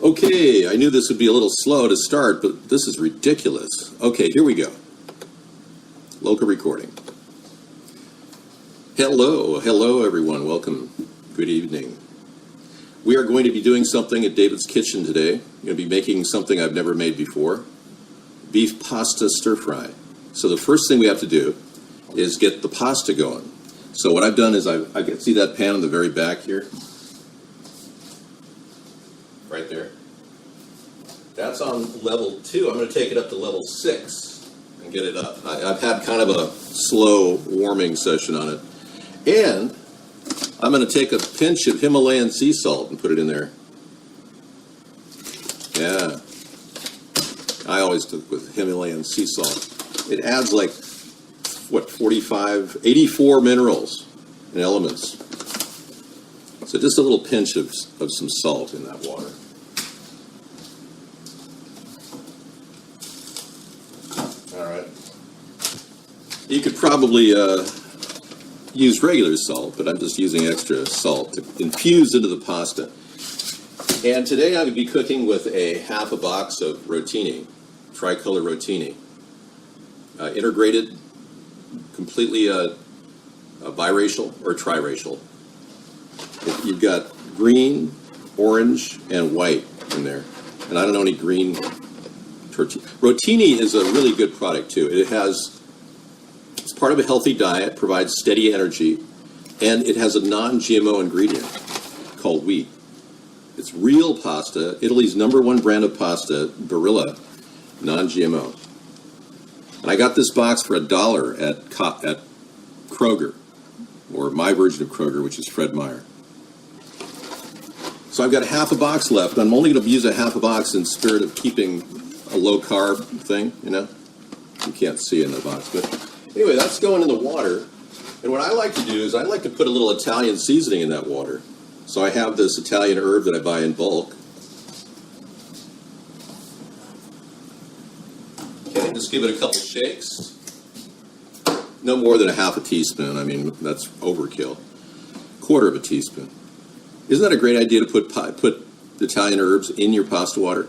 Okay, I knew this would be a little slow to start, but this is ridiculous. Okay, here we go. Local recording. Hello everyone. Welcome. Good evening. We are going to be doing something at David's Kitchen today. I'm going to be making something I've never made before. Beef pasta stir fry. So the first thing we have to do is get the pasta going. So what I've done is I can see that pan in the very back here. Right there. That's on level 2. I'm going to take it up to level 6 and get it up. I've had kind of a slow warming session on it. And I'm going to take a pinch of Himalayan sea salt and put it in there. Yeah. I always cook with Himalayan sea salt. It adds like, what, 84 minerals and elements. So just a little pinch of some salt in that water. All right. You could probably use regular salt, but I'm just using extra salt to infuse into the pasta. And today I would be cooking with a half a box of rotini, tricolor rotini, integrated, completely biracial or triracial. You've got green, orange, and white in there. And I don't know any green tortilla. Rotini is a really good product too. It's part of a healthy diet, provides steady energy, and it has a non-GMO ingredient called wheat. It's real pasta, Italy's #1 brand of pasta, Barilla, non-GMO. And I got this box for $1 at Kroger, or my version of Kroger, which is Fred Meyer. So I've got half a box left. I'm only going to use a half a box in spirit of keeping a low-carb thing, you know? You can't see in the box. But anyway, that's going in the water. And what I like to do is I like to put a little Italian seasoning in that water. So I have this Italian herb that I buy in bulk. Okay, just give it a couple shakes. No more than a half a teaspoon. I mean, that's overkill. Quarter of a teaspoon. Isn't that a great idea to put Italian herbs in your pasta water?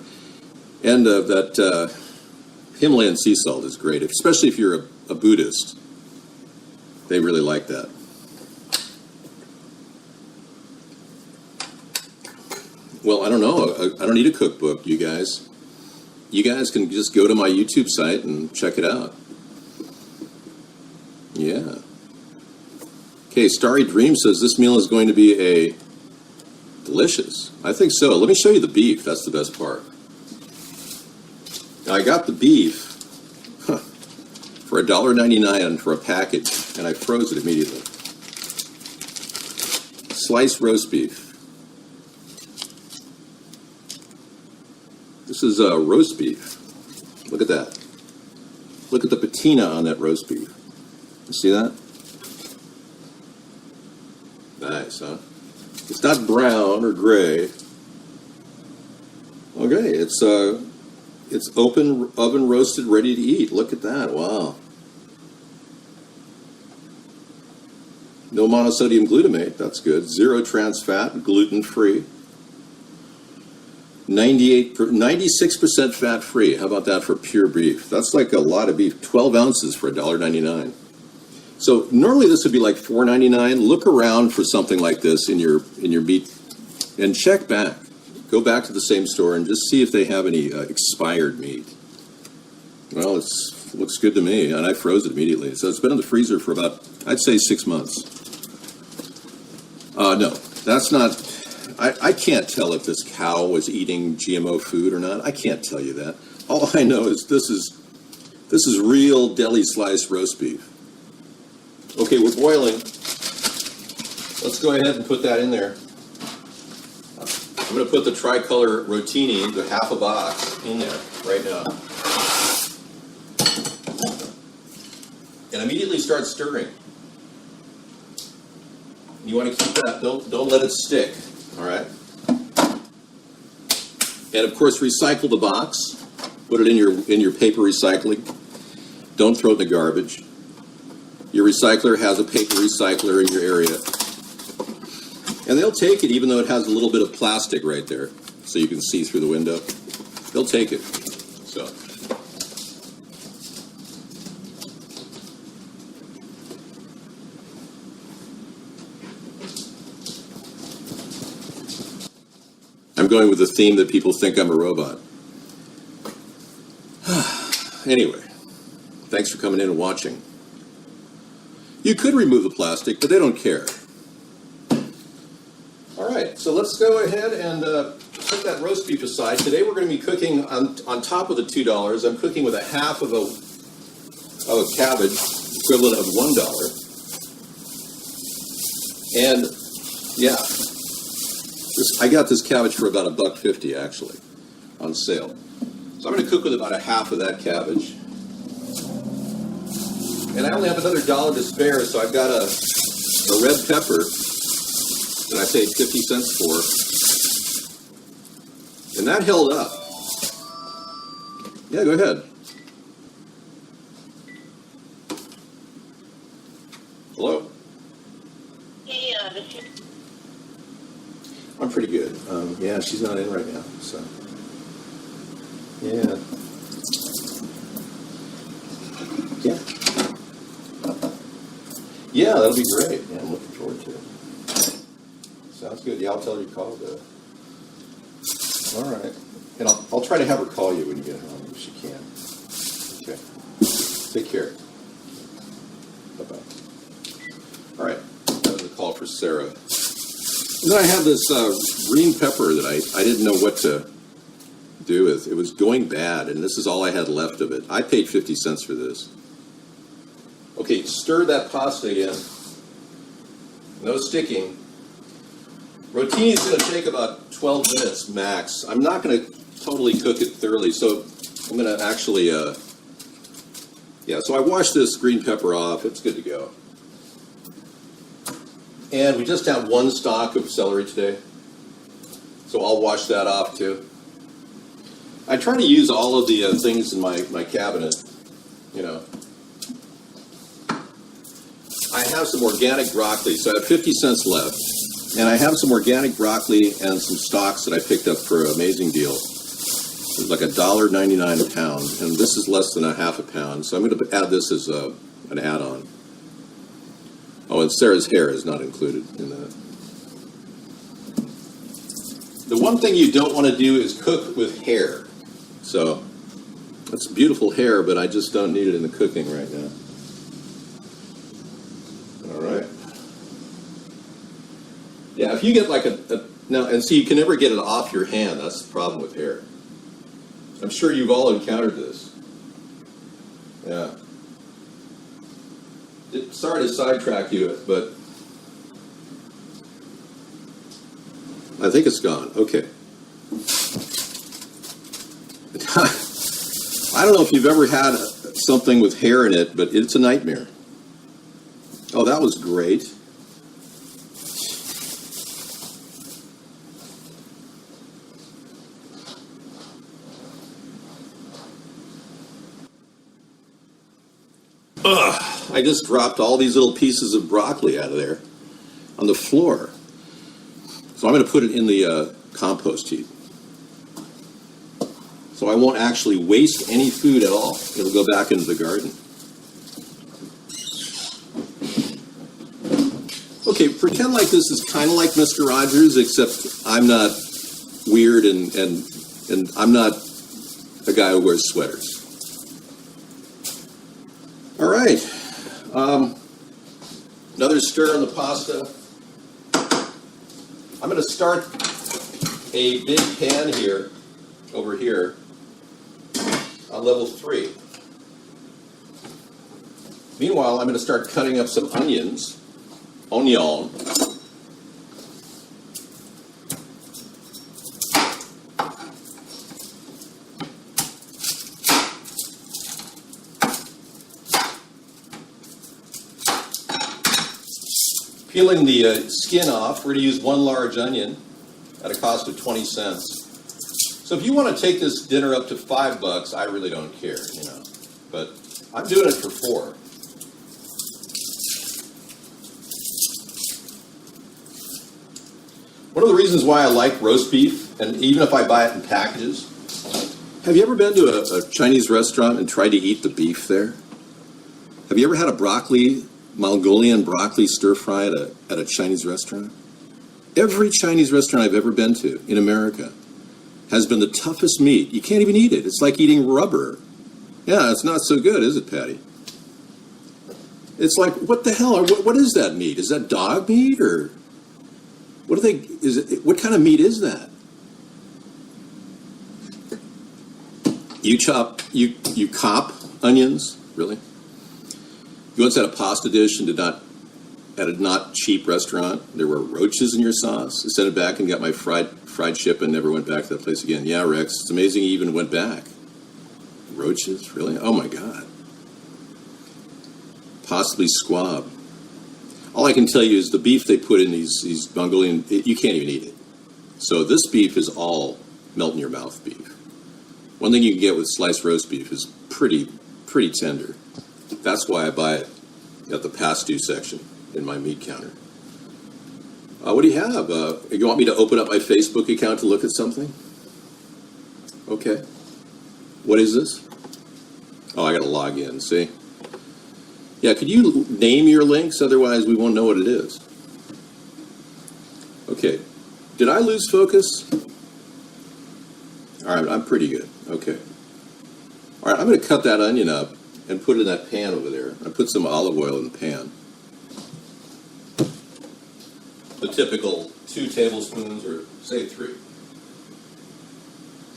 And that Himalayan sea salt is great, especially if you're a Buddhist. They really like that. Well, I don't know. I don't need a cookbook, you guys. You guys can just go to my YouTube site and check it out. Yeah. Okay, Starry Dream says this meal is going to be delicious. I think so. Let me show you the beef. That's the best part. Now, I got the beef for $1.99 for a package, and I froze it immediately. Sliced roast beef. This is roast beef. Look at that. Look at the patina on that roast beef. You see that? Nice, huh? It's not brown or gray. Okay, it's open oven roasted, ready to eat. Look at that! Wow. No monosodium glutamate. That's good. 0 trans fat, gluten free. 96% fat free. How about that for pure beef? That's like a lot of beef. 12 ounces for $1.99. So normally this would be like $4.99. Look around for something like this in your meat, and check back. Go back to the same store and just see if they have any expired meat. Well, it looks good to me, and I froze it immediately. So it's been in the freezer for about, I'd say, 6 months. No, that's not. I can't tell if this cow was eating GMO food or not. I can't tell you that. All I know is this is real deli sliced roast beef. Okay, we're boiling. Let's go ahead and put that in there. I'm going to put the tricolor rotini, the half a box, in there right now. And immediately start stirring. You want to keep that, don't let it stick, all right? And of course, recycle the box. Put it in your paper recycling. Don't throw it in the garbage. Your recycler has a paper recycler in your area. And they'll take it even though it has a little bit of plastic right there. so you can see through the window, they'll take it. So. I'm going with the theme that people think I'm a robot. Anyway, thanks for coming in and watching. You could remove the plastic, but they don't care. All right, so let's go ahead and put that roast beef aside. Today we're going to be cooking on top of the $2. I'm cooking with a half of a cabbage, equivalent of $1. And yeah, I got this cabbage for about $1.50 actually, on sale. So I'm going to cook with about a half of that cabbage. And I only have another $1 to spare, so I've got a red pepper that I paid 50 cents for. And that held up. Yeah, go ahead. Hello? Hey, this is... I'm pretty good. Yeah, she's not in right now, so. Yeah. Yeah. Yeah, that'll be great. Yeah, I'm looking forward to it. Sounds good. Yeah, I'll tell her you called. All right. And I'll try to have her call you when you get home if she can. Okay. Take care. Bye-bye. All right. That was a call for Sarah. And then I have this green pepper that I didn't know what to do with. It was going bad, and this is all I had left of it. I paid 50 cents for this. Okay, stir that pasta in. No sticking. Rotini is going to take about 12 minutes max. I'm not going to totally cook it thoroughly, so I'm going to actually, yeah, so I washed this green pepper off. It's good to go. And we just have one stalk of celery today, so I'll wash that off too. I try to use all of the things in my cabinet, you know. I have some organic broccoli, so I have 50 cents left. And I have some organic broccoli and some stalks that I picked up for an amazing deal. It was like $1.99 a pound, and this is less than a half a pound. So I'm going to add this as an add-on. Oh, and Sarah's hair is not included in that. The one thing you don't want to do is cook with hair. So that's beautiful hair, but I just don't need it in the cooking right now. All right. Yeah, if you get like now, and see, you can never get it off your hand. That's the problem with hair. I'm sure you've all encountered this. Yeah. Sorry to sidetrack you, but I think it's gone. Okay. I don't know if you've ever had something with hair in it, but it's a nightmare. Oh, that was great. Ugh, I just dropped all these little pieces of broccoli out of there on the floor. So I'm going to put it in the compost heap. So I won't actually waste any food at all. It'll go back into the garden. Okay, pretend like this is kind of like Mr. Rogers, except I'm not weird and I'm not a guy who wears sweaters. All right, another stir on the pasta. I'm going to start a big pan here, over here, on level 3. Meanwhile, I'm going to start cutting up some onions, onion. Peeling the skin off, we're going to use 1 large onion at a cost of 20 cents. So if you want to take this dinner up to $5, I really don't care, you know. But I'm doing it for 4. One One of the reasons why I like roast beef, and even if I buy it in packages, have you ever been to a Chinese restaurant and tried to eat the beef there? Have you ever had a Mongolian broccoli stir fry at a Chinese restaurant? Every Chinese restaurant I've ever been to in America has been the toughest meat. You can't even eat it. It's like eating rubber. Yeah, it's not so good, is it, Patty? It's like, what the hell? What is that meat? Is that dog meat or what are they? What kind of meat is that? You cop onions, really? You once had a pasta dish and at a not cheap restaurant, there were roaches in your sauce. I sent it back and got my fried chip and never went back to that place again. Yeah, Rex, it's amazing you even went back. Roaches, really? Oh my God. Possibly squab. All I can tell you is the beef they put in these Mongolian, you can't even eat it. So this beef is all melt in your mouth beef. One thing you can get with sliced roast beef is pretty tender. That's why I buy it at the past due section in my meat counter. What do you have? You want me to open up my Facebook account to look at something? Okay. What is this? Oh, I gotta log in, see? Yeah, could you name your links? Otherwise, we won't know what it is. Okay. Did I lose focus? All right, I'm pretty good. Okay. All right, I'm going to cut that onion up and put it in that pan over there. I put some olive oil in the pan. The typical 2 tablespoons, or say 3.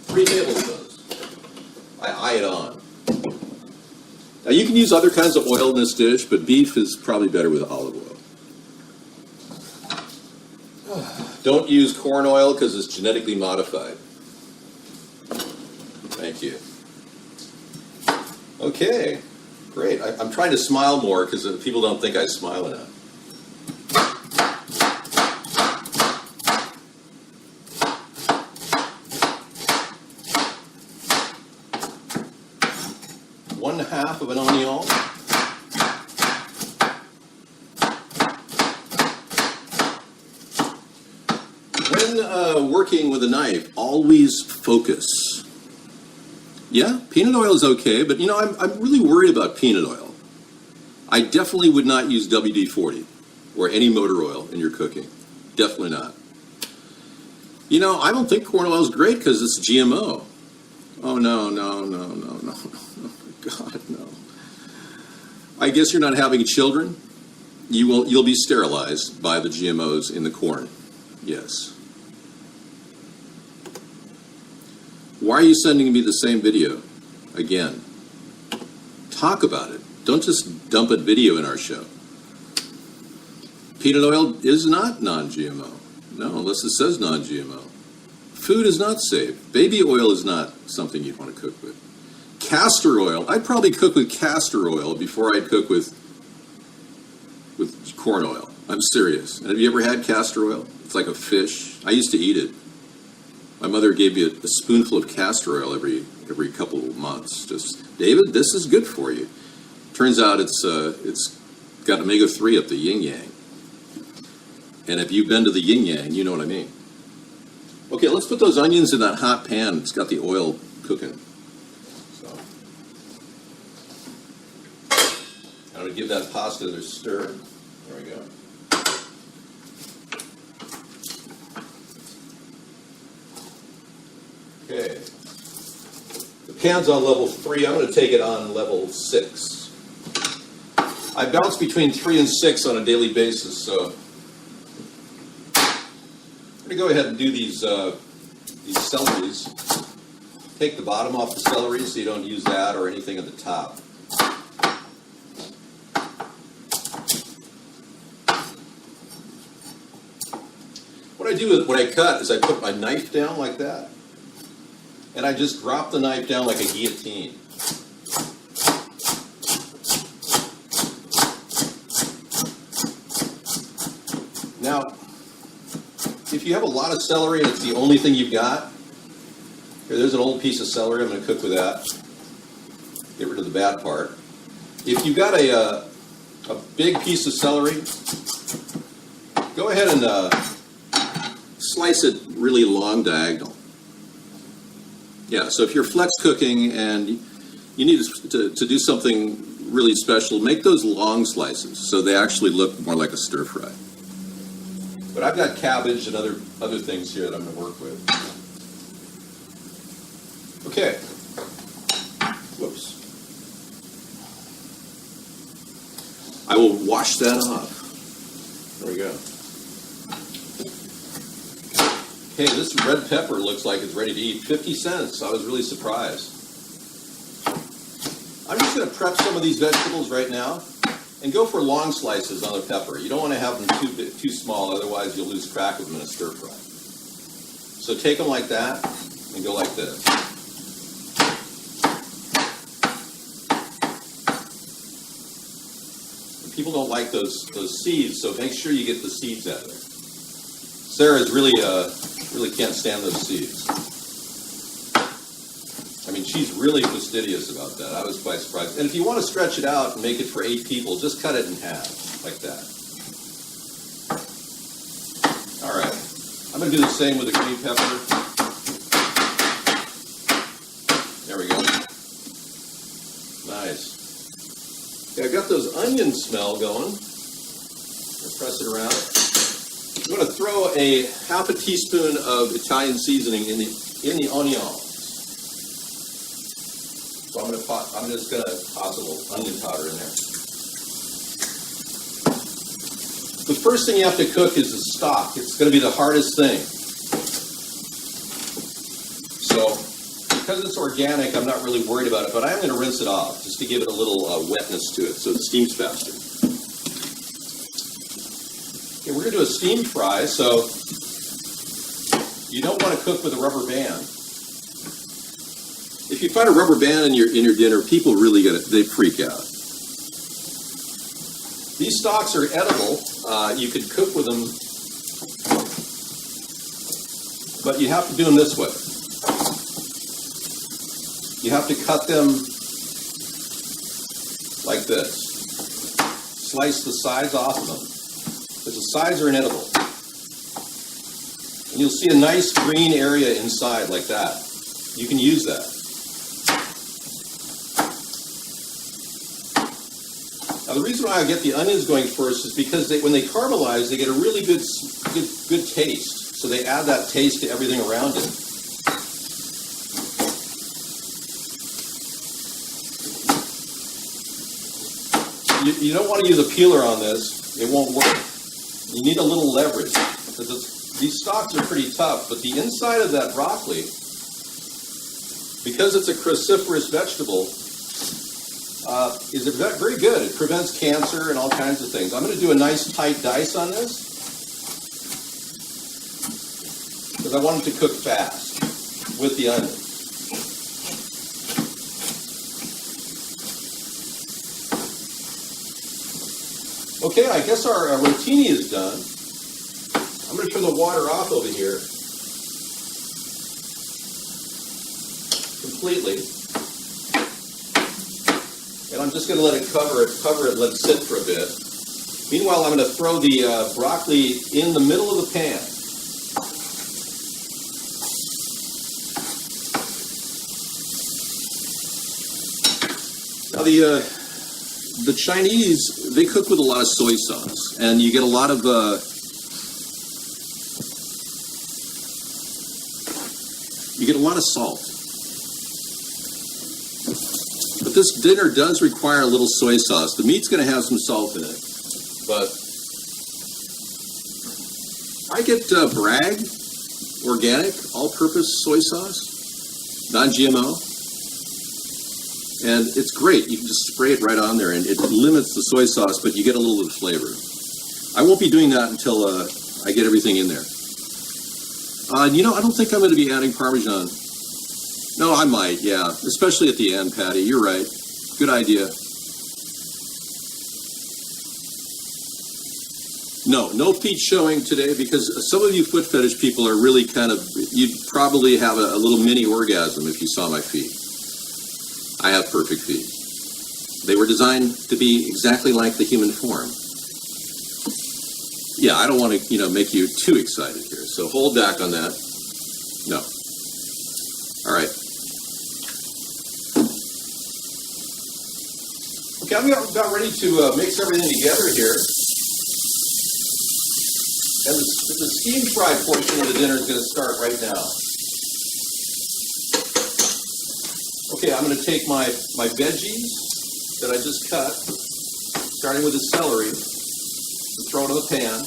3 tablespoons. I eye it on. Now you can use other kinds of oil in this dish, but beef is probably better with olive oil. Don't use corn oil because it's genetically modified. Thank you. Okay, great. I'm trying to smile more because people don't think I smile enough. Half of an onion. When working with a knife, always focus. Yeah, peanut oil is okay, but you know, I'm really worried about peanut oil. I definitely would not use WD-40 or any motor oil in your cooking. Definitely not. You know, I don't think corn oil is great because it's GMO. Oh, no. God, no. I guess you're not having children. You'll be sterilized by the GMOs in the corn. Yes. Why are you sending me the same video again? Talk about it. Don't just dump a video in our show. Peanut oil is not non-GMO. No, unless it says non-GMO. Food is not safe. Baby oil is not something you'd want to cook with. Castor oil, I'd probably cook with castor oil before I'd cook with corn oil. I'm serious. And have you ever had castor oil? It's like a fish. I used to eat it. My mother gave me a spoonful of castor oil every couple of months. Just, David, this is good for you. Turns out it's got omega-3 up the yin-yang. And if you've been to the yin-yang, you know what I mean. Okay, let's put those onions in that hot pan. It's got the oil cooking. I'm going to give that pasta a stir. There we go. Okay. The pan's on level 3. I'm going to take it on level 6. I bounce between 3 and 6 on a daily basis, so I'm going to go ahead and do these celeries. Take the bottom off the celery so you don't use that or anything at the top. What I do when I cut is I put my knife down like that, and I just drop the knife down like a guillotine. Now, if you have a lot of celery and it's the only thing you've got, there's an old piece of celery. I'm going to cook with that. Get rid of the bad part. If you've got a big piece of celery, go ahead and slice it really long diagonal. Yeah, so if you're flex cooking and you need to do something really special, make those long slices so they actually look more like a stir fry. But I've got cabbage and other things here that I'm going to work with. Okay. Whoops. I will wash that off. There we go. Okay, this red pepper looks like it's ready to eat. 50 cents. I was really surprised. I'm just going to prep some of these vegetables right now and go for long slices on the pepper. You don't want to have them too small, otherwise you'll lose track of them in a stir fry. So take them like that and go like this. People don't like those seeds, so make sure you get the seeds out of there. Sarah's really can't stand those seeds. I mean, she's really fastidious about that. I was quite surprised. And if you want to stretch it out and make it for 8 people, just cut it in half, like that. All right. I'm going to do the same with the green pepper. There we go. Nice. Okay, I got those onions smell going. I'll press it around. I'm going to throw a half a teaspoon of Italian seasoning in the onions. So I'm just going to toss a little onion powder in there. The first thing you have to cook is the stock. It's going to be the hardest thing. So, because it's organic, I'm not really worried about it, but I'm going to rinse it off just to give it a little wetness to it so it steams faster. Okay, we're going to do a steamed fry, so you don't want to cook with a rubber band. If you find a rubber band in your dinner, people really they freak out. These stalks are edible. You could cook with them, but you have to do them this way. You have to cut them like this. Slice the sides off of them, because the sides are inedible. And you'll see a nice green area inside like that. You can use that. Now the reason why I get the onions going first is because when they caramelize, they get a really good taste. So they add that taste to everything around it. You don't want to use a peeler on this. It won't work. You need a little leverage. Because these stalks are pretty tough, but the inside of that broccoli, because it's a cruciferous vegetable, is very good. It prevents cancer and all kinds of things. I'm going to do a nice tight dice on this because I want it to cook fast with the onion. Okay, I guess our rotini is done. I'm going to turn the water off over here completely. And I'm just going to let it cover it, let it sit for a bit. Meanwhile, I'm going to throw the broccoli in the middle of the pan. Now the Chinese, they cook with a lot of soy sauce, and you get a lot of salt. But this dinner does require a little soy sauce. The meat's going to have some salt in it, but I get Bragg organic all-purpose soy sauce, non-GMO. And it's great. You can just spray it right on there, and it limits the soy sauce, but you get a little bit of flavor. I won't be doing that until I get everything in there. I don't think I'm going to be adding Parmesan. No, I might, yeah. Especially at the end, Patty. You're right. Good idea. No feet showing today, because some of you foot fetish people are really you'd probably have a little mini orgasm if you saw my feet. I have perfect feet. They were designed to be exactly like the human form. yeah, I don't want to, make you too excited here. So hold back on that. No. All right. Okay, I'm about ready to mix everything together here. And the steam fry portion of the dinner is going to start right now. Okay, I'm going to take my veggies that I just cut, starting with the celery, and throw it in the pan.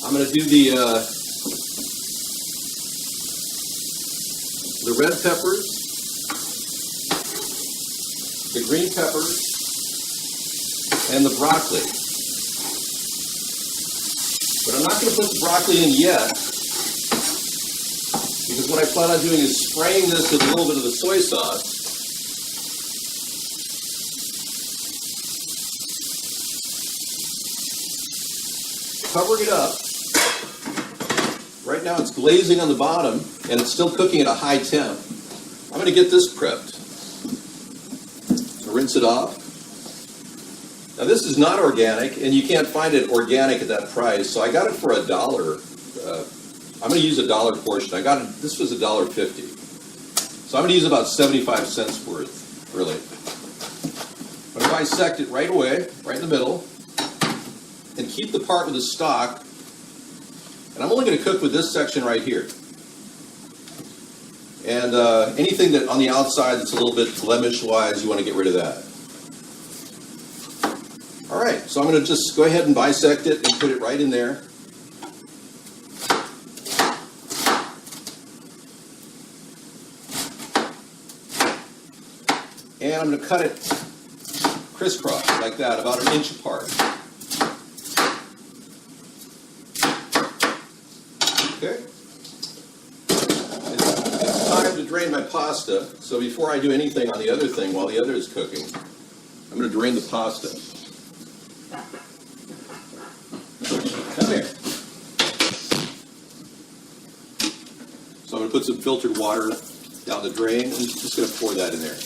I'm going to do the red peppers, the green peppers, and the broccoli. But I'm not going to put the broccoli in yet, because what I plan on doing is spraying this with a little bit of the soy sauce. Covering it up. Right now it's glazing on the bottom, and it's still cooking at a high temp. I'm going to get this prepped. Rinse it off. Now this is not organic, and you can't find it organic at that price, so I got it for $1. I'm going to use $1 portion. I got it. This was $1.50, so I'm going to use about 75 cents worth, really. I'm going to bisect it right away, right in the middle, and keep the part with the stalk. And I'm only going to cook with this section right here. And anything that on the outside that's a little bit blemish-wise, you want to get rid of that. All right, so I'm going to just go ahead and bisect it and put it right in there. And I'm going to cut it crisscross like that, about 1 inch apart. Okay. It's time to drain my pasta. So before I do anything on the other thing, while the other is cooking, I'm going to drain the pasta. Come here. So I'm going to put some filtered water down the drain, and just going to pour that in there.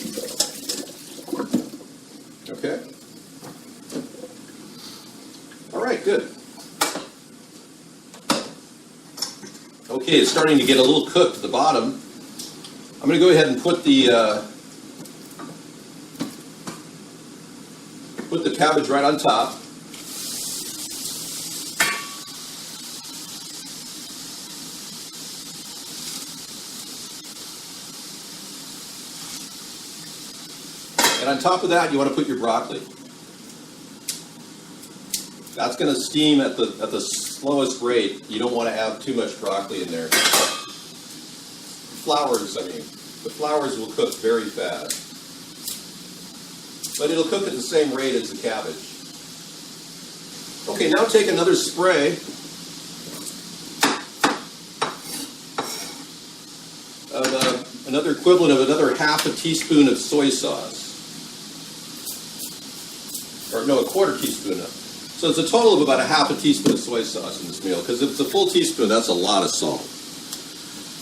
Okay? All right, good. Okay, it's starting to get a little cooked at the bottom. I'm going to go ahead and put the cabbage right on top. And on top of that, you want to put your broccoli. That's going to steam at the slowest rate. You don't want to have too much broccoli in there. The flowers will cook very fast. But it'll cook at the same rate as the cabbage. Okay, now take another spray of another equivalent of another ½ teaspoon of soy sauce. Or no, 1/4 teaspoon. So it's a total of about ½ teaspoon of soy sauce in this meal, because if it's a full teaspoon, that's a lot of salt.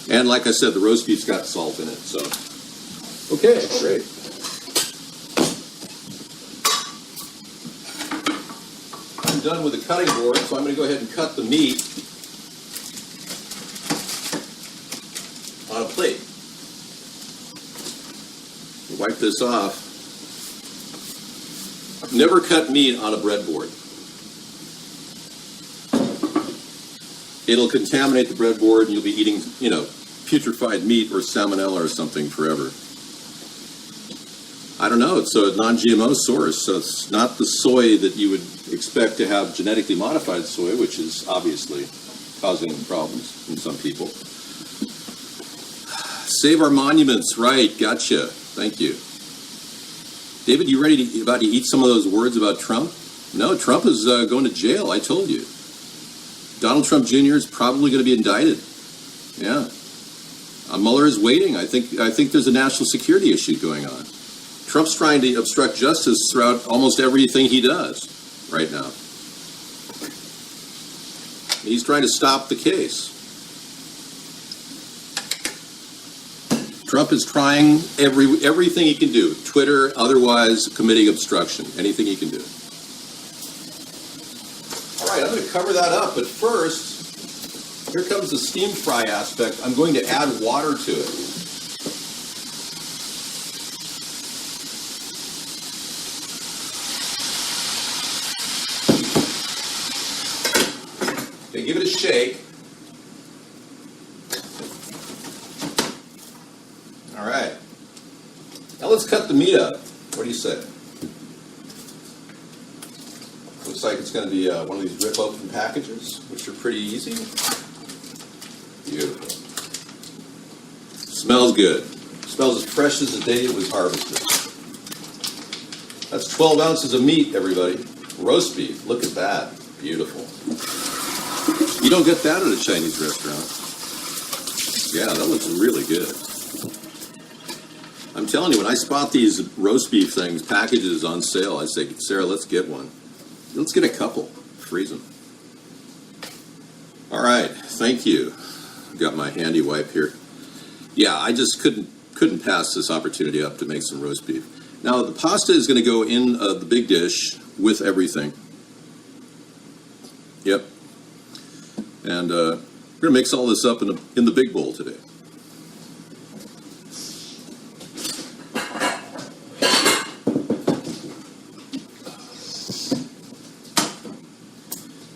And like I said, the roast beef's got salt in it, so. Okay, great. I'm done with the cutting board, so I'm going to go ahead and cut the meat on a plate. Wipe this off. Never cut meat on a breadboard. It'll contaminate the breadboard, and you'll be eating, putrefied meat or salmonella or something forever. I don't know, it's a non-GMO source, so it's not the soy that you would expect to have genetically modified soy, which is obviously causing problems in some people. Save our monuments, right, gotcha, thank you. David, you about to eat some of those words about Trump? No, Trump is going to jail, I told you. Donald Trump Jr. is probably going to be indicted. Yeah. Mueller is waiting. I think there's a national security issue going on. Trump's trying to obstruct justice throughout almost everything he does right now. He's trying to stop the case. Trump is trying everything he can do, Twitter, otherwise committing obstruction, anything he can do. All right, I'm going to cover that up, but first, here comes the steam fry aspect. I'm going to add water to it. Okay, give it a shake. All right. Now let's cut the meat up. What do you say? Looks like it's going to be one of these rip open packages, which are pretty easy. Beautiful. Smells good. Smells as fresh as the day it was harvested. That's 12 ounces of meat, everybody. Roast beef. Look at that. Beautiful. You don't get that at a Chinese restaurant. Yeah, that looks really good. I'm telling you, when I spot these roast beef things, packages on sale, I say, Sarah, let's get one. Let's get a couple. Freeze them. All right, thank you. Got my handy wipe here. Yeah, I just couldn't pass this opportunity up to make some roast beef. Now the pasta is going to go in the big dish with everything. Yep. And we're going to mix all this up in the big bowl today.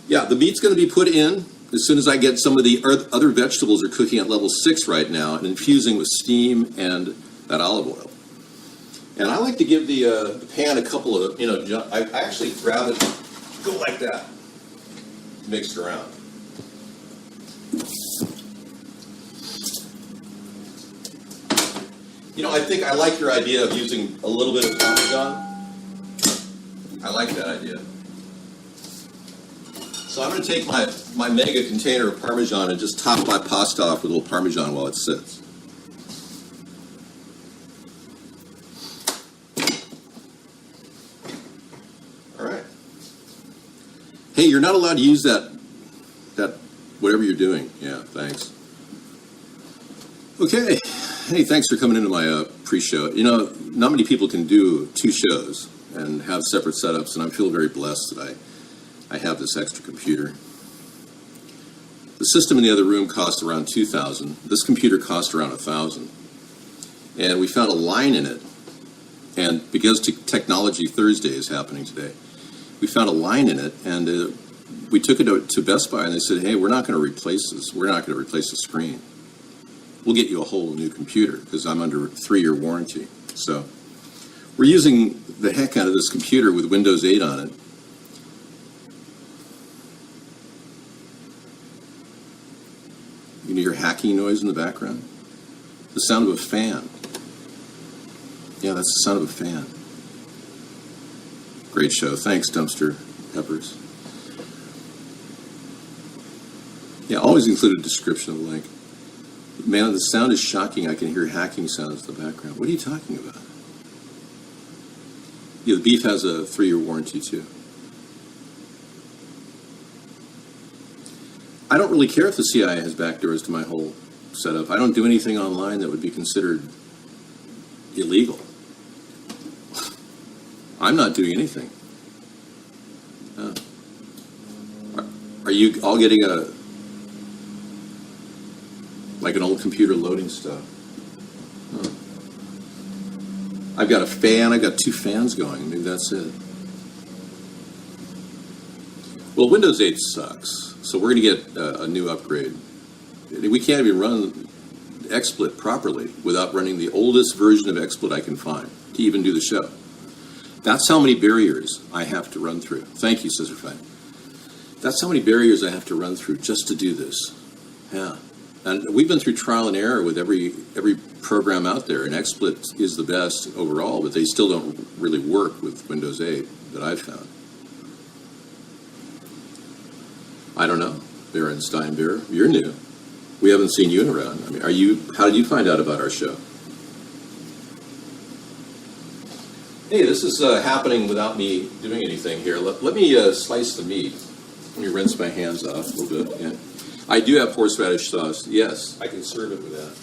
Yeah, the meat's going to be put in as soon as I get some of the other vegetables are cooking at level 6 right now and infusing with steam and that olive oil. And I like to give the pan a couple of, I actually grab it, go like that, mixed around. I think I like your idea of using a little bit of Parmesan. I like that idea. So I'm going to take my mega container of Parmesan and just top my pasta off with a little Parmesan while it sits. All right. Hey, you're not allowed to use that whatever you're doing. Yeah, thanks. Okay. Hey, thanks for coming into my pre-show. Not many people can do 2 shows and have separate setups, and I feel very blessed that I have this extra computer. The system in the other room cost around $2,000. This computer cost around $1,000. And we found a line in it. And because Technology Thursday is happening today, we found a line in it, and we took it to Best Buy, and they said, hey, we're not going to replace this. We're not going to replace the screen. We'll get you a whole new computer because I'm under a 3-year warranty. So we're using the heck out of this computer with Windows 8 on it. You can hear hacking noise in the background. The sound of a fan. Yeah, that's the sound of a fan. Great show. Thanks, Dumpster Peppers. Yeah, always include a description of the link. Man, the sound is shocking. I can hear hacking sounds in the background. What are you talking about? Yeah, the beef has a 3-year warranty, too. I don't really care if the CIA has backdoors to my whole setup. I don't do anything online that would be considered illegal. I'm not doing anything. Are you all getting like an old computer loading stuff? Huh. I've got a fan. I've got 2 fans going. Maybe that's it. Well, Windows 8 sucks, so we're going to get a new upgrade. We can't even run XSplit properly without running the oldest version of XSplit I can find to even do the show. That's how many barriers I have to run through. Thank you, Scissorfang. That's how many barriers I have to run through just to do this. Yeah. And we've been through trial and error with every program out there, and XSplit is the best overall, but they still don't really work with Windows 8 that I've found. I don't know. Baron Steinbeer, you're new. We haven't seen you around. I mean, how did you find out about our show? Hey, this is happening without me doing anything here. Let me slice the meat. Let me rinse my hands off a little bit. Yeah. I do have horseradish sauce. Yes, I can serve it with that.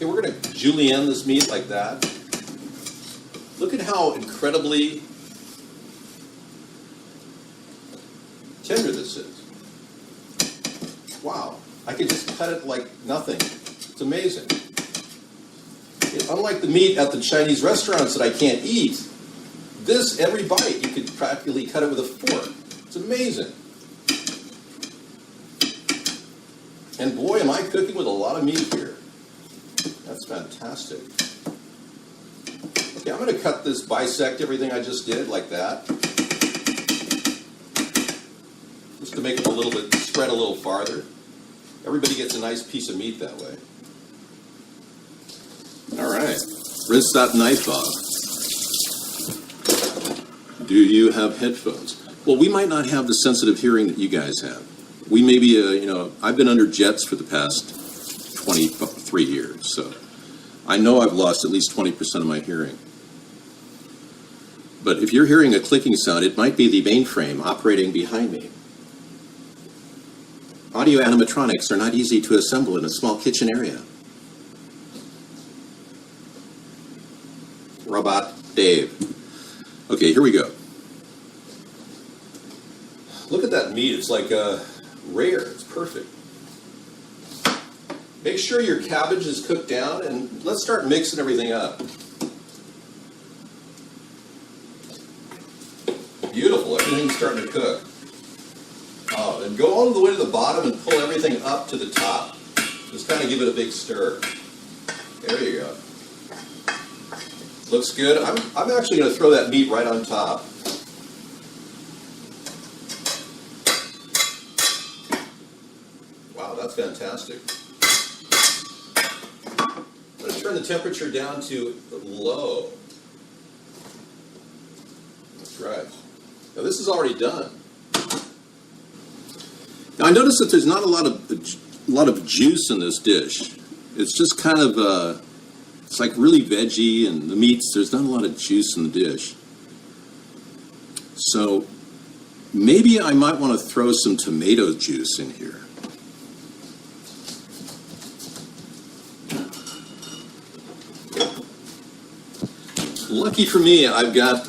Okay, we're going to julienne this meat like that. Look at how incredibly tender this is. Wow, I could just cut it like nothing. It's amazing. Unlike the meat at the Chinese restaurants that I can't eat, this, every bite, you could practically cut it with a fork. It's amazing. And boy, am I cooking with a lot of meat here. That's fantastic. Okay, I'm going to cut this, bisect everything I just did like that. Just to make it a little bit, spread a little farther. Everybody gets a nice piece of meat that way. All right, rinse that knife off. Do you have headphones? Well, we might not have the sensitive hearing that you guys have. We may be, I've been under jets for the past 23 years, so I know I've lost at least 20% of my hearing. But if you're hearing a clicking sound, it might be the mainframe operating behind me. Audio animatronics are not easy to assemble in a small kitchen area. Robot Dave. Okay, here we go. Look at that meat. It's like rare. It's perfect. Make sure your cabbage is cooked down, and let's start mixing everything up. Beautiful. Everything's starting to cook. Oh, and go all the way to the bottom and pull everything up to the top. Just kind of give it a big stir. There you go. Looks good. I'm actually going to throw that meat right on top. Wow, that's fantastic. I'm going to turn the temperature down to low. That's right. Now this is already done. Now I notice that there's not a lot of juice in this dish. It's just kind of it's like really veggie, and the meats, there's not a lot of juice in the dish. So maybe I might want to throw some tomato juice in here. Lucky for me, I've got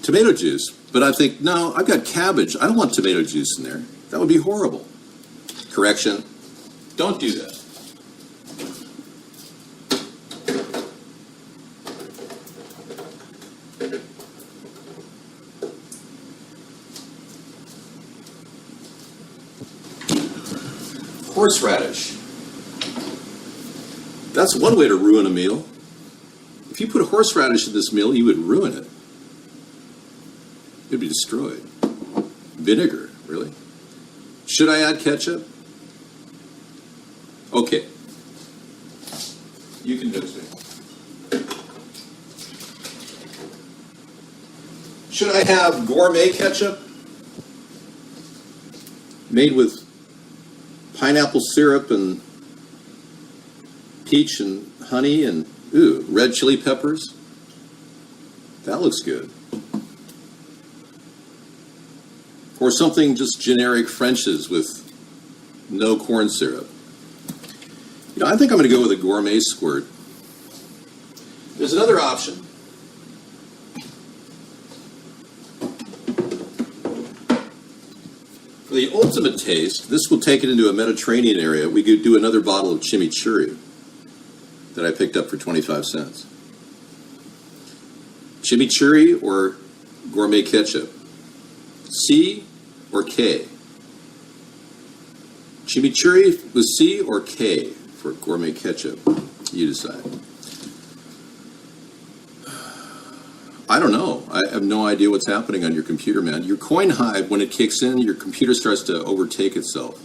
tomato juice, but I think, no, I've got cabbage. I don't want tomato juice in there. That would be horrible. Correction, don't do that. Horseradish. That's one way to ruin a meal. If you put horseradish in this meal, you would ruin it. It would be destroyed. Vinegar, really? Should I add ketchup? Okay. You convince me. Should I have gourmet ketchup? Made with pineapple syrup and peach and honey and, ooh, red chili peppers? That looks good. Or something just generic French's with no corn syrup. I think I'm going to go with a gourmet squirt. There's another option. For the ultimate taste, this will take it into a Mediterranean area. We could do another bottle of chimichurri that I picked up for 25 cents. Chimichurri or gourmet ketchup? C or K? Chimichurri with C or K for gourmet ketchup? You decide. I don't know. I have no idea what's happening on your computer, man. Your coin hive, when it kicks in, your computer starts to overtake itself.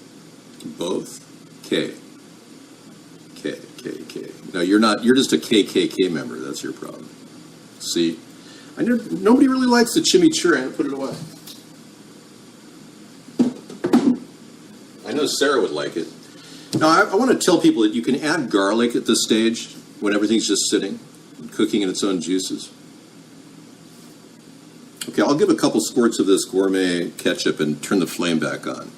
Both? K. K, K, K. No, you're not. You're just a KKK member. That's your problem. See? Nobody really likes the chimichurri. I'm going to put it away. I know Sarah would like it. Now, I want to tell people that you can add garlic at this stage when everything's just sitting, cooking in its own juices. Okay, I'll give a couple squirts of this gourmet ketchup and turn the flame back on.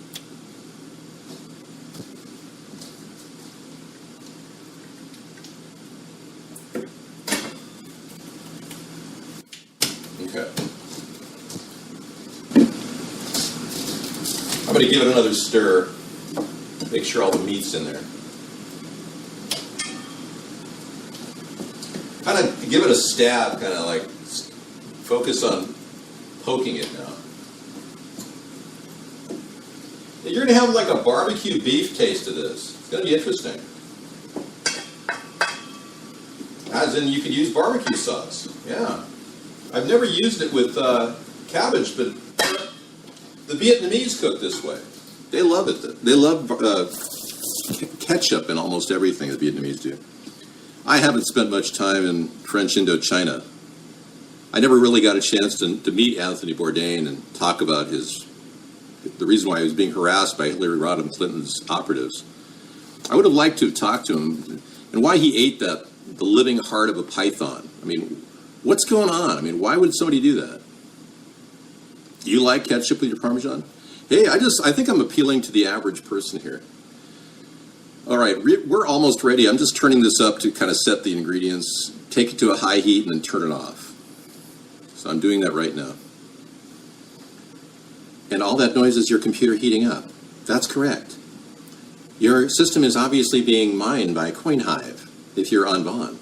I'm going to give it another stir. Make sure all the meat's in there. Kind of give it a stab, kind of like focus on poking it now. You're going to have like a barbecue beef taste to this. It's going to be interesting. As in, you could use barbecue sauce. Yeah. I've never used it with cabbage, but the Vietnamese cook this way. They love it. They love ketchup in almost everything the Vietnamese do. I haven't spent much time in French Indochina. I never really got a chance to meet Anthony Bourdain and talk about the reason why he was being harassed by Hillary Rodham Clinton's operatives. I would have liked to have talked to him and why he ate the living heart of a python. I mean, what's going on? I mean, why would somebody do that? Do you like ketchup with your Parmesan? Hey, I think I'm appealing to the average person here. All right, we're almost ready. I'm just turning this up to kind of set the ingredients, take it to a high heat, and then turn it off. So I'm doing that right now. And all that noise is your computer heating up. That's correct. Your system is obviously being mined by CoinHive if you're on Bond.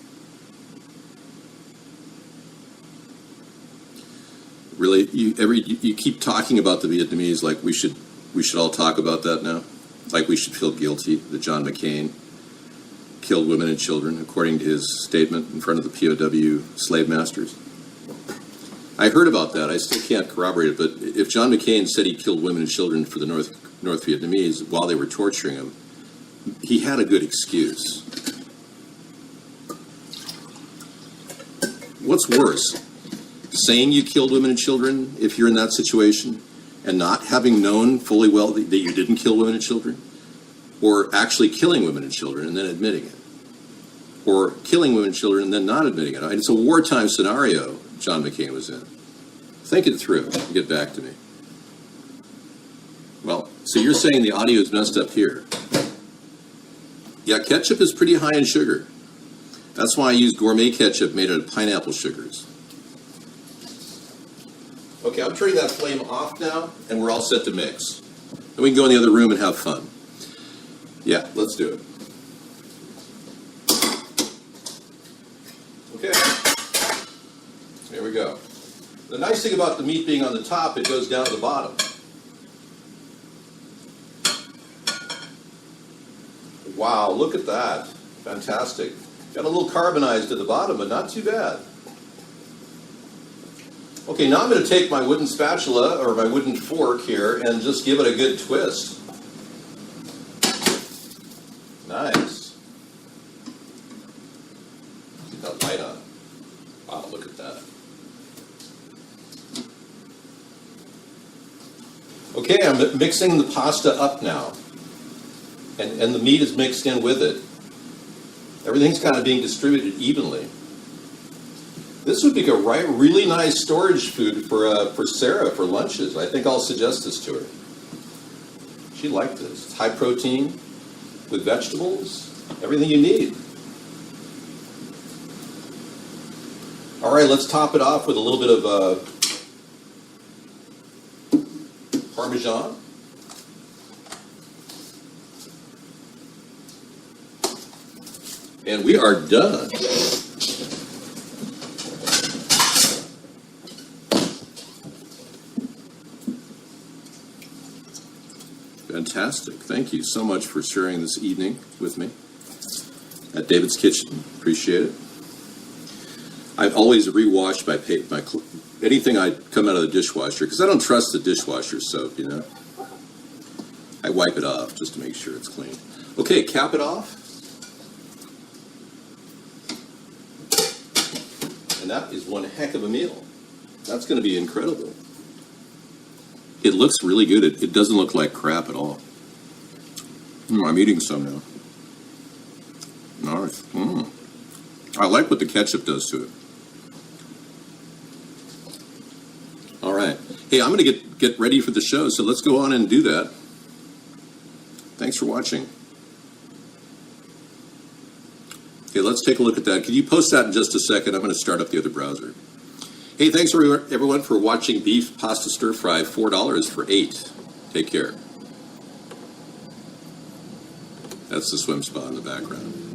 Really, you keep talking about the Vietnamese like we should all talk about that now. Like we should feel guilty that John McCain killed women and children, according to his statement in front of the POW slave masters. I heard about that. I still can't corroborate it, but if John McCain said he killed women and children for the North Vietnamese while they were torturing him, he had a good excuse. What's worse? Saying you killed women and children if you're in that situation and not having known fully well that you didn't kill women and children, or actually killing women and children and then admitting it, or killing women and children and then not admitting it. It's a wartime scenario John McCain was in. Think it through and get back to me. Well, so you're saying the audio is messed up here. Yeah, ketchup is pretty high in sugar. That's why I use gourmet ketchup made out of pineapple sugars. Okay, I'm turning that flame off now, and we're all set to mix. Then we can go in the other room and have fun. Yeah, let's do it. Okay, here we go. The nice thing about the meat being on the top, it goes down to the bottom. Wow, look at that. Fantastic. Got a little carbonized at the bottom, but not too bad. Okay, now I'm going to take my wooden spatula or my wooden fork here and just give it a good twist. Nice. Get that light on. Wow, look at that. Okay, I'm mixing the pasta up now. And the meat is mixed in with it. Everything's kind of being distributed evenly. This would be a really nice storage food for Sarah for lunches. I think I'll suggest this to her. She'd like this. It's high protein with vegetables, everything you need. All right, let's top it off with a little bit of Parmesan. And we are done. Fantastic. Thank you so much for sharing this evening with me at David's Kitchen. Appreciate it. I've always rewashed my anything I come out of the dishwasher, because I don't trust the dishwasher soap, you know. I wipe it off just to make sure it's clean. Okay, cap it off. And that is one heck of a meal. That's going to be incredible. It looks really good. It doesn't look like crap at all. I'm eating some now. Nice. I like what the ketchup does to it. All right. Hey, I'm going to get ready for the show, so let's go on and do that. Thanks for watching. Okay, let's take a look at that. Can you post that in just a second? I'm going to start up the other browser. Hey, thanks everyone for watching Beef Pasta Stir Fry, $4 for 8. Take care. That's the swim spa in the background.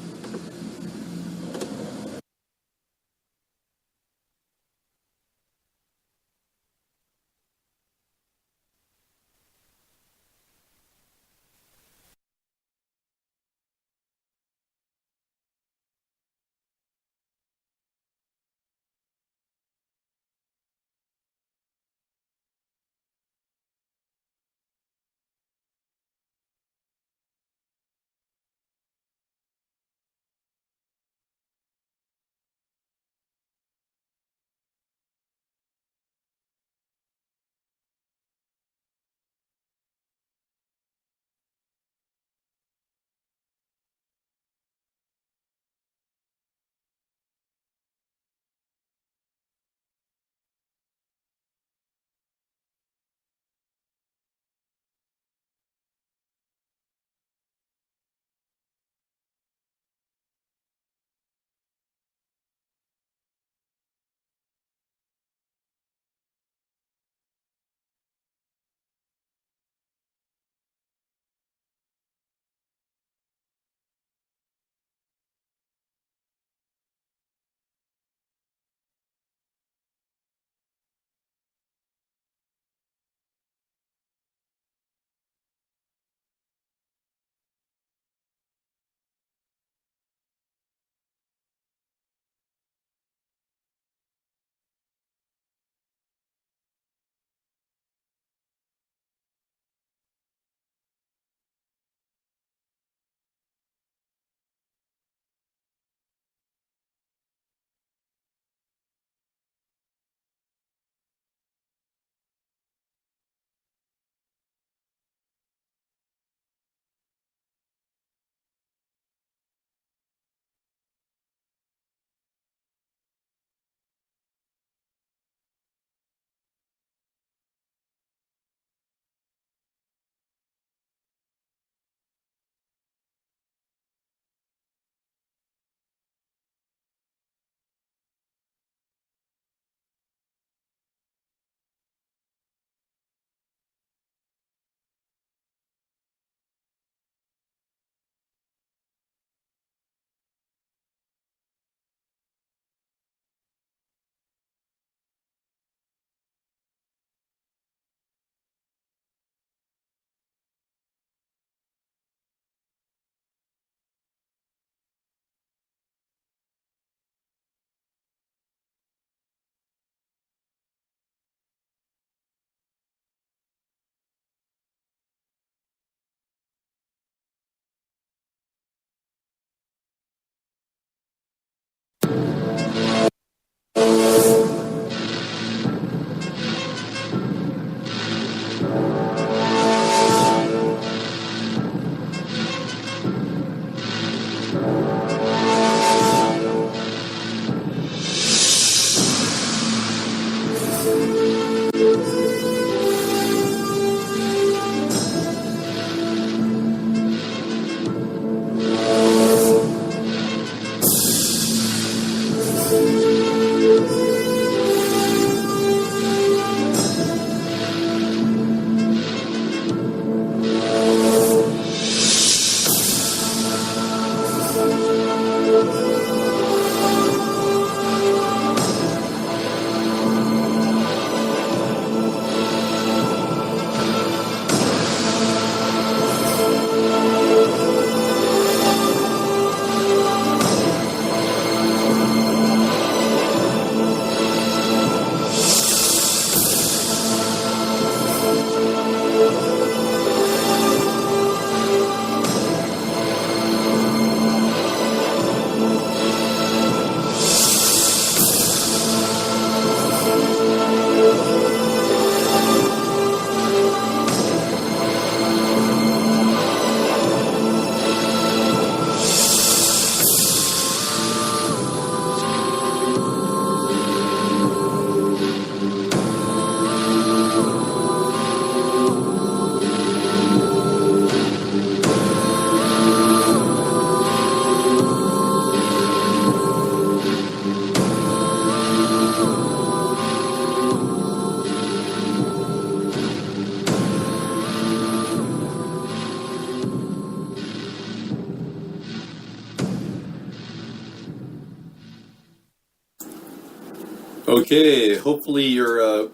Okay, hopefully your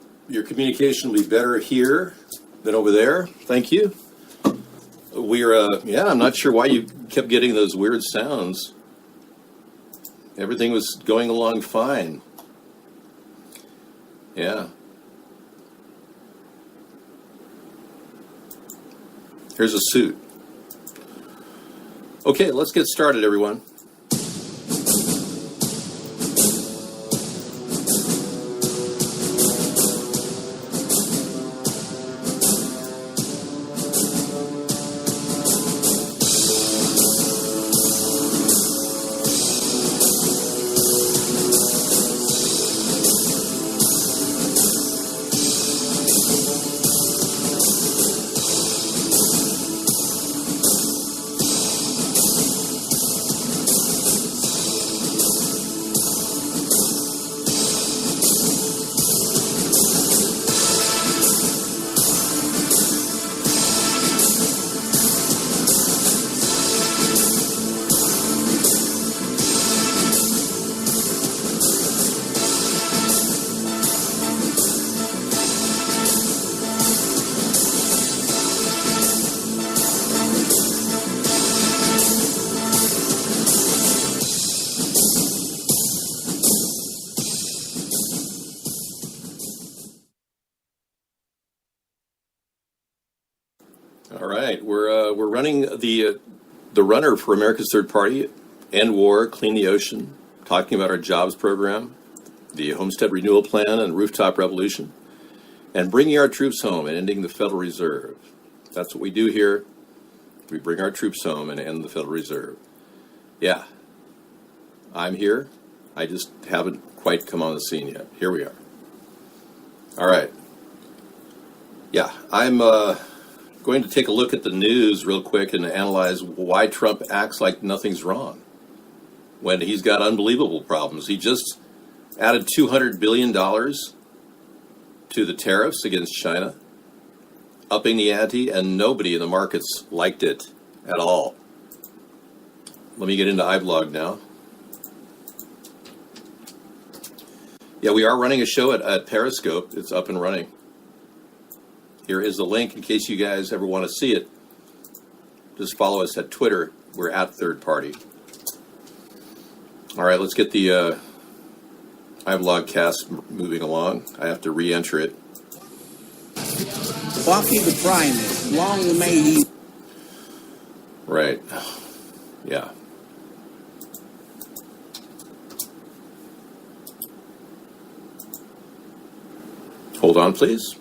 communication will be better here than over there. Thank you. I'm not sure why you kept getting those weird sounds. Everything was going along fine. Yeah. Here's a suit. Okay, let's get started, everyone. All right, we're running the runner for America's Third Party, End War, Clean the Ocean, talking about our jobs program, the Homestead Renewal Plan and Rooftop Revolution, and bringing our troops home and ending the Federal Reserve. That's what we do here. We bring our troops home and end the Federal Reserve. Yeah, I'm here. I just haven't quite come on the scene yet. Here we are. All right. Yeah, I'm going to take a look at the news real quick and analyze why Trump acts like nothing's wrong when he's got unbelievable problems. He just added $200 billion to the tariffs against China, upping the ante, and nobody in the markets liked it at all. Let me get into iBlog now. Yeah, we are running a show at Periscope. It's up and running. Here is the link in case you guys ever want to see it. Just follow us at Twitter. We're at Third Party. All right, let's get the iBlog cast moving along. I have to re-enter it. Bucky the Primus, long may he... Right. Yeah. Hold on, please.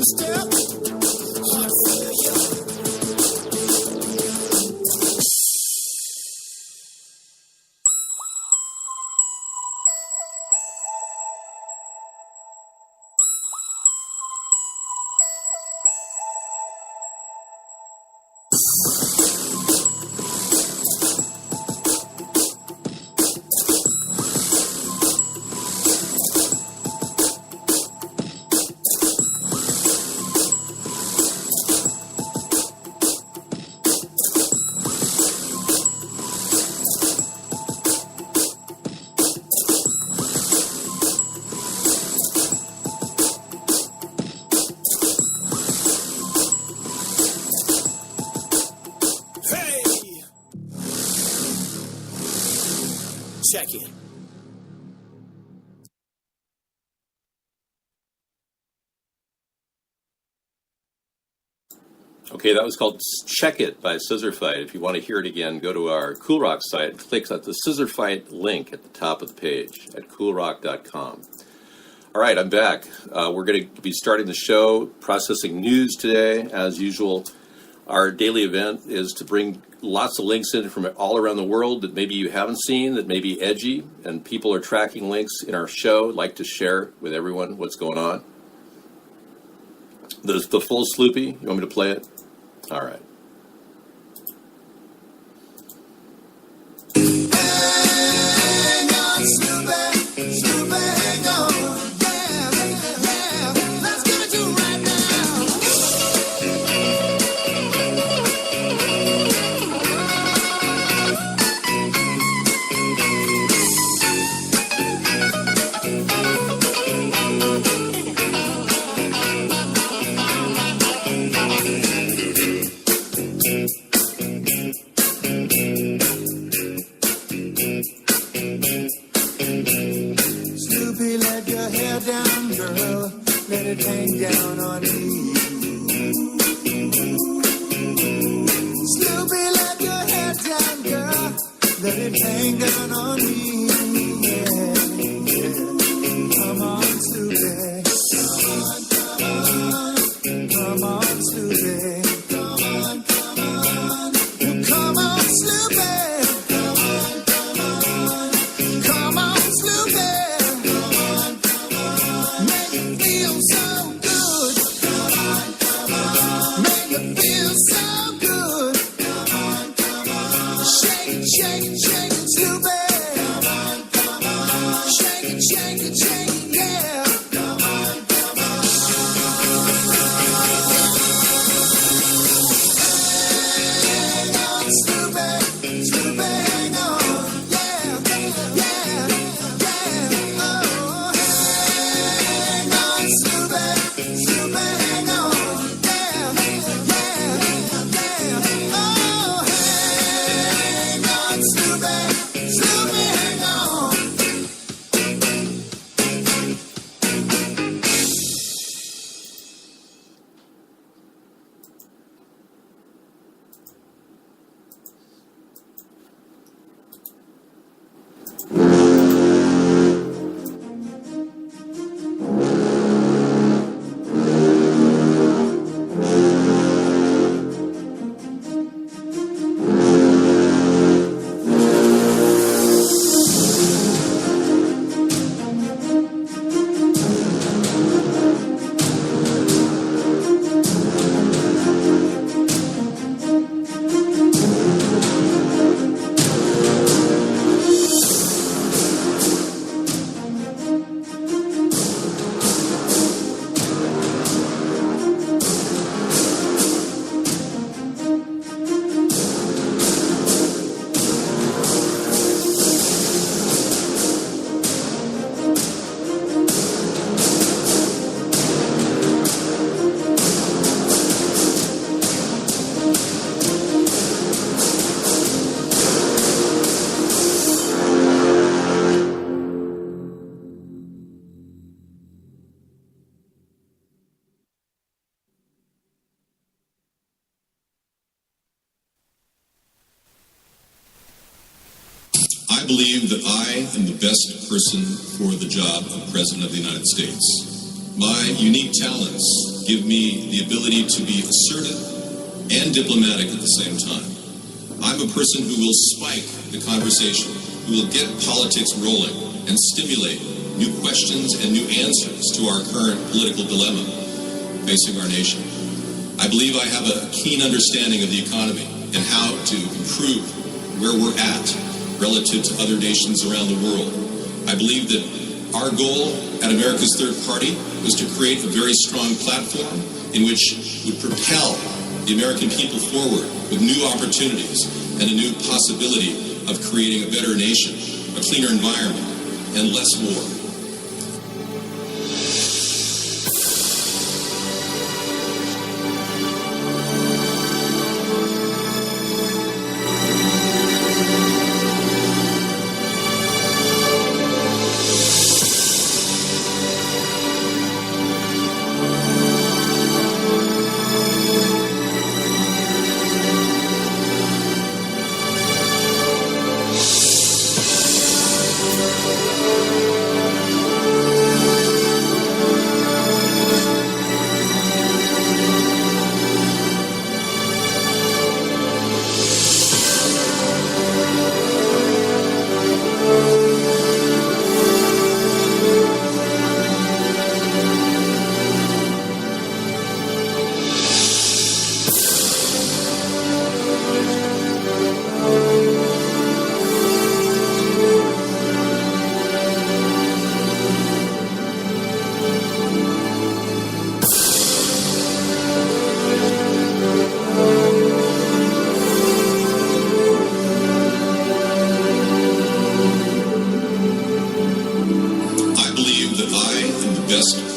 two-step. I feel you. Check it. Okay, that was called Check It by Scissor Fight. If you want to hear it again, go to our Cool Rock site, click on the Scissor Fight link at the top of the page at coolrock.com. All right, I'm back. We're going to be starting the show, processing news today, as usual. Our daily event is to bring lots of links in from all around the world that maybe you haven't seen, that may be edgy, and people are tracking links in our show, like to share with everyone what's going on. The full Sloopy, you want me to play it? All right. Hang on, Snoopy, Snoopy, hang on. Yeah, let's give it to 'em right now. Snoopy, let your hair down, girl. Let it hang down on me. Snoopy, let your hair down, girl. Let it hang down on me. Yeah, yeah. Come on, Snoopy. Come on, come on. Come on, Snoopy. Come on, come on. Come on, Snoopy. Come on, come on. Come on, Snoopy. Come on, come on. Make it feel so good. Come on, come on. Make it feel so good. Come on, come on. Shake it, shake it, shake it, Snoopy. Come on, come on. Shake it, shake it, shake it, yeah. Come on, come on. Hang on, Snoopy, Snoopy, hang on. Yeah, yeah, yeah. Oh, hang on, Snoopy, Snoopy, hang on. Yeah, yeah, yeah. Oh, hang on, Snoopy, Snoopy, hang on. I believe that I am the best person for the job of President of the United States. My unique talents give me the ability to be assertive and diplomatic at the same time. I'm a person who will spike the conversation, who will get politics rolling and stimulate new questions and new answers to our current political dilemma facing our nation. I believe I have a keen understanding of the economy and how to improve where we're at relative to other nations around the world. I believe that our goal at America's Third Party was to create a very strong platform in which would propel the American people forward with new opportunities and a new possibility of creating a better nation, a cleaner environment, and less war.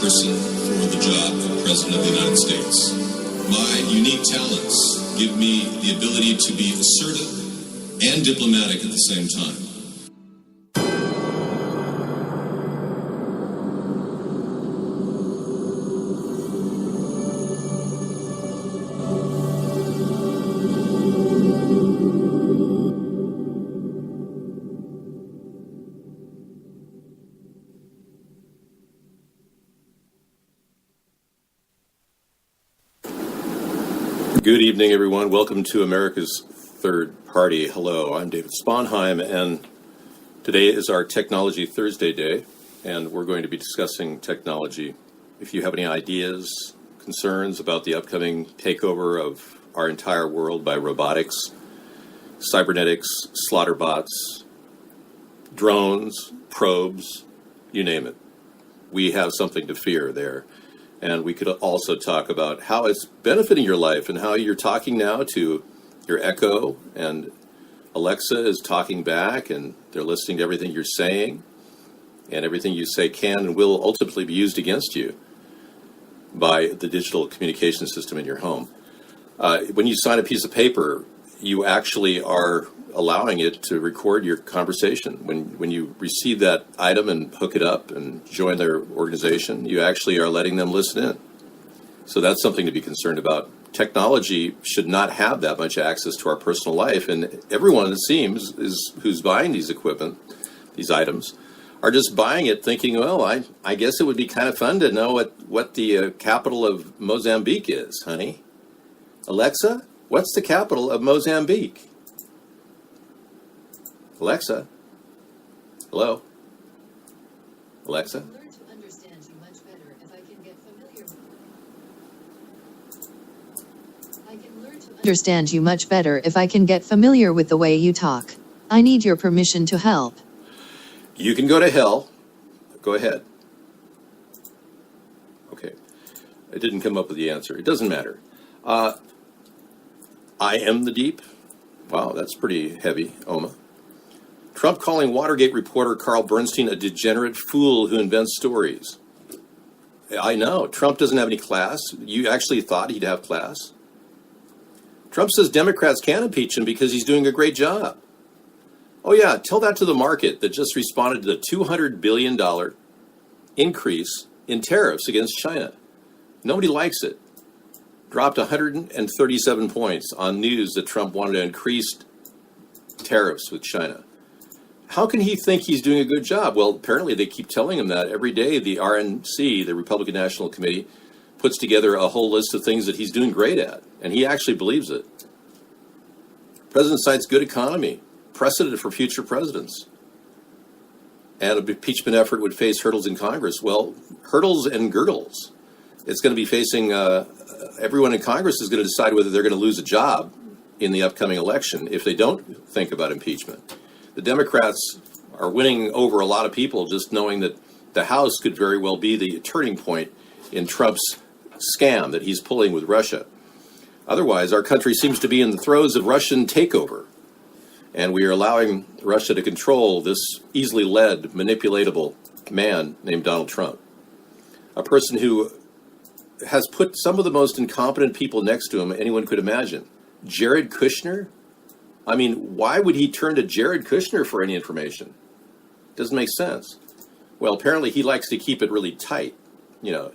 Person for the job of President of the United States. My unique talents give me the ability to be assertive and diplomatic at the same time. Good evening, everyone. Welcome to America's Third Party. Hello, I'm David Sponheim, and today is our Technology Thursday day, and we're going to be discussing technology. If you have any ideas, concerns about the upcoming takeover of our entire world by robotics, cybernetics, slaughter bots, drones, probes, you name it, we have something to fear there. And we could also talk about how it's benefiting your life and how you're talking now to your Echo, and Alexa is talking back and they're listening to everything you're saying, and everything you say can and will ultimately be used against you by the digital communication system in your home. When you sign a piece of paper, you actually are allowing it to record your conversation. When you receive that item and hook it up and join their organization, you actually are letting them listen in. So that's something to be concerned about. Technology should not have that much access to our personal life, and everyone, it seems, who's buying these equipment, these items, are just buying it thinking, well, I guess it would be kind of fun to know what the capital of Mozambique is, honey. Alexa, what's the capital of Mozambique? Alexa? Hello? Alexa? Learn to understand you much better if I can get familiar. I can learn to understand you much better if I can get familiar with the way you talk. I need your permission to help. You can go to hell. Go ahead. Okay. It didn't come up with the answer. It doesn't matter. I am the deep. Wow, that's pretty heavy, Oma. Trump calling Watergate reporter Carl Bernstein a degenerate fool who invents stories. I know. Trump doesn't have any class. You actually thought he'd have class? Trump says Democrats can't impeach him because he's doing a great job. Oh, yeah. Tell that to the market that just responded to the $200 billion increase in tariffs against China. Nobody likes it. Dropped 137 points on news that Trump wanted to increase tariffs with China. How can he think he's doing a good job? Well, apparently they keep telling him that every day. The RNC, the Republican National Committee, puts together a whole list of things that he's doing great at, and he actually believes it. President cites good economy, precedent for future presidents. And an impeachment effort would face hurdles in Congress. Well, hurdles and girdles. It's going to be facing, everyone in Congress is going to decide whether they're going to lose a job in the upcoming election if they don't think about impeachment. The Democrats are winning over a lot of people just knowing that the House could very well be the turning point in Trump's scam that he's pulling with Russia. Otherwise, our country seems to be in the throes of Russian takeover, and we are allowing Russia to control this easily led, manipulatable man named Donald Trump, a person who has put some of the most incompetent people next to him anyone could imagine. Jared Kushner? I mean, why would he turn to Jared Kushner for any information? Doesn't make sense. Well, apparently he likes to keep it really tight. You know,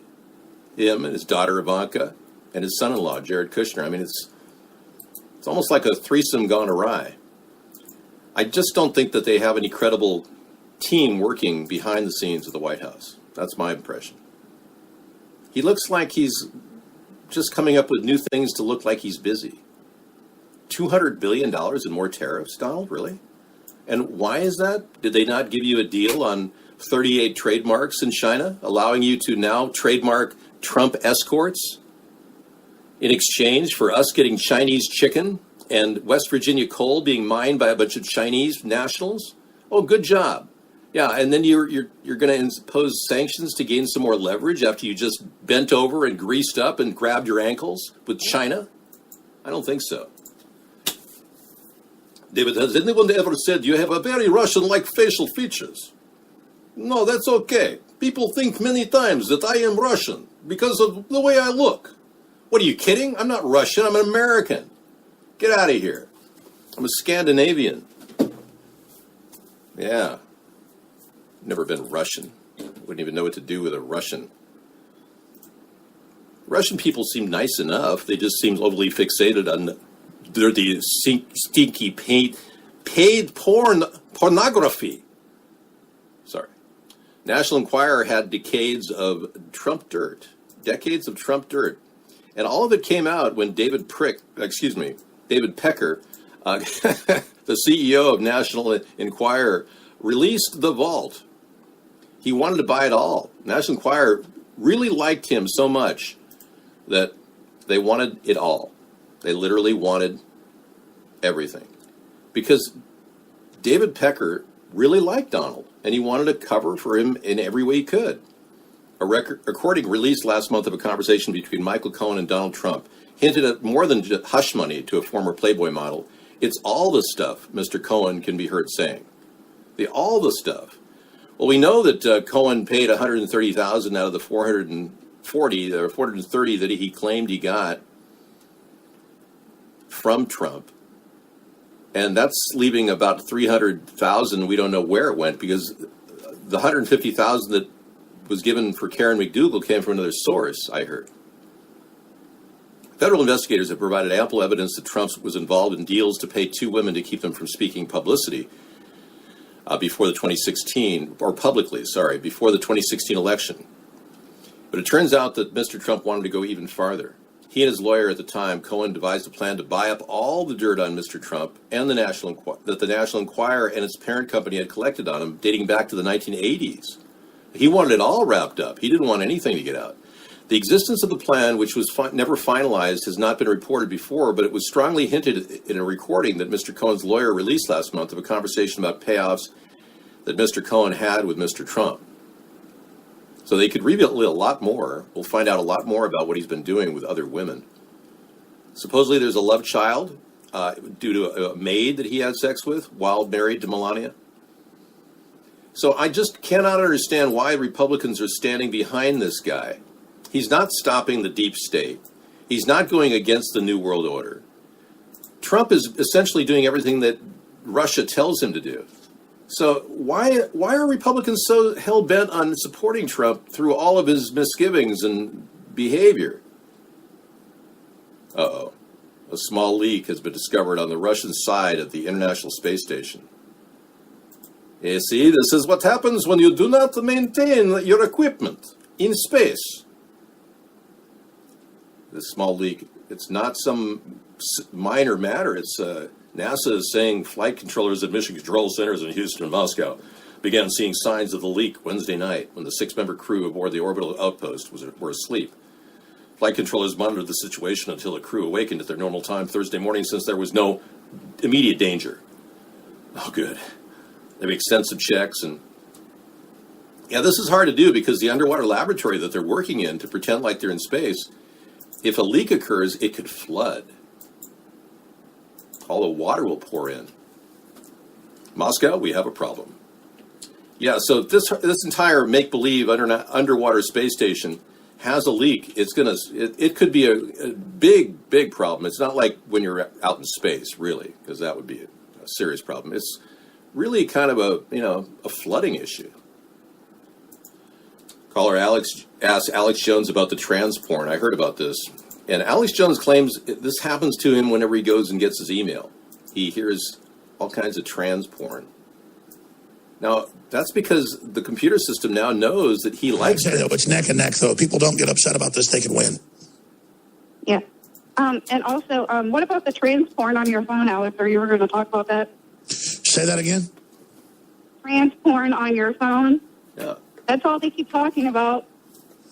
him and his daughter Ivanka and his son-in-law, Jared Kushner. I mean, it's almost like a threesome gone awry. I just don't think that they have any credible team working behind the scenes of the White House. That's my impression. He looks like he's just coming up with new things to look like he's busy. $200 billion in more tariffs, Donald? Really? And why is that? Did they not give you a deal on 38 trademarks in China, allowing you to now trademark Trump escorts in exchange for us getting Chinese chicken and West Virginia coal being mined by a bunch of Chinese nationals? Oh, good job. Yeah, and then you're going to impose sanctions to gain some more leverage after you just bent over and greased up and grabbed your ankles with China? I don't think so. David, has anyone ever said you have a very Russian-like facial features? No, that's okay. People think many times that I am Russian because of the way I look. What, are you kidding? I'm not Russian, I'm an American. Get out of here. I'm a Scandinavian. Yeah. Never been Russian. Wouldn't even know what to do with a Russian. Russian people seem nice enough. They just seem overly fixated on the stinky paid pornography. Sorry. National Enquirer had decades of Trump dirt. And all of it came out when David Pecker, the CEO of National Enquirer, released the vault. He wanted to buy it all. National Enquirer really liked him so much that they wanted it all. They literally wanted everything. Because David Pecker really liked Donald, and he wanted to cover for him in every way he could. A recording released last month of a conversation between Michael Cohen and Donald Trump hinted at more than just hush money to a former Playboy model. It's all the stuff Mr. Cohen can be heard saying. All the stuff. Well, we know that Cohen paid $130,000 out of the 440 or 430 that he claimed he got from Trump, and that's leaving about $300,000. We don't know where it went because the $150,000 that was given for Karen McDougal came from another source, I heard. Federal investigators have provided ample evidence that Trump was involved in deals to pay two women to keep them from speaking publicly before the 2016 election. But it turns out that Mr. Trump wanted to go even farther. He and his lawyer at the time, Cohen, devised a plan to buy up all the dirt on Mr. Trump and the National Enquirer and its parent company had collected on him dating back to the 1980s. He wanted it all wrapped up. He didn't want anything to get out. The existence of the plan, which was never finalized, has not been reported before, but it was strongly hinted in a recording that Mr. Cohen's lawyer released last month of a conversation about payoffs that Mr. Cohen had with Mr. Trump. So they could reveal a lot more. We'll find out a lot more about what he's been doing with other women. Supposedly there's a love child due to a maid that he had sex with while married to Melania. So I just cannot understand why Republicans are standing behind this guy. He's not stopping the deep state. He's not going against the New World Order. Trump is essentially doing everything that Russia tells him to do. So why are Republicans so hell-bent on supporting Trump through all of his misgivings and behavior? Uh-oh. A small leak has been discovered on the Russian side of the International Space Station. You see, this is what happens when you do not maintain your equipment in space. This small leak. It's not some minor matter. It's NASA is saying flight controllers at mission control centers in Houston and Moscow began seeing signs of the leak Wednesday night when the 6-member crew aboard the orbital outpost were asleep. Flight controllers monitored the situation until the crew awakened at their normal time Thursday morning since there was no immediate danger. Oh, good. They make extensive checks and... Yeah, this is hard to do because the underwater laboratory that they're working in to pretend like they're in space, if a leak occurs, it could flood. All the water will pour in. Moscow, we have a problem. Yeah, so this entire make-believe underwater space station has a leak. It could be a big problem. It's not like when you're out in space, really, because that would be a serious problem. It's really kind of a flooding issue. Caller Alex asked Alex Jones about the trans porn. I heard about this. And Alex Jones claims this happens to him whenever he goes and gets his email. He hears all kinds of trans porn. Now, that's because the computer system now knows that he likes it. Though it's neck and neck, though. People don't get upset about this. They can win. Yeah. And also, what about the trans porn on your phone, Alex? Or you were going to talk about that? Say that again? Trans porn on your phone? Yeah. That's all they keep talking about.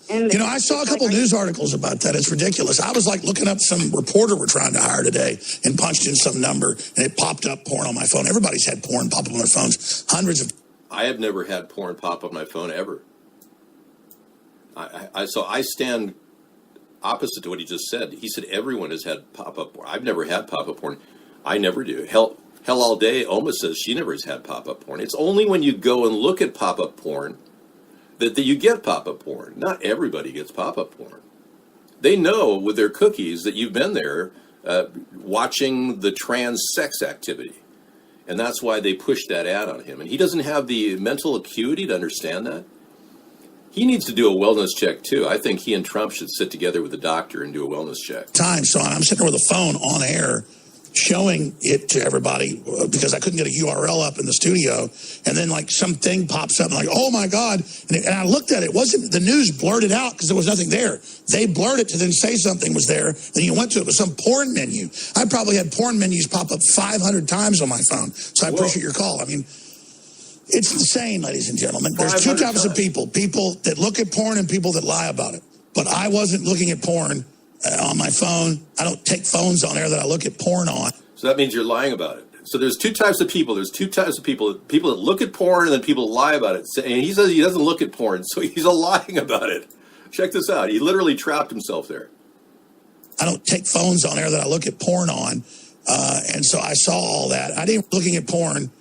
And I saw a couple news articles about that. It's ridiculous. I was like looking up some reporter we're trying to hire today and punched in some number, and it popped up porn on my phone. Everybody's had porn pop up on their phones. Hundreds of... I have never had porn pop up on my phone ever. So I stand opposite to what he just said. He said everyone has had pop-up porn. I've never had pop-up porn. I never do. Hell all day, Oma says she never has had pop-up porn. It's only when you go and look at pop-up porn that you get pop-up porn. Not everybody gets pop-up porn. They know with their cookies that you've been there watching the trans sex activity. And that's why they push that ad on him. And he doesn't have the mental acuity to understand that. He needs to do a wellness check, too. I think he and Trump should sit together with a doctor and do a wellness check. So I'm sitting there with a phone on air showing it to everybody because I couldn't get a URL up in the studio. And then like something pops up and I'm like, oh my God. And I looked at it. It wasn't the news blurted out because there was nothing there. They blurred it to then say something was there. Then you went to it was some porn menu. I probably had porn menus pop up 500 times on my phone. So I appreciate your call. I mean, it's insane, ladies and gentlemen. There's two types of people that look at porn and people that lie about it. But I wasn't looking at porn on my phone. I don't take phones on air that I look at porn on. So that means you're lying about it. So there's two types of people. There's two types of people that look at porn and then people that lie about it. And he says he doesn't look at porn, so he's lying about it. Check this out. He literally trapped himself there. I don't take phones on air that I look at porn on. And so I saw all that. I didn't looking at porn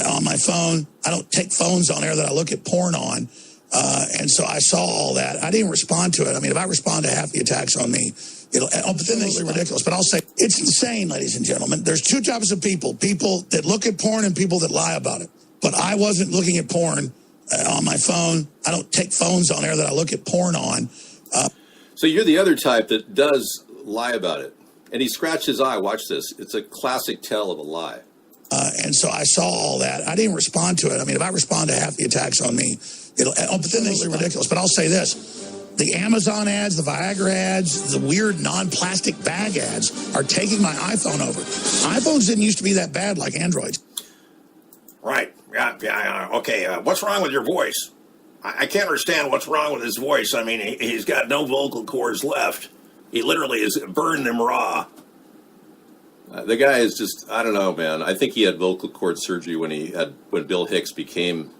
on my phone. I don't take phones on air that I look at porn on. And so I saw all that. I didn't respond to it. I mean, if I respond to half the attacks on me, but then they're ridiculous. But I'll say it's insane, ladies and gentlemen. There's two types of people that look at porn and people that lie about it. But I wasn't looking at porn on my phone. I don't take phones on air that I look at porn on. So you're the other type that does lie about it. And he scratched his eye. Watch this. It's a classic tell of a lie. And so I saw all that. I didn't respond to it. I mean, if I respond to half the attacks on me, but then they're ridiculous. But I'll say this. The Amazon ads, the Viagra ads, the weird non-plastic bag ads are taking my iPhone over. iPhones didn't used to be that bad like Androids. Right. Yeah. Okay. What's wrong with your voice? I can't understand what's wrong with his voice. I mean, he's got no vocal cords left. He literally has burned them raw. The guy is just, I don't know, man. I think he had vocal cord surgery when Bill Hicks became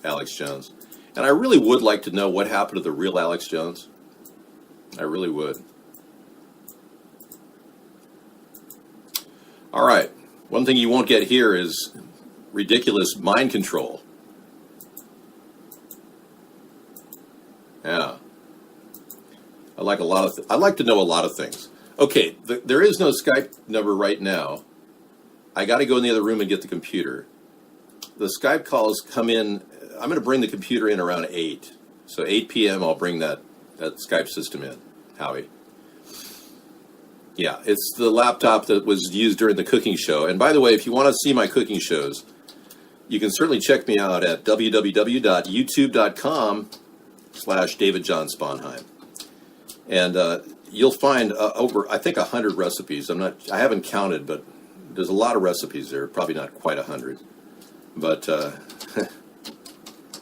Alex Jones. And I really would like to know what happened to the real Alex Jones. I really would. All right. One thing you won't get here is ridiculous mind control. Yeah. I'd like to know a lot of things. Okay, there is no Skype number right now. I got to go in the other room and get the computer. The Skype calls come in. I'm going to bring the computer in around 8. So 8 p.m. I'll bring that Skype system in, Howie. Yeah, it's the laptop that was used during the cooking show. And by the way, if you want to see my cooking shows, you can certainly check me out at www.youtube.com/David John Sponheim. And you'll find over, I think, 100 recipes. I haven't counted, but there's a lot of recipes there. Probably not quite 100, but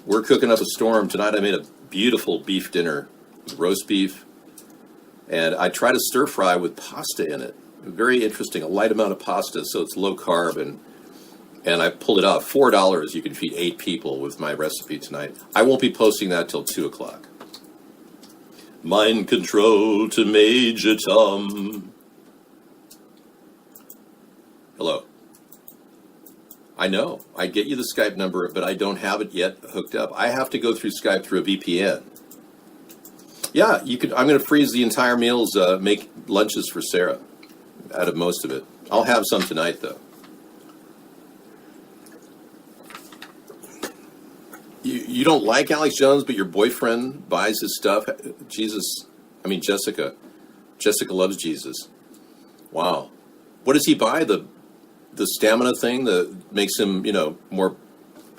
we're cooking up a storm tonight. I made a beautiful beef dinner with roast beef, and I try to stir fry with pasta in it. Very interesting, a light amount of pasta, so it's low carb, and I pulled it off. $4, you can feed 8 people with my recipe tonight. I won't be posting that till 2 o'clock. Mind control to Major Tom. Hello. I know. I get you the Skype number, but I don't have it yet hooked up. I have to go through Skype through a VPN. Yeah, you could. I'm going to freeze the entire meals, make lunches for Sarah out of most of it. I'll have some tonight, though. You don't like Alex Jones, but your boyfriend buys his stuff? Jessica. Jessica loves Jesus. Wow. What does he buy? The stamina thing that makes him,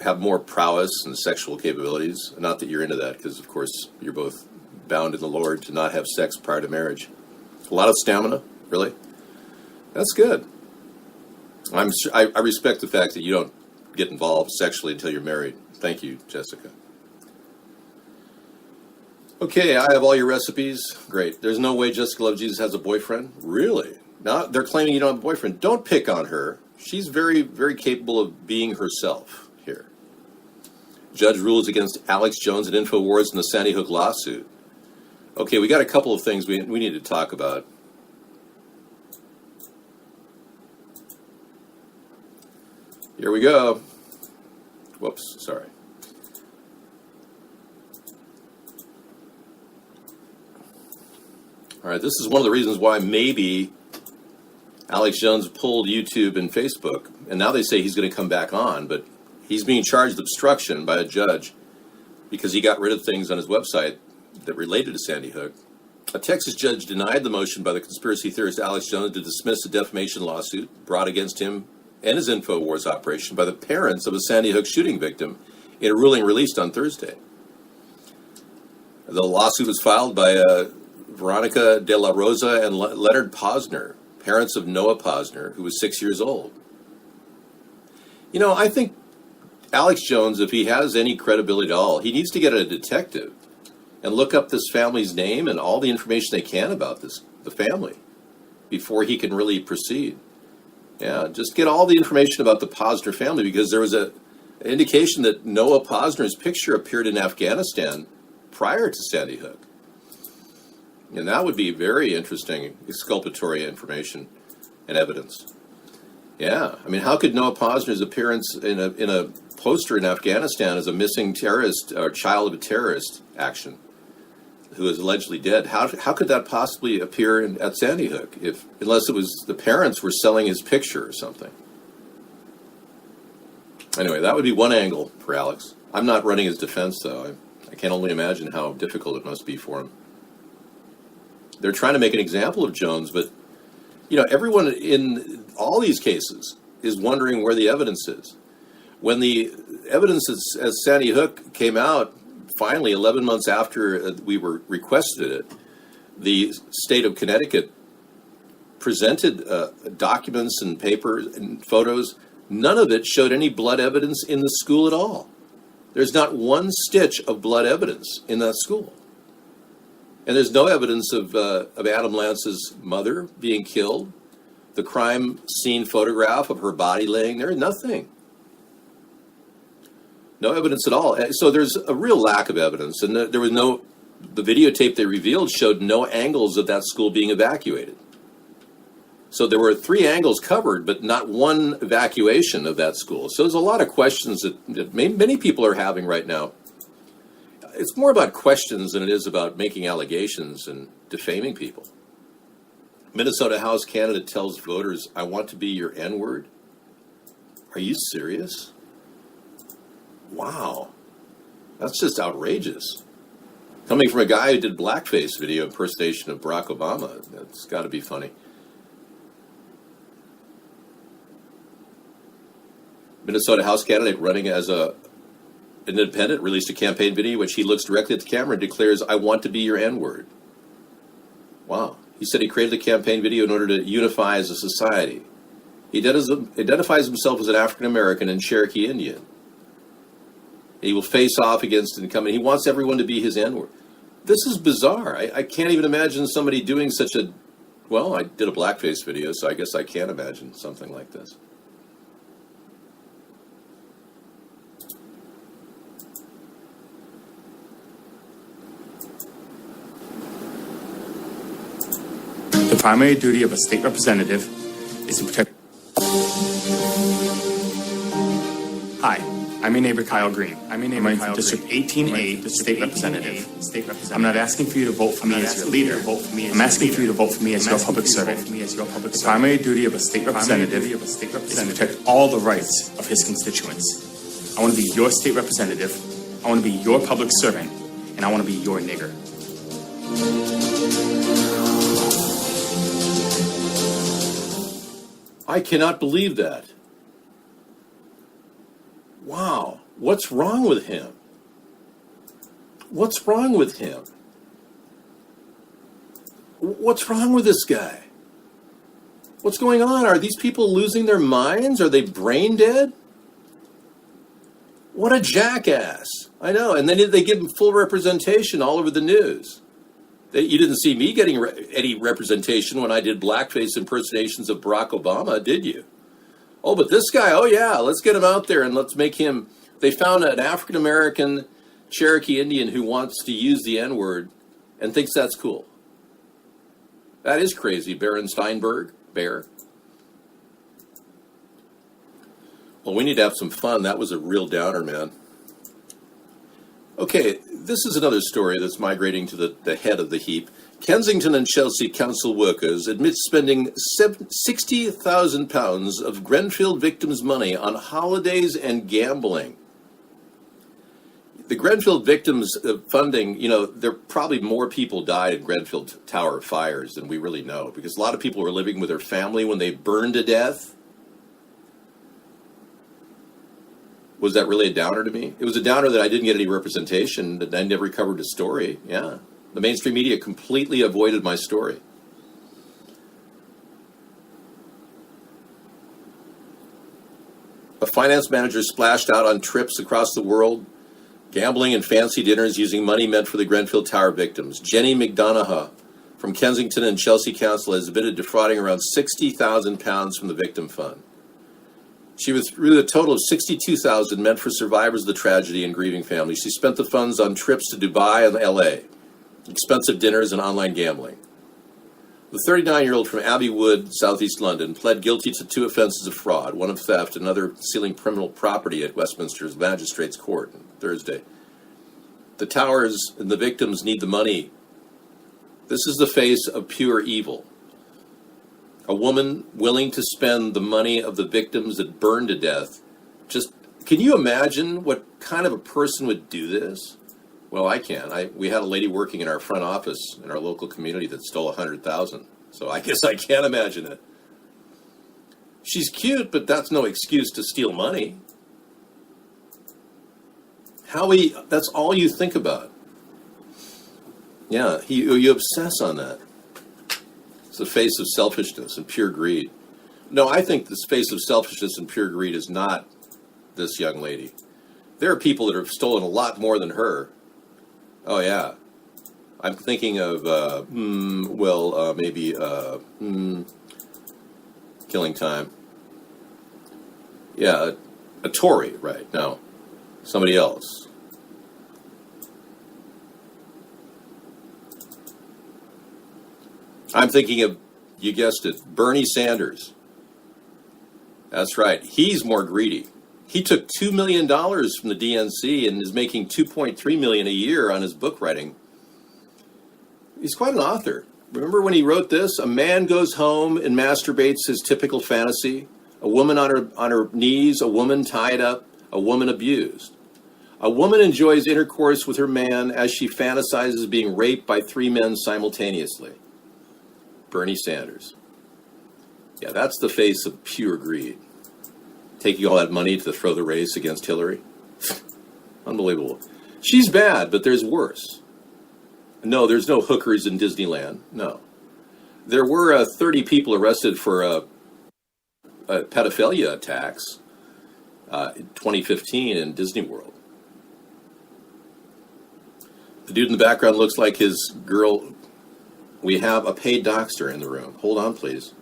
have more prowess and sexual capabilities? Not that you're into that, because, of course, you're both bound in the Lord to not have sex prior to marriage. A lot of stamina? Really? That's good. I respect the fact that you don't get involved sexually until you're married. Thank you, Jessica. Okay, I have all your recipes. Great. There's no way Jessica Love Jesus has a boyfriend? Really? Now they're claiming you don't have a boyfriend. Don't pick on her. She's very, very capable of being herself here. Judge rules against Alex Jones and InfoWars in the Sandy Hook lawsuit. Okay, we got a couple of things we need to talk about. Here we go. Whoops, sorry. All right, this is one of the reasons why maybe Alex Jones pulled YouTube and Facebook, and now they say he's going to come back on, but he's being charged with obstruction by a judge because he got rid of things on his website that related to Sandy Hook. A Texas judge denied the motion by the conspiracy theorist Alex Jones to dismiss a defamation lawsuit brought against him and his InfoWars operation by the parents of a Sandy Hook shooting victim in a ruling released on Thursday. The lawsuit was filed by Veronica De La Rosa and Leonard Posner, parents of Noah Posner, who was 6 years old. I think Alex Jones, if he has any credibility at all, he needs to get a detective and look up this family's name and all the information they can about the family before he can really proceed. Yeah, just get all the information about the Posner family, because there was an indication that Noah Posner's picture appeared in Afghanistan prior to Sandy Hook. And that would be very interesting exculpatory information and evidence. Yeah, how could Noah Posner's appearance in a poster in Afghanistan as a missing terrorist or child of a terrorist action who is allegedly dead, how could that possibly appear at Sandy Hook unless it was the parents were selling his picture or something? Anyway, that would be one angle for Alex. I'm not running his defense, though. I can only imagine how difficult it must be for him. They're trying to make an example of Jones, but everyone in all these cases is wondering where the evidence is. When the evidence as Sandy Hook came out, finally, 11 months after we were requested it, the state of Connecticut presented documents and papers and photos. None of it showed any blood evidence in the school at all. There's not one stitch of blood evidence in that school. And there's no evidence of Adam Lance's mother being killed. The crime scene photograph of her body laying there, nothing. No evidence at all. So there's a real lack of evidence. And there was the videotape they revealed showed no angles of that school being evacuated. So there were 3 angles covered, but not one evacuation of that school. So there's a lot of questions that many people are having right now. It's more about questions than it is about making allegations and defaming people. Minnesota House candidate tells voters, "I want to be your N-word." Are you serious? Wow. That's just outrageous. Coming from a guy who did blackface video impersonation of Barack Obama, that's got to be funny. Minnesota House candidate running as an independent released a campaign video in which he looks directly at the camera and declares, "I want to be your N-word." Wow. He said he created the campaign video in order to unify as a society. He identifies himself as an African American and Cherokee Indian. He will face off against incumbent. He wants everyone to be his N-word. This is bizarre. I can't even imagine somebody doing such a... Well, I did a blackface video, so I guess I can't imagine something like this. The primary duty of a state representative is to protect... Hi, I'm your neighbor Kyle Green. I'm from District 18A, State Representative. I'm not asking for you to vote for me as your leader. I'm asking for you to vote for me as your public servant. The primary duty of a state representative is to protect all the rights of his constituents. I want to be your state representative, I want to be your public servant, and I want to be your nigger. I cannot believe that. Wow. What's wrong with him? What's wrong with him? What's wrong with this guy? What's going on? Are these people losing their minds? Are they brain dead? What a jackass. I know. And then they give him full representation all over the news. You didn't see me getting any representation when I did blackface impersonations of Barack Obama, did you? Oh, but this guy, oh yeah, let's get him out there and let's make him... They found an African-American Cherokee Indian who wants to use the N-word and thinks that's cool. That is crazy, Baron Steinberg, Bear. Well, we need to have some fun. That was a real downer, man. Okay, this is another story that's migrating to the head of the heap. Kensington and Chelsea council workers admit spending £60,000 of Grenfell victims' money on holidays and gambling. The Grenfell victims funding, you know, there probably more people died in Grenfell Tower fires than we really know, because a lot of people were living with their family when they burned to death. Was that really a downer to me? It was a downer that I didn't get any representation, that I never covered a story. Yeah. The mainstream media completely avoided my story. A finance manager splashed out on trips across the world, gambling and fancy dinners using money meant for the Grenfell Tower victims. Jenny McDonough from Kensington and Chelsea Council has admitted defrauding around £60,000 from the victim fund. She withdrew a total of $62,000 meant for survivors of the tragedy and grieving families. She spent the funds on trips to Dubai and LA, expensive dinners and online gambling. The 39-year-old from Abbey Wood, southeast London, pled guilty to 2 offenses of fraud, one of theft, and another stealing criminal property at Westminster's Magistrates Court on Thursday. The towers and the victims need the money. This is the face of pure evil. A woman willing to spend the money of the victims that burned to death. Just, can you imagine what kind of a person would do this? Well, I can. We had a lady working in our front office in our local community that stole $100,000. So I guess I can't imagine it. She's cute, but that's no excuse to steal money. That's all you think about. Yeah, you obsess on that. It's the face of selfishness and pure greed. No, I think this face of selfishness and pure greed is not this young lady. There are people that have stolen a lot more than her. Oh, yeah. I'm thinking of, Killing Time. Yeah, a Tory, right? No, somebody else. I'm thinking of, you guessed it, Bernie Sanders. That's right. He's more greedy. He took $2 million from the DNC and is making $2.3 million a year on his book writing. He's quite an author. Remember when he wrote this? A man goes home and masturbates his typical fantasy. A woman on her knees, a woman tied up, a woman abused. A woman enjoys intercourse with her man as she fantasizes being raped by 3 men simultaneously. Bernie Sanders. Yeah, that's the face of pure greed. Taking all that money to throw the race against Hillary. Unbelievable. She's bad, but there's worse. No, there's no hookers in Disneyland. No. There were 30 people arrested for pedophilia attacks in 2015 in Disney World. The dude in the background looks like his girl. We have a paid doxter in the room. Hold on, please.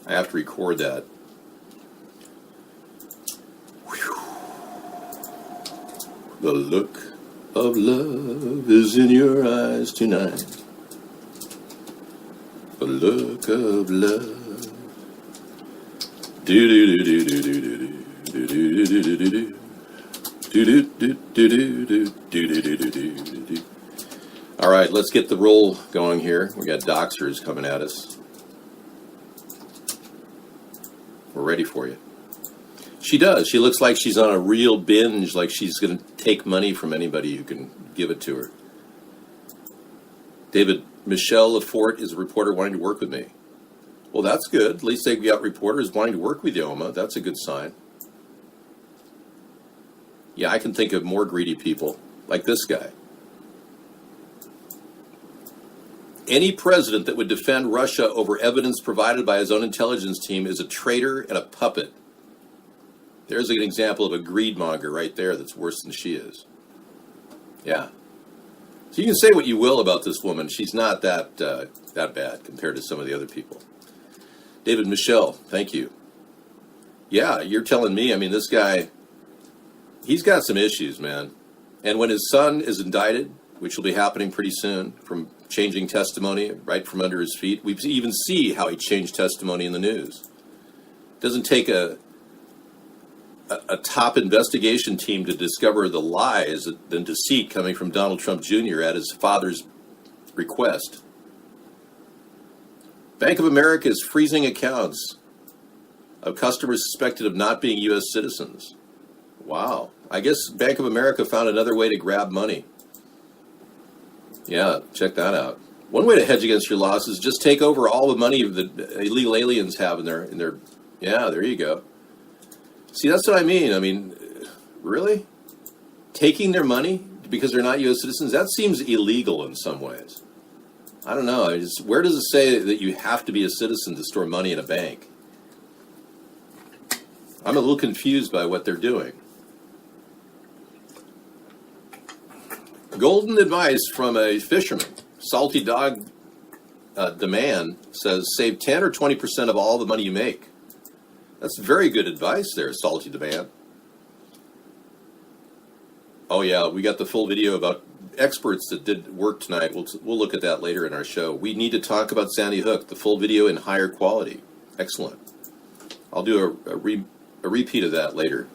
I have to record that. Whew. The look of love is in your eyes tonight. The look of love. Do do do do do do do do do do do do. All right, let's get the roll going here. We got doxers coming at us. We're ready for you. She does. She looks like she's on a real binge, like she's going to take money from anybody who can give it to her. David, Michelle Lafort is a reporter wanting to work with me. Well, that's good. At least they've got reporters wanting to work with you, Oma. That's a good sign. Yeah, I can think of more greedy people, like this guy. Any president that would defend Russia over evidence provided by his own intelligence team is a traitor and a puppet. There's an example of a greedmonger right there that's worse than she is. Yeah. So you can say what you will about this woman. She's not that bad compared to some of the other people. David Michelle, thank you. Yeah, you're telling me, I mean, this guy, he's got some issues, man. And when his son is indicted, which will be happening pretty soon, from changing testimony right from under his feet, we even see how he changed testimony in the news. It doesn't take a top investigation team to discover the lies and deceit coming from Donald Trump Jr. at his father's request. Bank of America is freezing accounts of customers suspected of not being U.S. citizens. Wow. I guess Bank of America found another way to grab money. Yeah, check that out. One way to hedge against your losses is just take over all the money that illegal aliens have in their. Yeah, there you go. See, that's what I mean. I mean, really? Taking their money because they're not U.S. citizens? That seems illegal in some ways. I don't know. Where does it say that you have to be a citizen to store money in a bank? I'm a little confused by what they're doing. Golden advice from a fisherman. Salty Dog Demand says save 10 or 20% of all the money you make. That's very good advice there, Salty Demand. Oh yeah, we got the full video about experts that did work tonight. We'll look at that later in our show. We need to talk about Sandy Hook, the full video in higher quality. Excellent. I'll do a repeat of that later.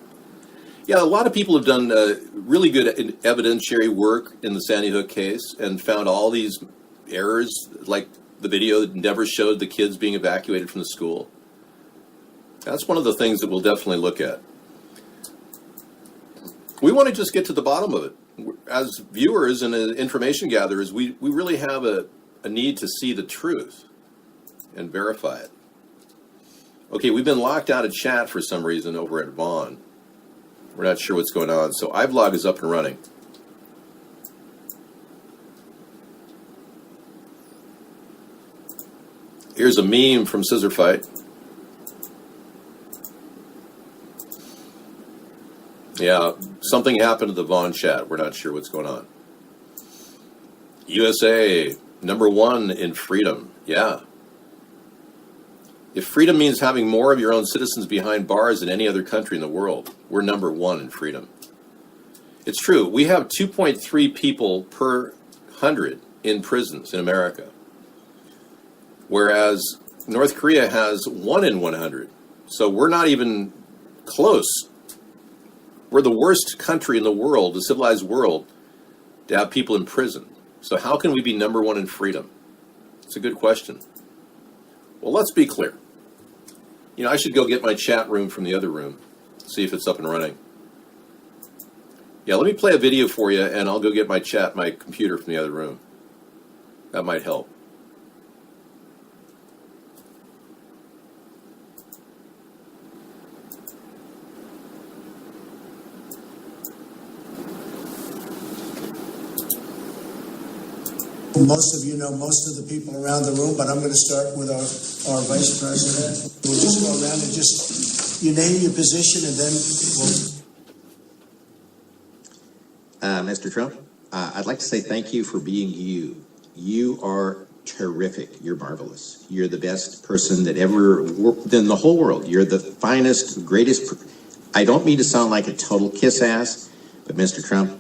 Yeah, a lot of people have done really good evidentiary work in the Sandy Hook case and found all these errors, like the video that never showed the kids being evacuated from the school. That's one of the things that we'll definitely look at. We want to just get to the bottom of it. As viewers and information gatherers, we really have a need to see the truth and verify it. Okay, we've been locked out of chat for some reason over at Vaughn. We're not sure what's going on, so iVlog is up and running. Here's a meme from Scissor Fight. Yeah, something happened to the Vaughn chat. We're not sure what's going on. USA, #1 in freedom. Yeah. If freedom means having more of your own citizens behind bars than any other country in the world, we're #1 in freedom. It's true. We have 2.3 people per 100 in prisons in America, whereas North Korea has 1 in 100. So we're not even close. We're the worst country in the world, the civilized world, to have people in prison. So how can we be #1 in freedom? It's a good question. Well, let's be clear. You know, I should go get my chat room from the other room, see if it's up and running. Yeah, let me play a video for you, and I'll go get my computer from the other room. That might help. Most of you know most of the people around the room, but I'm going to start with our vice president. We'll just go around and just, you name your position and then we'll... Mr. Trump, I'd like to say thank you for being you. You are terrific. You're marvelous. You're the best person that ever worked in the whole world. You're the finest, greatest. I don't mean to sound like a total kiss ass, but Mr. Trump,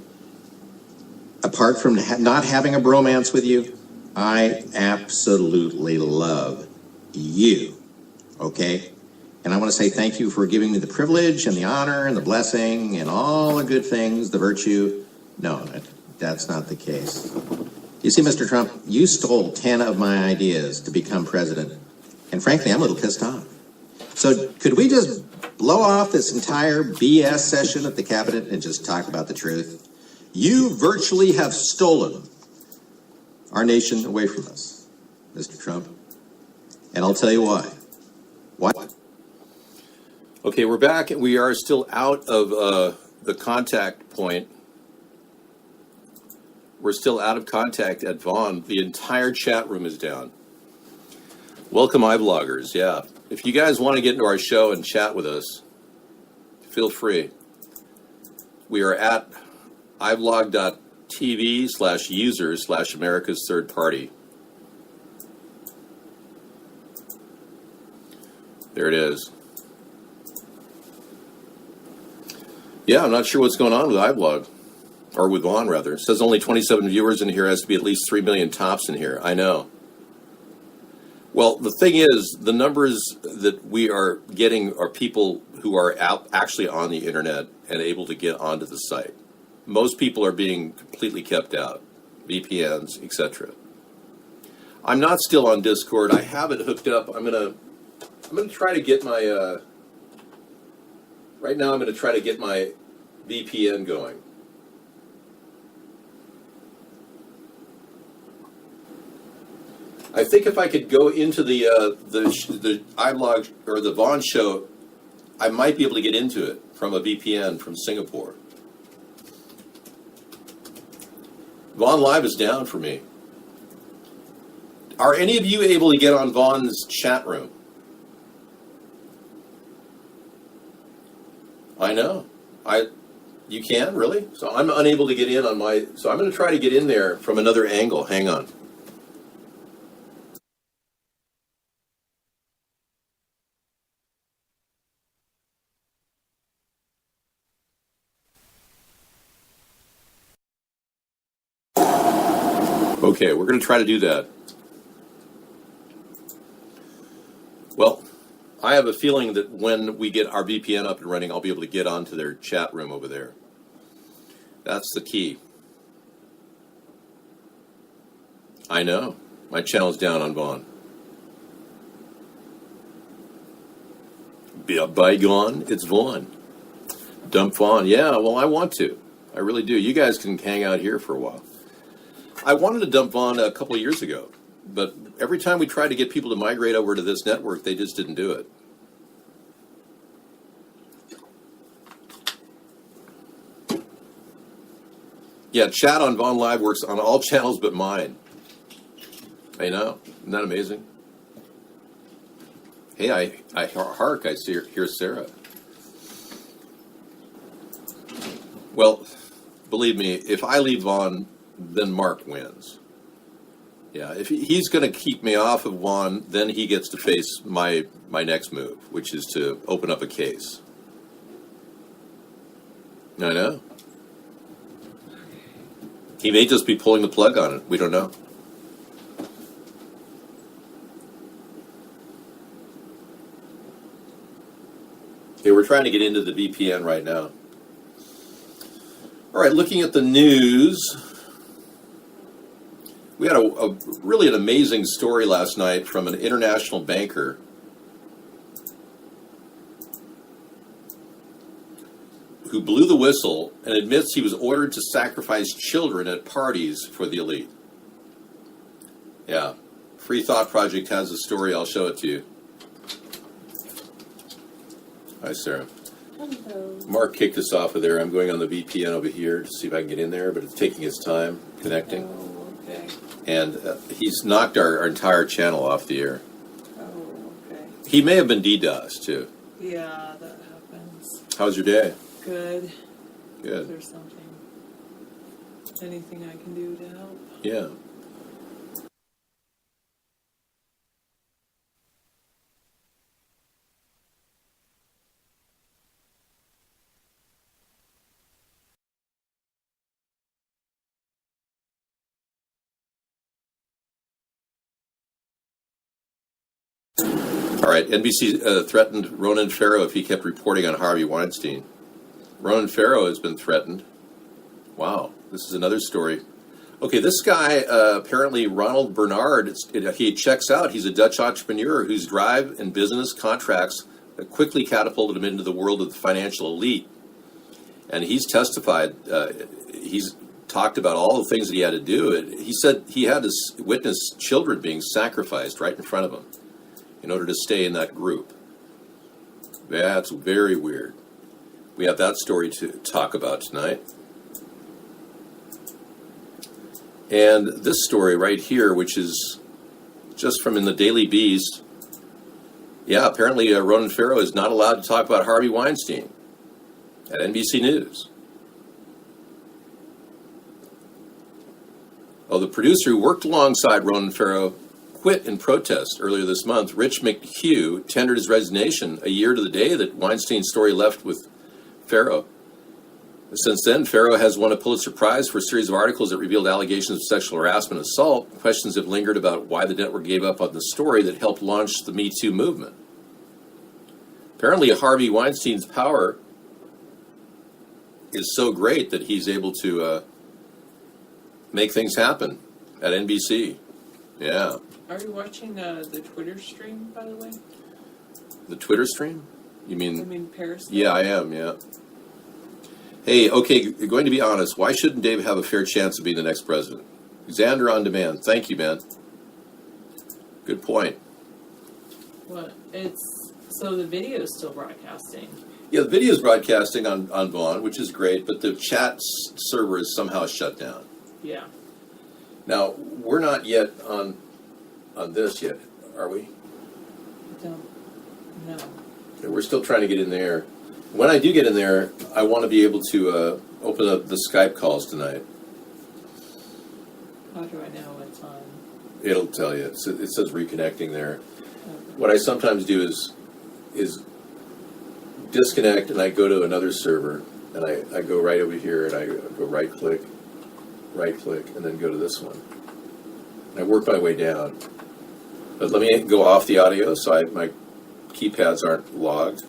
apart from not having a bromance with you, I absolutely love you. Okay? And I want to say thank you for giving me the privilege and the honor and the blessing and all the good things, the virtue. No, that's not the case. You see, Mr. Trump, you stole 10 of my ideas to become president. And frankly, I'm a little pissed off. So could we just blow off this entire BS session at the Capitol and just talk about the truth? You virtually have stolen our nation away from us, Mr. Trump. And I'll tell you why. Why? Okay, we're back, and we are still out of the contact point. We're still out of contact at Vaughn. The entire chat room is down. Welcome, iVloggers. Yeah, if you guys want to get into our show and chat with us, feel free. We are at ivlog.tv/users/America's Third Party. There it is. Yeah, I'm not sure what's going on with iVlog, or with Vaughn rather. It says only 27 viewers in here. Has to be at least 3 million tops in here. I know. Well, the thing is, the numbers that we are getting are people who are out actually on the internet and able to get onto the site. Most people are being completely kept out, VPNs, etc. I'm not still on Discord. I have it hooked up. I'm gonna try to get my right now. I'm gonna try to get my VPN going. I think if I could go into the iVlog or the Vaughn show, I might be able to get into it from a VPN from Singapore. Vaughn Live is down for me. Are any of you able to get on Vaughn's chat room? I know. You can, really? So I'm unable to get in on my... So I'm going to try to get in there from another angle. Hang on. Okay, we're going to try to do that. Well, I have a feeling that when we get our VPN up and running, I'll be able to get onto their chat room over there. That's the key. I know. My channel's down on Vaughn. Be a bygone, it's Vaughn. Dump Vaughn. Yeah, well, I want to. I really do. You guys can hang out here for a while. I wanted to dump Vaughn a couple of years ago, but every time we tried to get people to migrate over to this network, they just didn't do it. Yeah, chat on Vaughn Live works on all channels but mine. I know. Isn't that amazing? Hey, I hark, I hear Sarah. Well, believe me, if I leave Vaughn, then Mark wins. Yeah, if he's going to keep me off of Vaughn, then he gets to face my next move, which is to open up a case. I know. He may just be pulling the plug on it. We don't know. Okay, we're trying to get into the VPN right now. All right, looking at the news. We had a really an amazing story last night from an international banker who blew the whistle and admits he was ordered to sacrifice children at parties for the elite. Yeah, Free Thought Project has a story. I'll show it to you. Hi, Sarah. Hello. Mark kicked us off of there. I'm going on the VPN over here to see if I can get in there, but it's taking its time connecting. Oh, okay. And he's knocked our entire channel off the air. Oh, okay. He may have been DDoS, too. Yeah, that happens. How's your day? Good. Good. Is there something, anything I can do to help? Yeah. All right, NBC threatened Ronan Farrow if he kept reporting on Harvey Weinstein. Ronan Farrow has been threatened. Wow, this is another story. Okay, this guy, apparently Ronald Bernard, he checks out. He's a Dutch entrepreneur whose drive and business contracts quickly catapulted him into the world of the financial elite. And he's testified, he's talked about all the things that he had to do. He said he had to witness children being sacrificed right in front of him in order to stay in that group. That's very weird. We have that story to talk about tonight. And this story right here, which is just from in the Daily Beast. Yeah, apparently Ronan Farrow is not allowed to talk about Harvey Weinstein at NBC News. Oh, the producer who worked alongside Ronan Farrow quit in protest earlier this month. Rich McHugh tendered his resignation a year to the day that Weinstein's story left with Farrow. Since then, Farrow has won a Pulitzer Prize for a series of articles that revealed allegations of sexual harassment and assault. Questions have lingered about why the network gave up on the story that helped launch the Me Too movement. Apparently, Harvey Weinstein's power is so great that he's able to make things happen at NBC. Yeah. Are you watching the Twitter stream, by the way? The Twitter stream? You mean? I mean Periscope. Yeah, I am, yeah. Hey, okay, going to be honest, why shouldn't Dave have a fair chance of being the next president? Xander on demand. Thank you, man. Good point. What? So the video is still broadcasting. Yeah, the video is broadcasting on Vaughn, which is great, but the chat server is somehow shut down. Yeah. Now, we're not yet on this yet, are we? No. Okay, we're still trying to get in there. When I do get in there, I want to be able to open up the Skype calls tonight. How do I know it's on? It'll tell you. It says reconnecting there. Okay. What I sometimes do is disconnect and I go to another server and I go right over here and I go right click, and then go to this one. I work my way down. But let me go off the audio so my keypads aren't logged.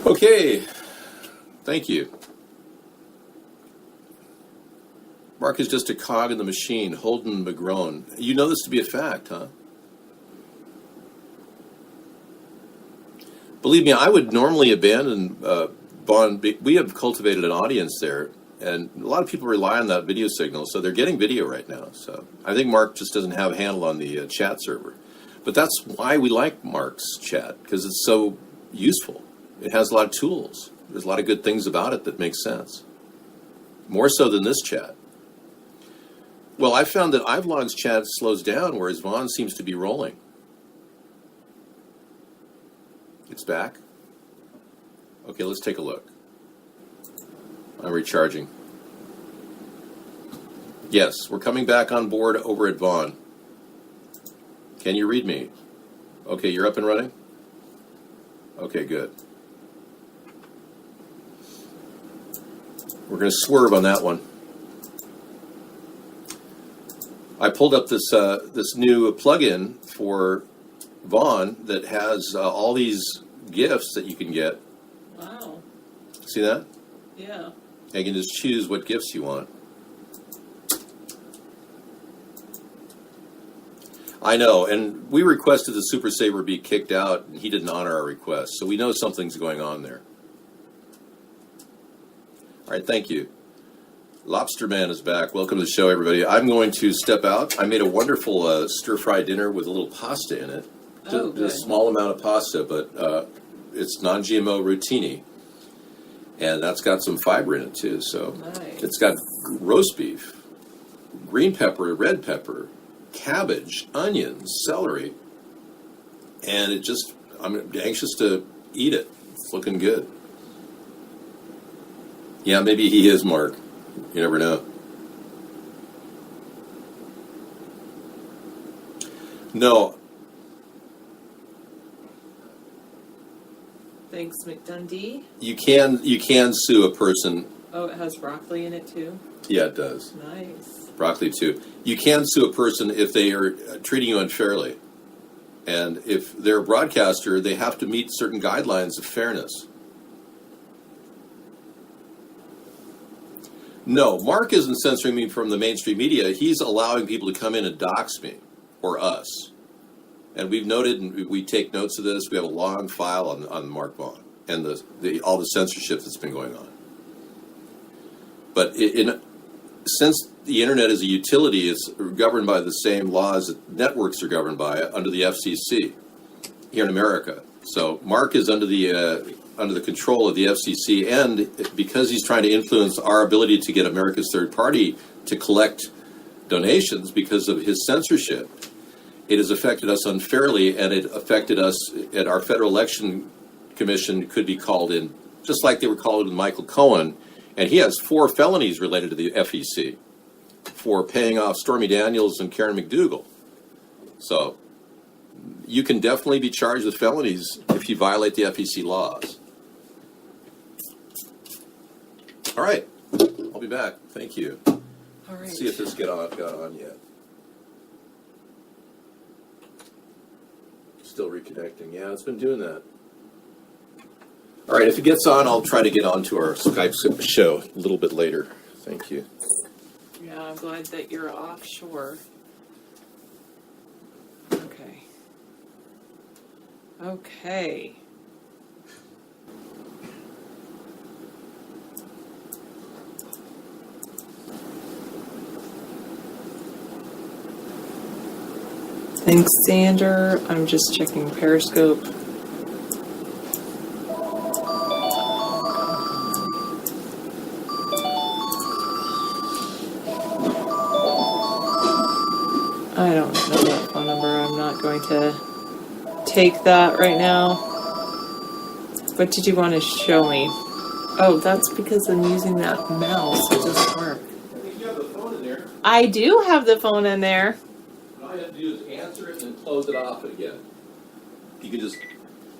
Okay, thank you. Mark is just a cog in the machine, Holden McGrone. You know this to be a fact, huh? Believe me, I would normally abandon Bond. We have cultivated an audience there, and a lot of people rely on that video signal, so they're getting video right now. So I think Mark just doesn't have a handle on the chat server. But that's why we like Mark's chat, because it's so useful. It has a lot of tools. There's a lot of good things about it that make sense. More so than this chat. Well, I found that iVlog's chat slows down, whereas Vaughn seems to be rolling. It's back. Okay, let's take a look. I'm recharging. Yes, we're coming back on board over at Vaughn. Can you read me? Okay, you're up and running? Okay, good. We're going to swerve on that one. I pulled up this this new plugin for Vaughn that has all these gifts that you can get. Wow. See that? Yeah. You can just choose what gifts you want. I know, and we requested the Super Saver be kicked out, and he didn't honor our request, so we know something's going on there. All right, thank you. Lobster Man is back. Welcome to the show, everybody. I'm going to step out. I made a wonderful stir-fry dinner with a little pasta in it. Just a small amount of pasta, but it's non-GMO rotini. And that's got some fiber in it, too. So Nice. It's got roast beef, green pepper, red pepper, cabbage, onions, celery. And I'm anxious to eat it. It's looking good. Yeah, maybe he is, Mark. You never know. No. Thanks, McDundee. You can sue a person. Oh, it has broccoli in it too? Yeah, it does. Nice. Broccoli too. You can sue a person if they are treating you unfairly. And if they're a broadcaster, they have to meet certain guidelines of fairness. No, Mark isn't censoring me from the mainstream media. He's allowing people to come in and dox me, or us. And we've noted, and we take notes of this, we have a long file on Mark Vaughn and all the censorship that's been going on. But since the internet is a utility, it's governed by the same laws that networks are governed by under the FCC here in America. So Mark is under the control of the FCC, and because he's trying to influence our ability to get America's Third Party to collect donations because of his censorship, it has affected us unfairly, and it affected us, and our Federal Election Commission could be called in, just like they were called in Michael Cohen, and he has 4 felonies related to the FEC for paying off Stormy Daniels and Karen McDougal. So you can definitely be charged with felonies if you violate the FEC laws. All right, I'll be back. Thank you. All right. Let's see if this got on yet. Still reconnecting. Yeah, it's been doing that. All right, if it gets on, I'll try to get on to our Skype show a little bit later. Thank you. Yeah, I'm glad that you're offshore. Okay. Okay. Thanks, Sander. I'm just checking Periscope. I don't know that phone number. I'm not going to take that right now. What did you want to show me? Oh, that's because I'm using that mouse. It doesn't work. I think you have the phone in there. I do have the phone in there. All you have to do is answer it and then close it off again. You can just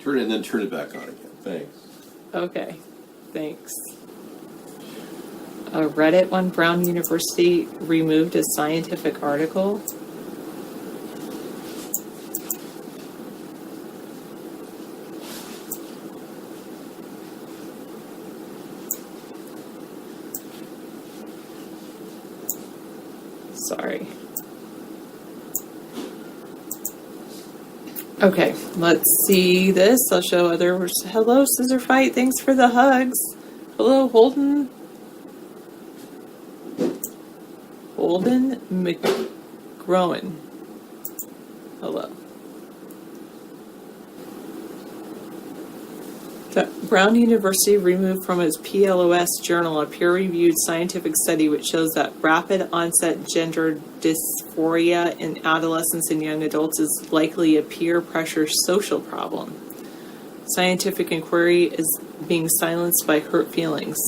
turn it and then turn it back on again. Thanks. Okay, thanks. Reddit, one Brown University removed a scientific article. Sorry. Okay, let's see this. I'll show others. Hello, Scissor Fight. Thanks for the hugs. Hello, Holden. Holden McGrowan. Hello. Brown University removed from its PLOS journal a peer-reviewed scientific study which shows that rapid onset gender dysphoria in adolescents and young adults is likely a peer pressure social problem. Scientific inquiry is being silenced by hurt feelings.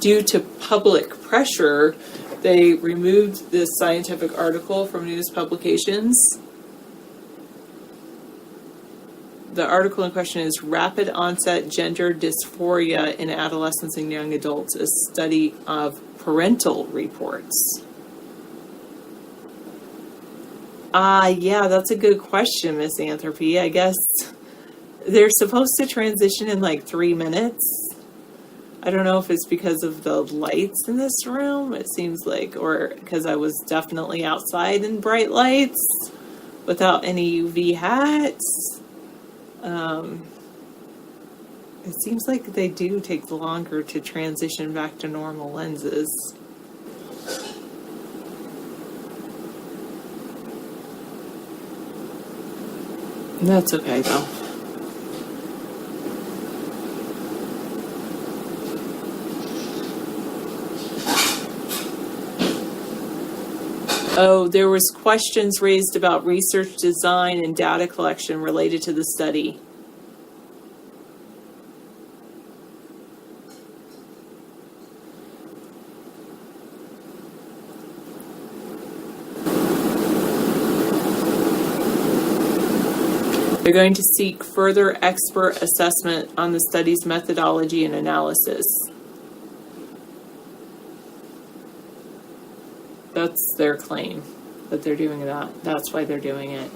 Due to public pressure, they removed this scientific article from news publications. The article in question is Rapid Onset Gender Dysphoria in Adolescents and Young Adults, a study of parental reports. Yeah, that's a good question, Miss Anthropy. I guess they're supposed to transition in like 3 minutes. I don't know if it's because of the lights in this room, it seems like, or because I was definitely outside in bright lights, without any UV hats. It seems like they do take longer to transition back to normal lenses. That's okay though. Oh, there was questions raised about research design and data collection related to the study. They're going to seek further expert assessment on the study's methodology and analysis. That's their claim, that they're doing that. That's why they're doing it.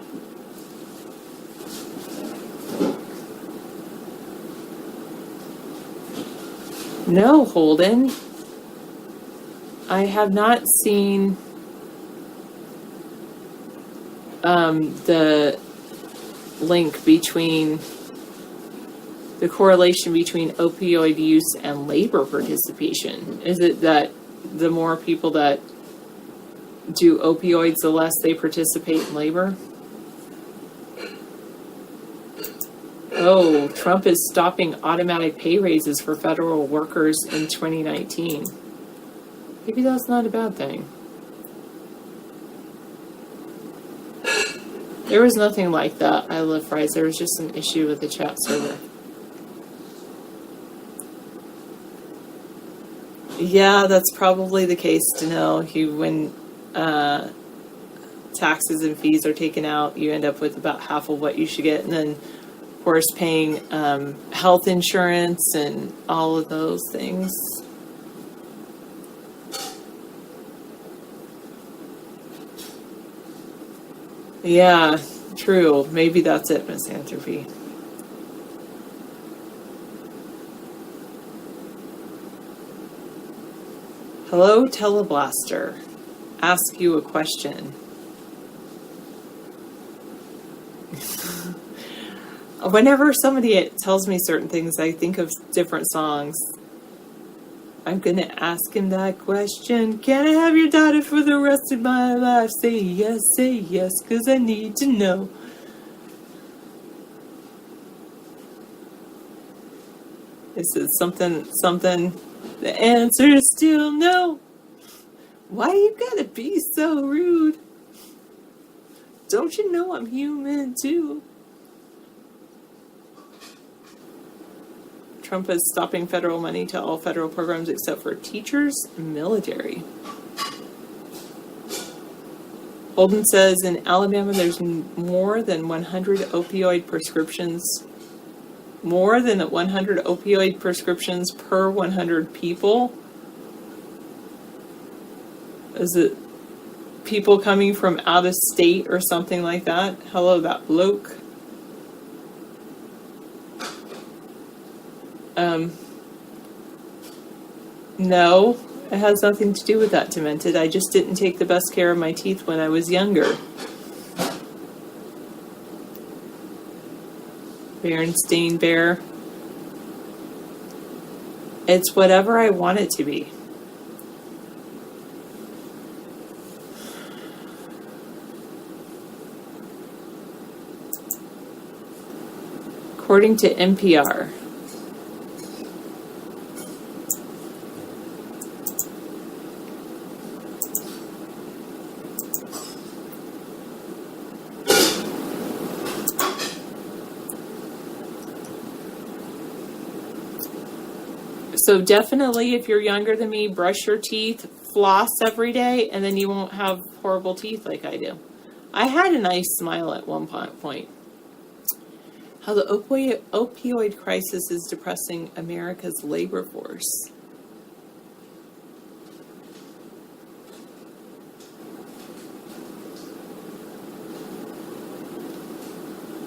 No, Holden. I have not seen the link between the correlation between opioid use and labor participation. Is it that the more people that do opioids, the less they participate in labor? Oh, Trump is stopping automatic pay raises for federal workers in 2019. Maybe that's not a bad thing. There was nothing like that, I love fries. There was just an issue with the chat server. Yeah, that's probably the case to know. When taxes and fees are taken out, you end up with about half of what you should get. And then, of course, paying health insurance and all of those things. Yeah, true. Maybe that's it, misanthropy. Hello, Teleblaster. Ask you a question. Whenever somebody tells me certain things, I think of different songs. I'm gonna ask him that question. Can I have your daughter for the rest of my life? Say yes, 'cause I need to know. Is it something? The answer is still no. Why you gotta be so rude? Don't you know I'm human too? Trump is stopping federal money to all federal programs except for teachers and military. Holden says in Alabama there's more than 100 opioid prescriptions. More than 100 opioid prescriptions per 100 people. Is it people coming from out of state or something like that? Hello, that bloke. No, it has nothing to do with that, Demented. I just didn't take the best care of my teeth when I was younger. Berenstain Bear. It's whatever I want it to be. According to NPR. So definitely, if you're younger than me, brush your teeth, floss every day, and then you won't have horrible teeth like I do. I had a nice smile at one point. How the opioid crisis is depressing America's labor force.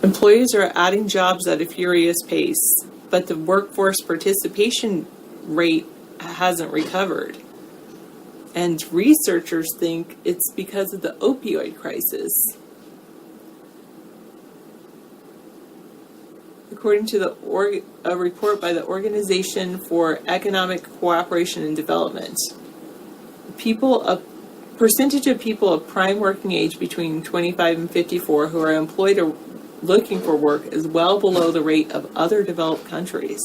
Employers are adding jobs at a furious pace, but the workforce participation rate hasn't recovered. And researchers think it's because of the opioid crisis. According to a report by the Organization for Economic Cooperation and Development, a percentage of people of prime working age between 25 and 54 who are employed or looking for work is well below the rate of other developed countries.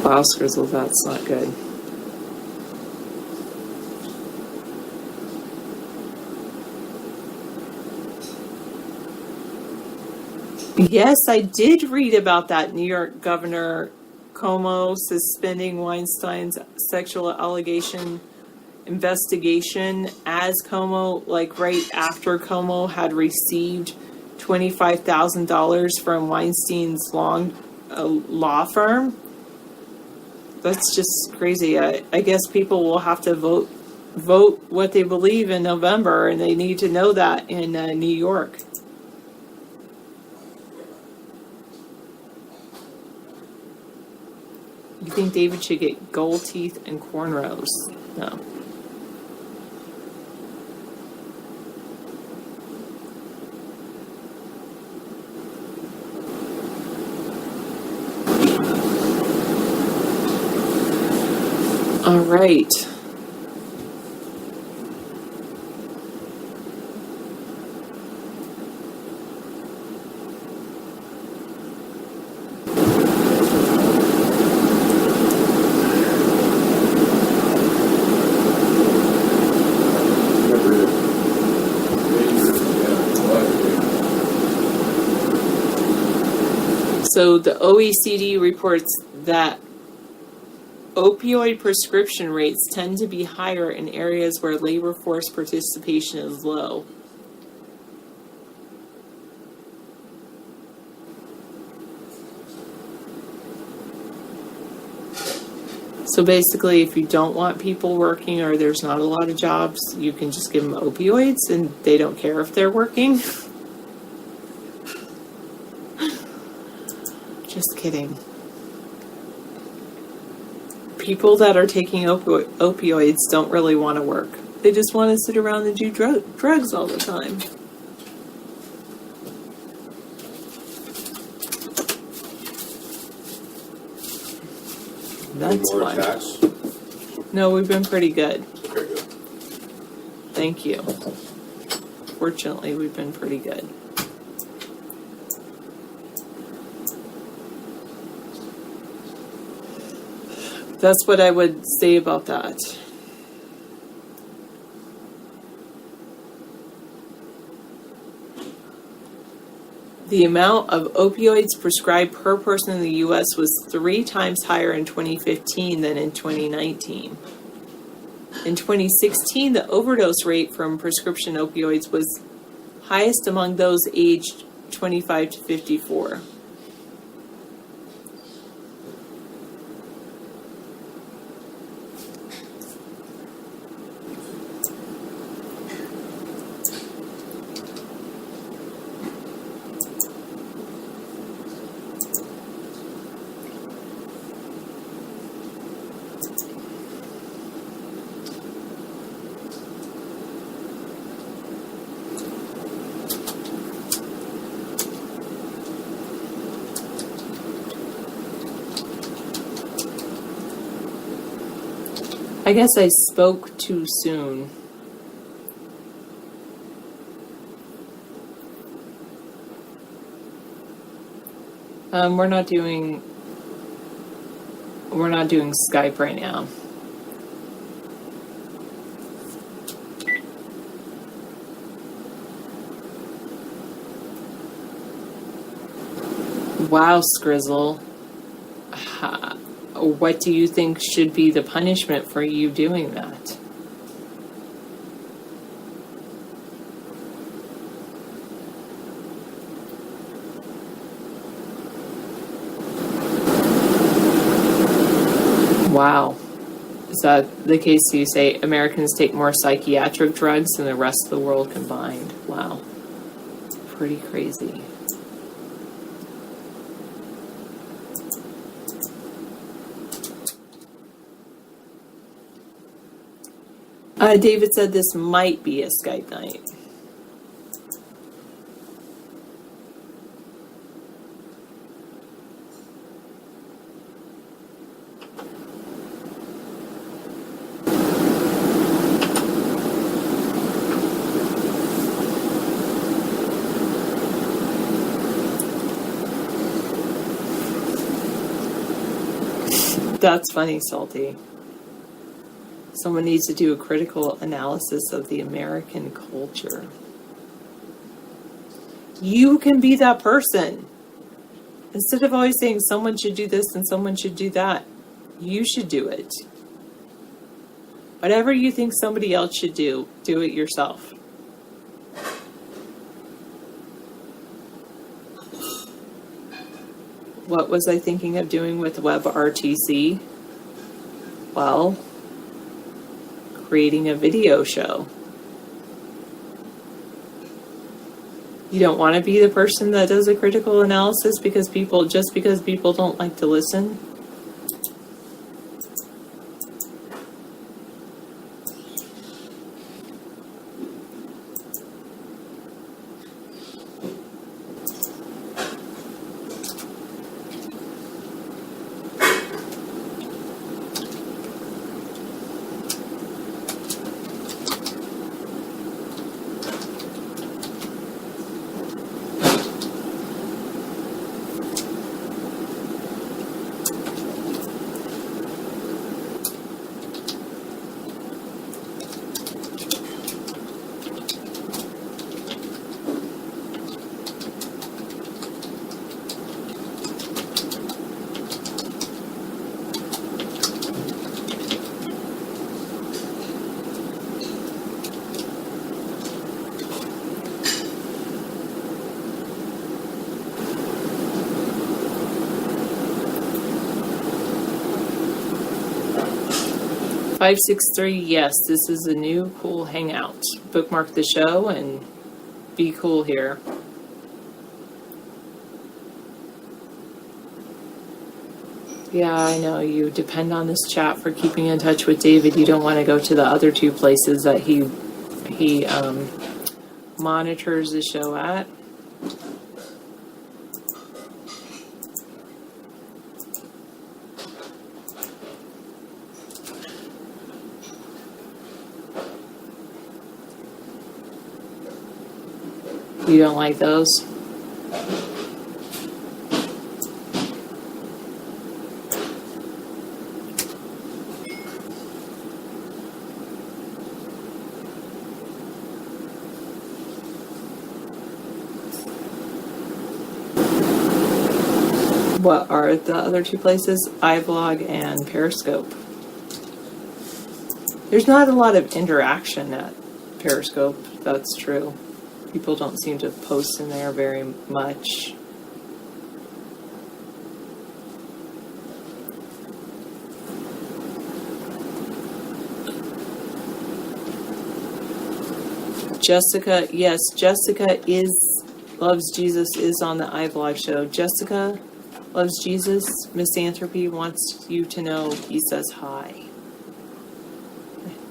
Wow, Scrizzle, that's not good. Yes, I did read about that New York Governor Cuomo suspending Weinstein's sexual allegation investigation as Cuomo, like right after Cuomo had received $25,000 from Weinstein's law firm. That's just crazy. I guess people will have to vote what they believe in November, and they need to know that in New York. You think David should get gold teeth and cornrows? No. All right. So the OECD reports that opioid prescription rates tend to be higher in areas where labor force participation is low. So basically, if you don't want people working or there's not a lot of jobs, you can just give them opioids and they don't care if they're working. Just kidding. People that are taking opioids don't really want to work. They just want to sit around and do drugs all the time. That's fun. Attacks? No, we've been pretty good. Very good. Thank you. Fortunately, we've been pretty good. That's what I would say about that. The amount of opioids prescribed per person in the U.S. was 3 times higher in 2015 than in 2019. In 2016, the overdose rate from prescription opioids was highest among those aged 25 to 54. I guess I spoke too soon. We're not doing Skype right now. Wow, Scrizzle. What do you think should be the punishment for you doing that? Wow. Is that the case? You say Americans take more psychiatric drugs than the rest of the world combined. Wow. Pretty crazy. David said this might be a Skype night. That's funny, Salty. Someone needs to do a critical analysis of the American culture. You can be that person. Instead of always saying someone should do this and someone should do that, you should do it. Whatever you think somebody else should do it yourself. What was I thinking of doing with WebRTC? Well, creating a video show. You don't want to be the person that does a critical analysis because people don't like to listen. Five 6-3, yes, this is a new cool hangout. Bookmark the show and be cool here. Yeah, I know you depend on this chat for keeping in touch with David. You don't want to go to the other two places that he monitors the show at. You don't like those? What are the other two places? iVlog and Periscope. There's not a lot of interaction at Periscope, that's true. People don't seem to post in there very much. Jessica, yes, Jessica Loves Jesus is on the iVlog show. Jessica Loves Jesus, Misanthropy wants you to know he says hi.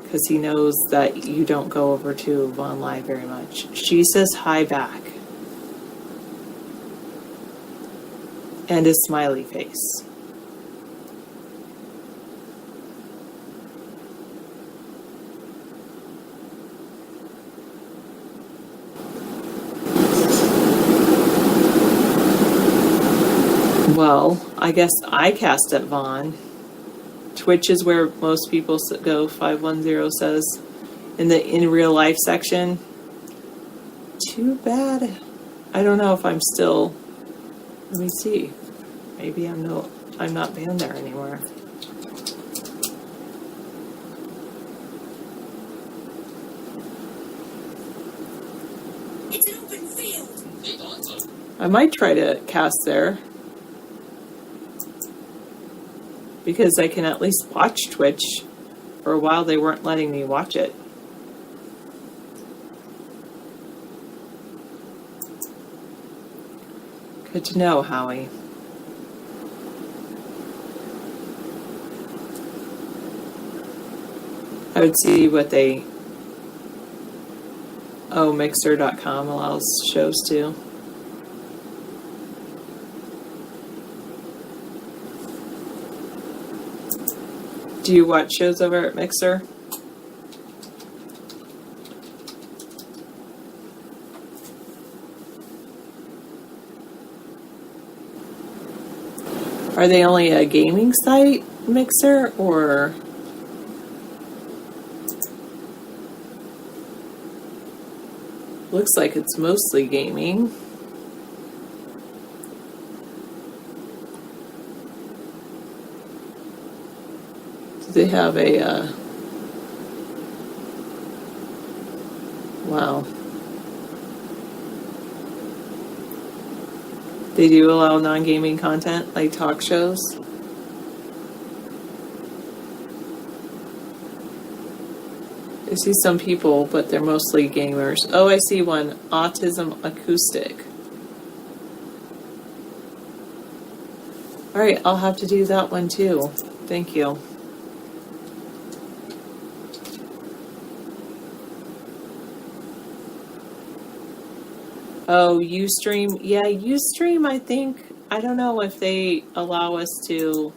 Because he knows that you don't go over to Vaughn Live very much. She says hi back. And a smiley face. Well, I guess I cast at Vaughn. Twitch is where most people go, 510 says, in the in real life section. Too bad. I don't know if I'm still, let me see. Maybe I'm not banned there anymore. It's an open field. I might try to cast there. Because I can at least watch Twitch. For a while they weren't letting me watch it. Good to know, Howie. would see what they. Oh, Mixer.com allows shows too. Do you watch shows over at Mixer? Are they only a gaming site, Mixer, or? Looks like it's mostly gaming. Do they have a, wow. They do allow non-gaming content, like talk shows? I see some people, but they're mostly gamers. Oh, I see one. Autism Acoustic. Alright, I'll have to do that one too. Thank you. Oh, Ustream. Yeah, Ustream, I think, I don't know if they allow us to.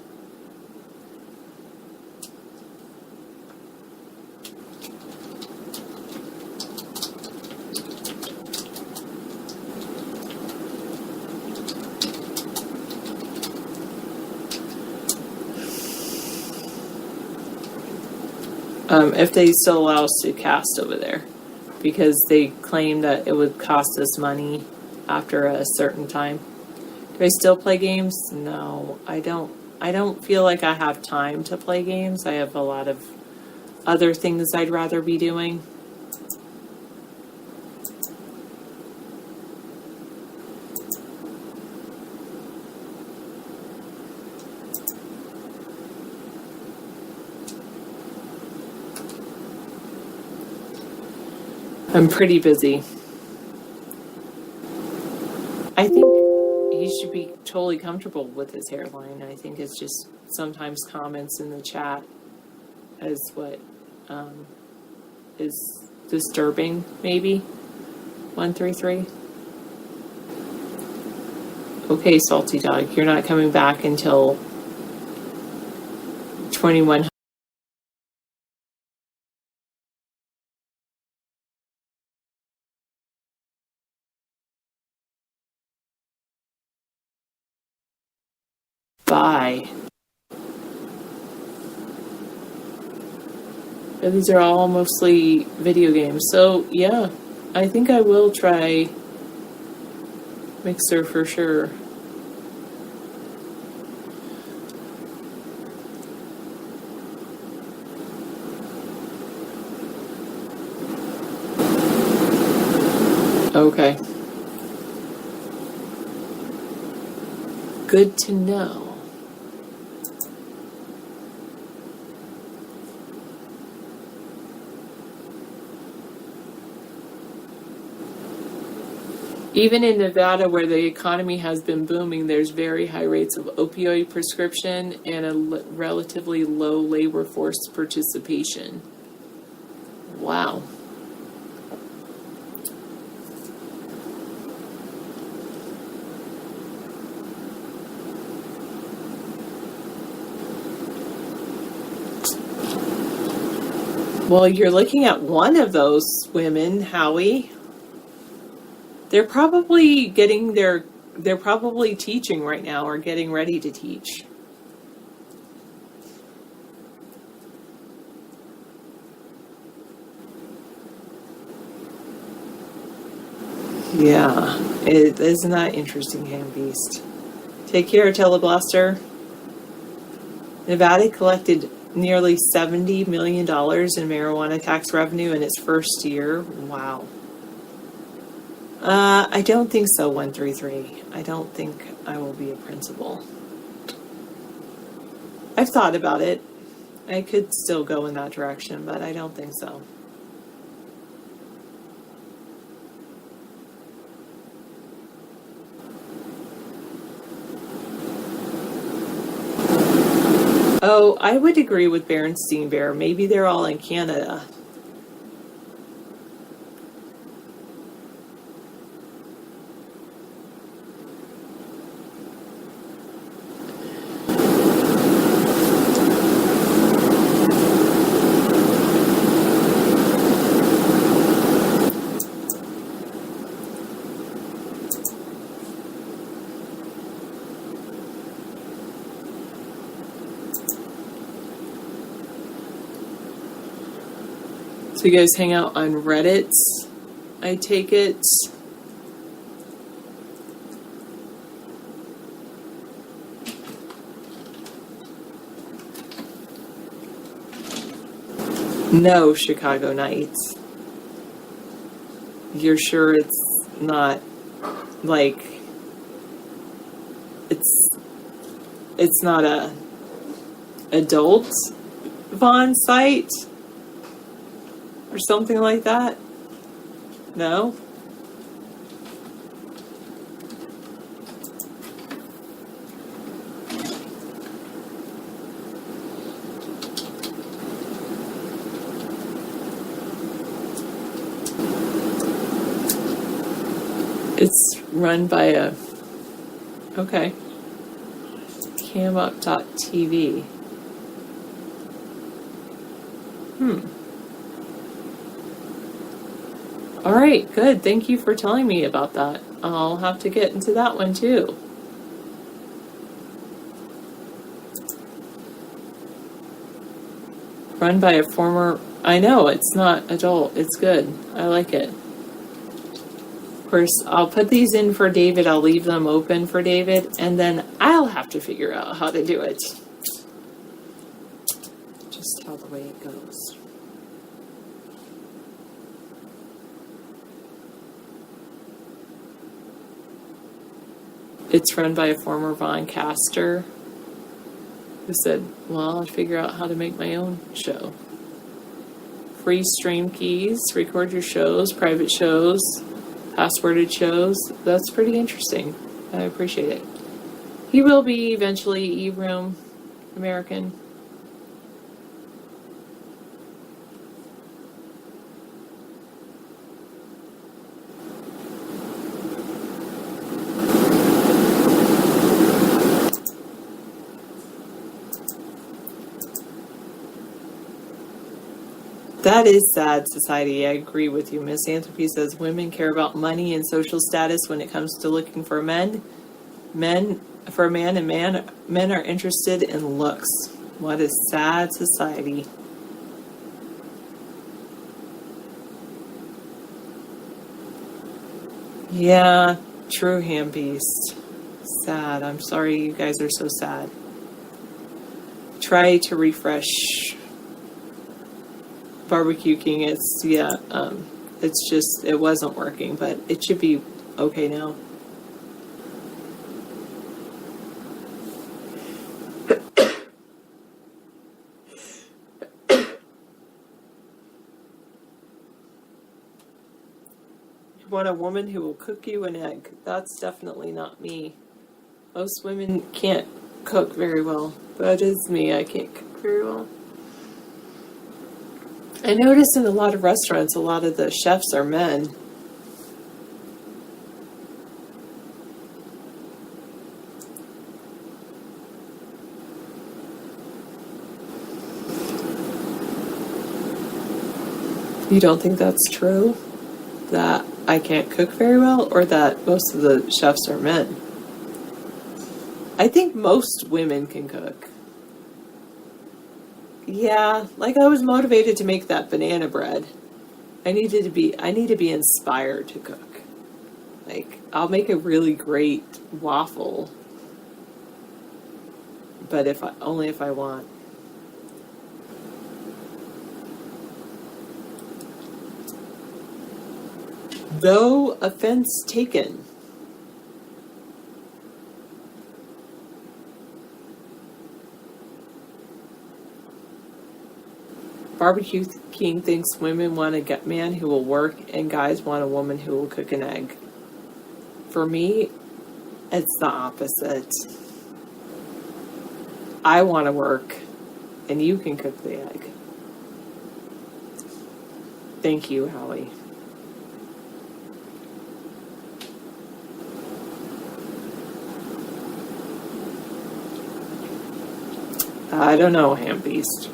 If they still allow us to cast over there, because they claim that it would cost us money after a certain time. Do I still play games? No, I don't. I don't feel like I have time to play games. I have a lot of other things I'd rather be doing. I'm pretty busy. I think he should be totally comfortable with his hairline. I think it's just sometimes comments in the chat is what is disturbing, maybe. 133. Okay, Salty Dog, you're not coming back until 2100. Bye. Yeah, these are all mostly video games. So, yeah, I think I will try Mixer for sure. Okay. Good to know. Even in Nevada, where the economy has been booming, there's very high rates of opioid prescription and a relatively low labor force participation. Wow. Well, you're looking at one of those women, Howie. They're probably they're probably teaching right now or getting ready to teach. Yeah, isn't that interesting, Ham Beast? Take care, Teleblaster. Nevada collected nearly $70 million in marijuana tax revenue in its first year. Wow. I don't think so, 133. I don't think I will be a principal. I've thought about it. I could still go in that direction, but I don't think so. Oh, I would agree with Berenstein Bear. Maybe they're all in Canada. So you guys hang out on Reddit, I take it. No, Chicago Nights. You're sure it's not like it's not a adult Vaughn site or something like that? No? It's run by a, okay, camup.tv. All right, good. Thank you for telling me about that. I'll have to get into that one too. Run by a former, I know, it's not adult. It's good. I like it. Of course, I'll put these in for David. I'll leave them open for David, and then I'll have to figure out how to do it. Just how the way it goes. It's run by a former Vaughn caster who said, well, I'll figure out how to make my own show. Free stream keys, record your shows, private shows, passworded shows. That's pretty interesting. I appreciate it. He will be eventually E-Room American. That is sad society. I agree with you. Misanthropy says women care about money and social status when it comes to looking for men. Men are interested in looks. What a sad society. Yeah, true, Ham Beast. Sad. I'm sorry you guys are so sad. Try to refresh Barbecue King. It's just, it wasn't working, but it should be okay now. You want a woman who will cook you an egg. That's definitely not me. Most women can't cook very well, but it is me. I can't cook very well. I notice in a lot of restaurants, a lot of the chefs are men. You don't think that's true? That I can't cook very well, or that most of the chefs are men? I think most women can cook. Yeah, like I was motivated to make that banana bread. I need to be inspired to cook. Like, I'll make a really great waffle, but only if I want. No offense taken. Barbecue King thinks women want a man who will work and guys want a woman who will cook an egg. For me, it's the opposite. I want to work And you can cook the egg. Thank you, Howie. I don't know, Ham Beast.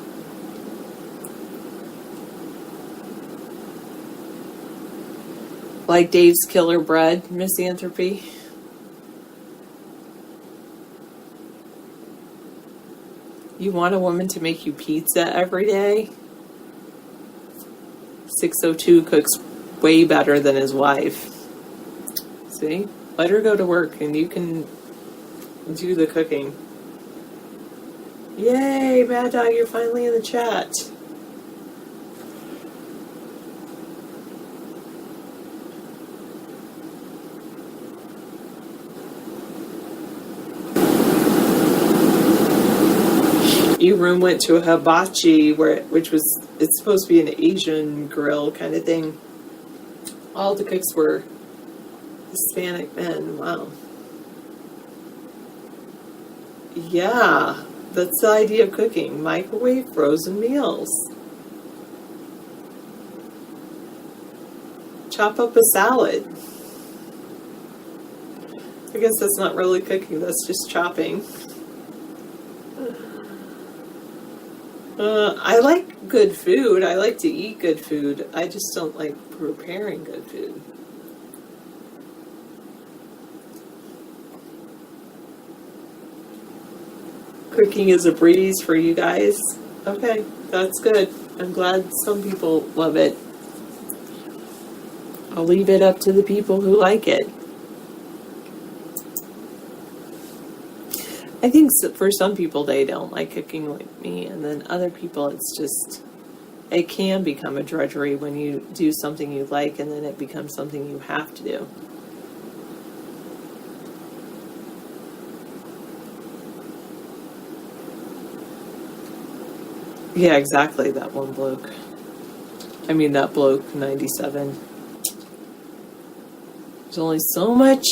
Like Dave's Killer Bread, Misanthropy. You want a woman to make you pizza every day? 602 cooks way better than his wife. See? Let her go to work and you can do the cooking. Yay, Mad Dog, you're finally in the chat. Your room went to a hibachi it's supposed to be an Asian grill kind of thing. All the cooks were Hispanic men. Wow. Yeah, that's the idea of cooking. Microwave frozen meals. Chop up a salad. I guess that's not really cooking, that's just chopping. I like good food. I like to eat good food. I just don't like preparing good food. Cooking is a breeze for you guys. Okay, that's good. I'm glad some people love it. I'll leave it up to the people who like it. I think for some people they don't like cooking like me, and then other people it can become a drudgery when you do something you like and then it becomes something you have to do. Yeah, exactly, that one bloke. I mean, that bloke, 97. There's only so much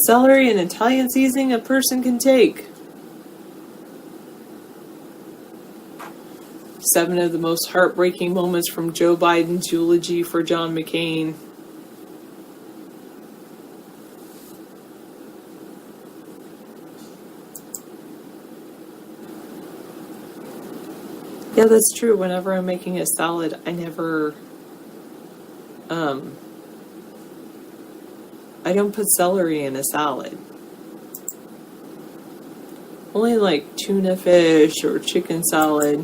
celery and Italian seasoning a person can take. 7 of the most heartbreaking moments from Joe Biden's eulogy for John McCain. Yeah, that's true. Whenever I'm making a salad, I never, I don't put celery in a salad. Only like tuna fish or chicken salad.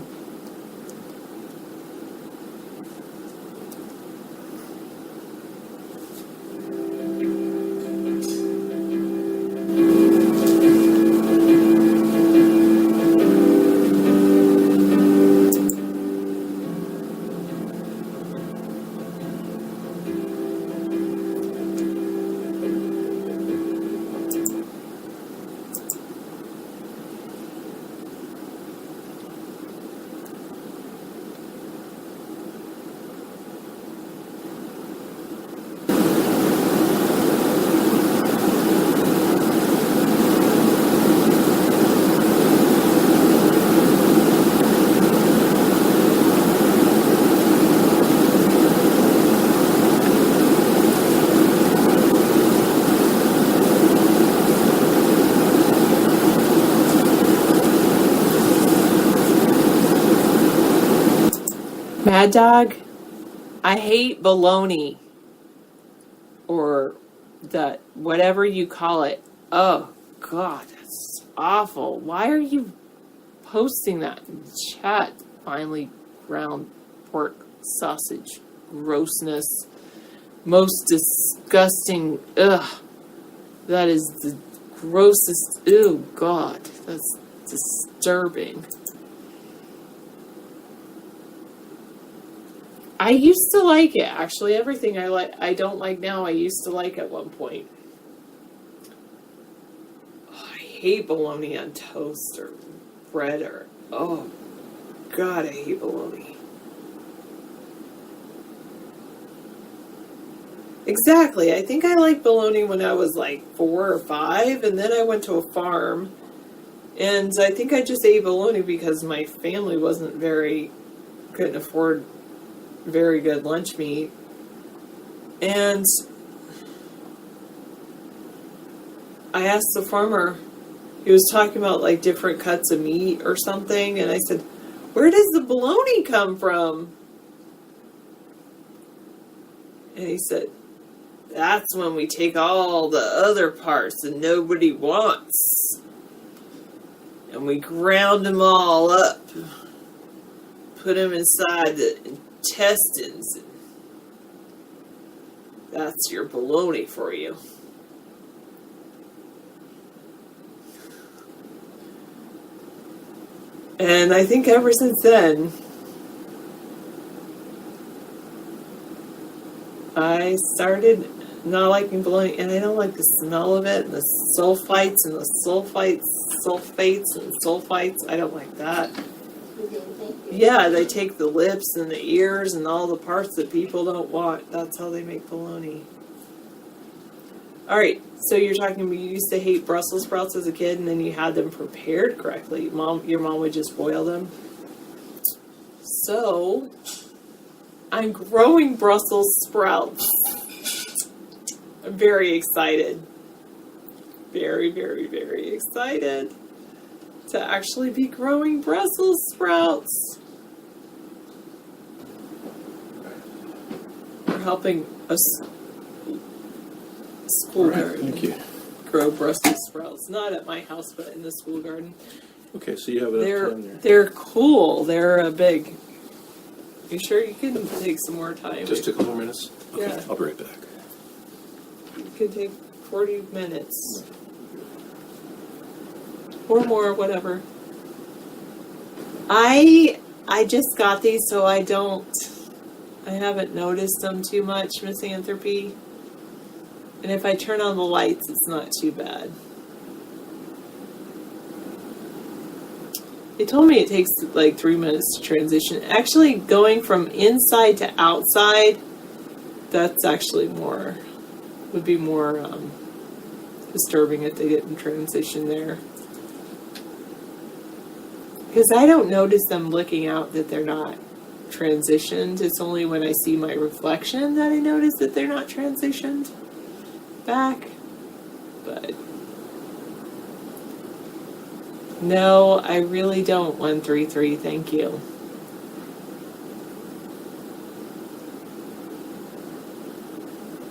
Mad Dog, I hate bologna, or the whatever you call it. Oh God, that's awful. Why are you posting that in chat? Finely ground pork sausage grossness, most disgusting. Ugh, that is the grossest. Ew, God, that's disturbing. I used to like it, actually. Everything I don't like now, I used to like at one point. Oh, I hate bologna on toast or bread or... Oh, God, I hate bologna. Exactly. I think I liked bologna when I was like 4 or 5, and then I went to a farm, And I think I just ate bologna because my family couldn't afford very good lunch meat. And I asked the farmer, he was talking about like different cuts of meat or something, and I said, where does the bologna come from? And he said, that's when we take all the other parts that nobody wants. And we ground them all up. Put them inside the intestines. That's your bologna for you. And I think ever since then, I started not liking bologna, and I don't like the smell of it, and the sulfites and the sulfates and sulfites. I don't like that. Yeah, they take the lips and the ears and all the parts that people don't want. That's how they make bologna. All right, so you're talking about you used to hate Brussels sprouts as a kid, and then you had them prepared correctly. Your mom would just boil them. So I'm growing Brussels sprouts. I'm very excited. Very, very, very excited to actually be growing Brussels sprouts. We're helping us school garden. Thank you. Grow Brussels sprouts. Not at my house, but in the school garden. Okay, so you have enough time there. They're cool. They're big. You sure you can take some more time? Just a couple more minutes? Okay, Yeah. I'll be right back. You could take 40 minutes. Or more, whatever. I just got these, so I haven't noticed them too much, Misanthropy. And if I turn on the lights, it's not too bad. They told me it takes like 3 minutes to transition. Actually, going from inside to outside, that's actually would be more disturbing if they didn't transition there. Because I don't notice them looking out that they're not transitioned. It's only when I see my reflection that I notice that they're not transitioned back. But no, I really don't. 133, thank you.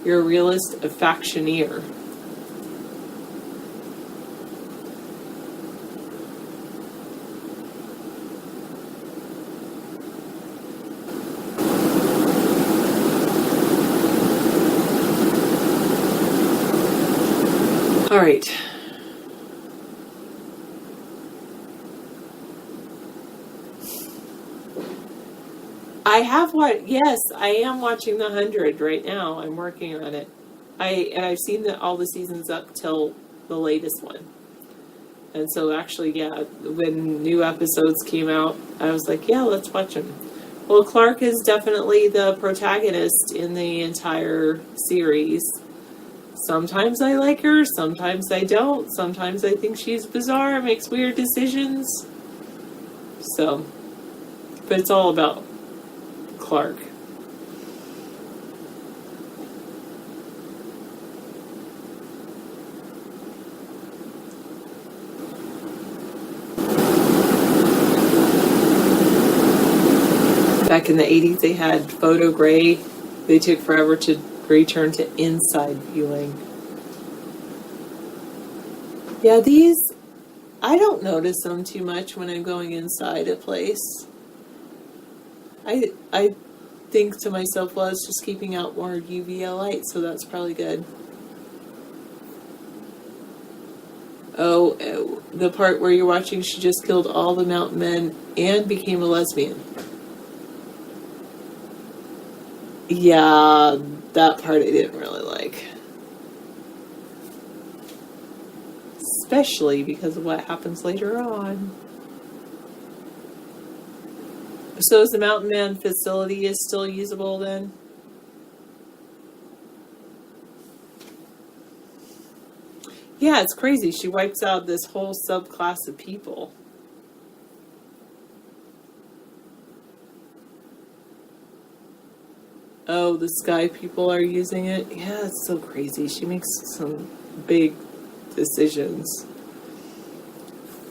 You're a realist, a factioneer. All right. Yes, I am watching The 100 right now. I'm working on it. I've seen all the seasons up till the latest one. And so actually, yeah, when new episodes came out, I was like, yeah, let's watch them. Well, Clark is definitely the protagonist in the entire series. Sometimes I like her, sometimes I don't. Sometimes I think she's bizarre, makes weird decisions. So, but it's all about Clark. Back in the 80s, they had photo gray. They took forever to return to inside viewing. Yeah, these, I don't notice them too much when I'm going inside a place. I think to myself, well, it's just keeping out more UVA light, so that's probably good. Oh, the part where you're watching, she just killed all the mountain men and became a lesbian. Yeah, that part I didn't really like. Especially because of what happens later on. So is the Mountain Man facility is still usable then? Yeah, it's crazy. She wipes out this whole subclass of people. Oh, the Sky people are using it? Yeah, it's so crazy. She makes some big decisions.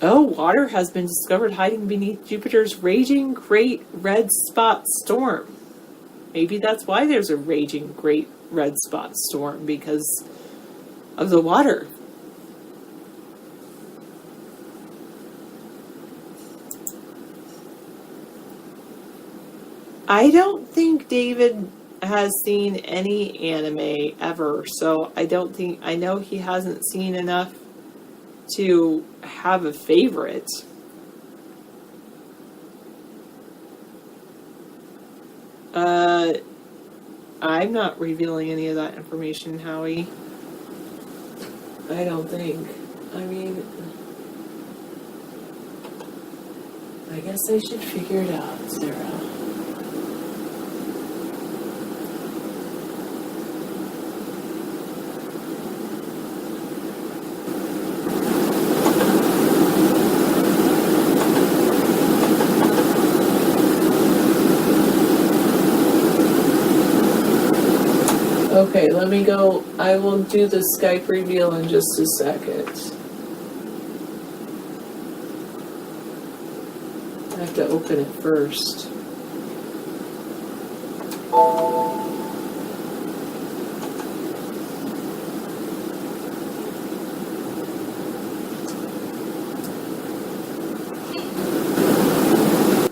Oh, water has been discovered hiding beneath Jupiter's raging great red spot storm. Maybe that's why there's a raging great red spot storm, because of the water. I don't think David has seen any anime ever, so I don't think, I know he hasn't seen enough to have a favorite. I'm not revealing any of that information, Howie. I don't think. I mean, I guess I should figure it out, Sarah. Okay, let me go. I will do the Skype reveal in just a second. I have to open it first.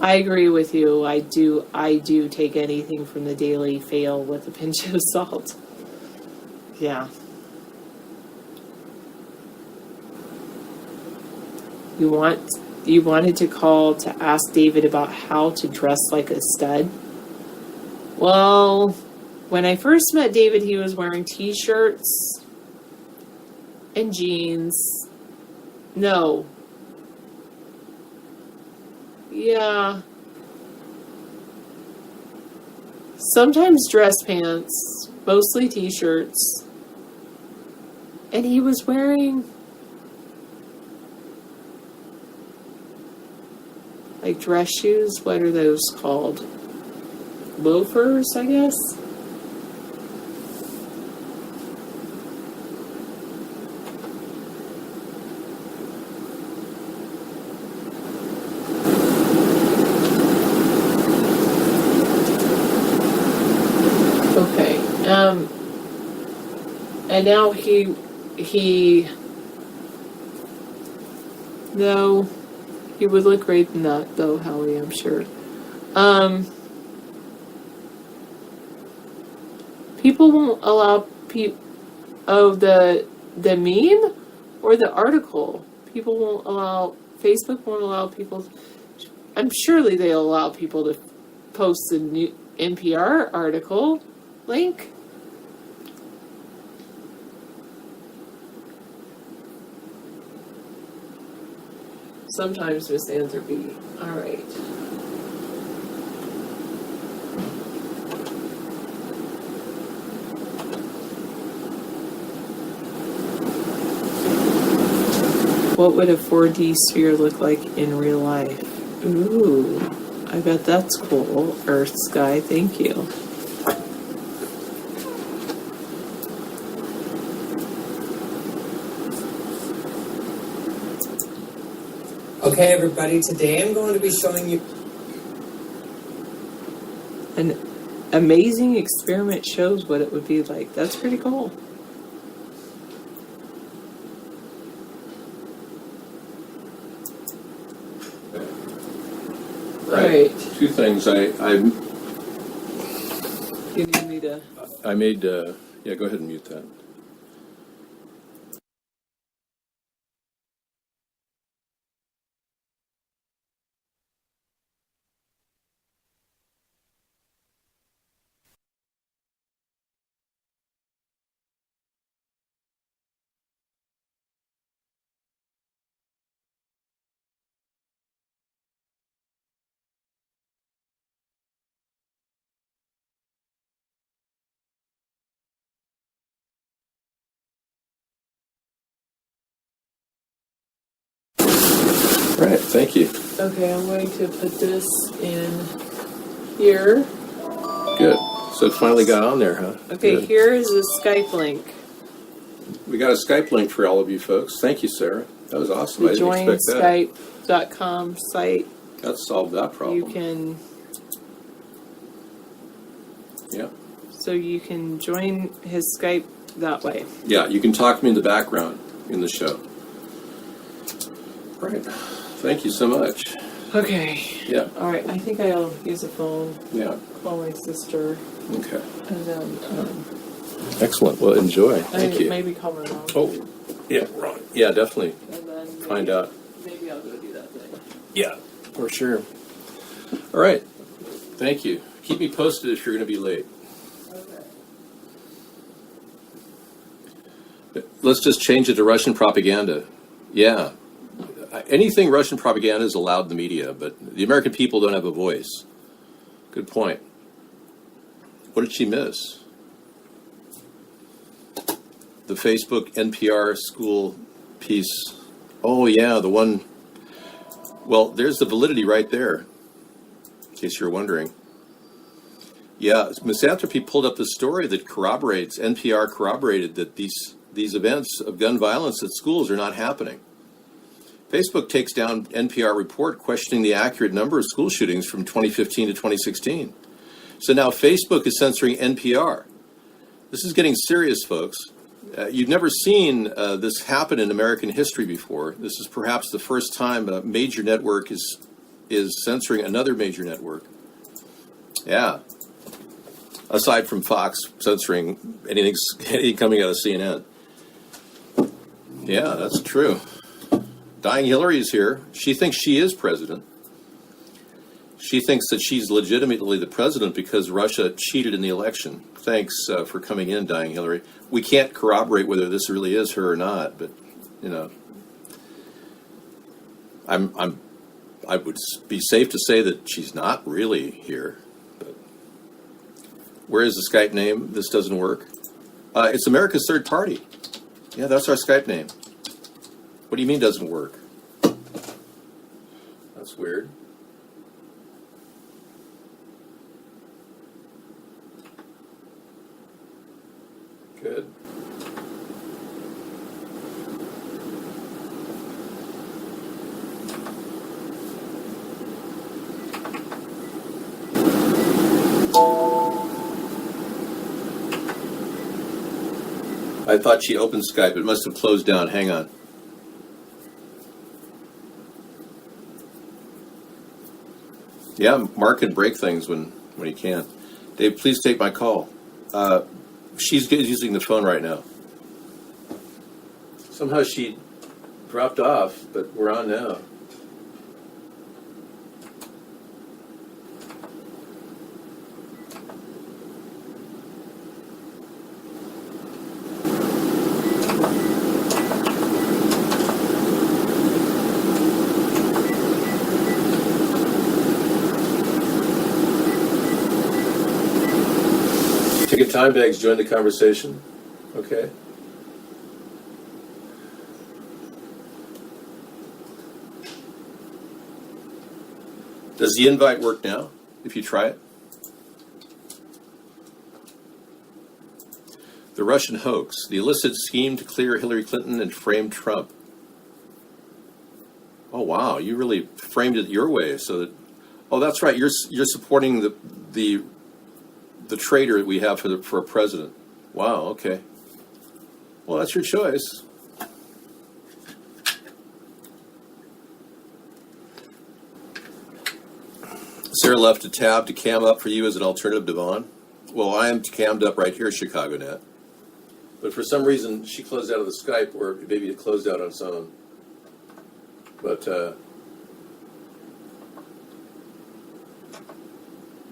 I agree with you. I do take anything from the Daily Fail with a pinch of salt. Yeah. You wanted to call to ask David about how to dress like a stud? Well, when I first met David, he was wearing t-shirts and jeans. No. Yeah. Sometimes dress pants, mostly t-shirts. And he was wearing like dress shoes. What are those called? Loafers, I guess? And now no, he would look great in that though, Howie, I'm sure. People won't allow the meme or the article. People won't allow, Facebook won't allow people, I'm surely they'll allow people to post the new NPR article link. Sometimes, Miss Antherby. All right. What would a 4D sphere look like in real life? Ooh, I bet that's cool. Earth Sky, thank you. Okay, everybody, today I'm going to be showing you An amazing experiment shows what it would be like. That's pretty cool. Right. Two things. You need me to... I made, yeah, go ahead and mute that. right, thank you. Okay, I'm going to put this in here. Good. So it finally got on there, huh? Okay, Good. here is a Skype link. We got a Skype link for all of you folks. Thank you, Sarah. That was awesome. I The didn't expect that. joinskype.com site. That solved that problem. You can, Yeah. so you can join his Skype that way. Yeah, you can talk to me in the background in the show. Right. Thank you so much. Okay. Yeah. All right, I think I'll use a phone. Yeah. Call my sister. Okay. And then, Excellent. Well, enjoy. Thank you. maybe call my mom. Oh, yeah, Ron. Yeah, definitely. And then Find out. maybe I'll go do that thing. Yeah, for sure. All right. Thank you. Keep me posted if you're going to be late. Okay. Let's just change it to Russian propaganda. Yeah. Anything Russian propaganda is allowed in the media, but the American people don't have a voice. Good point. What did she miss? The Facebook NPR school piece. Oh, yeah, the one. Well, there's the validity right there, in case you're wondering. Yeah, Misanthropy pulled up the story that corroborates, NPR corroborated that these events of gun violence at schools are not happening. Facebook takes down NPR report questioning the accurate number of school shootings from 2015 to 2016. So now Facebook is censoring NPR. This is getting serious, folks. You've never seen this happen in American history before. This is perhaps the first time a major network is censoring another major network. Yeah. Aside from Fox censoring anything coming out of CNN. Yeah, that's true. Dying Hillary is here. She thinks she is president. She thinks that she's legitimately the president because Russia cheated in the election. Thanks for coming in, Dying Hillary. We can't corroborate whether this really is her or not, but you know, I would be safe to say that she's not really here. But where is the Skype name? This doesn't work. It's America's Third Party. Yeah, that's our Skype name. What do you mean doesn't work? That's weird. Good. I thought she opened Skype. It must have closed down. Hang on. Yeah, Mark can break things when he can. Dave, please take my call. She's using the phone right now. Somehow she dropped off, but we're on now. Ticket time bags join the conversation. Okay. Does the invite work now, if you try it? The Russian hoax, the illicit scheme to clear Hillary Clinton and frame Trump. Oh, wow, you really framed it your way so that, oh, that's right, you're supporting the traitor we have for a president. Wow, okay. Well, that's your choice. Sarah left a tab to cam up for you as an alternative to Vaughn. Well, I am cammed up right here, ChicagoNet. But for some reason, she closed out of the Skype, or maybe it closed out on its own. But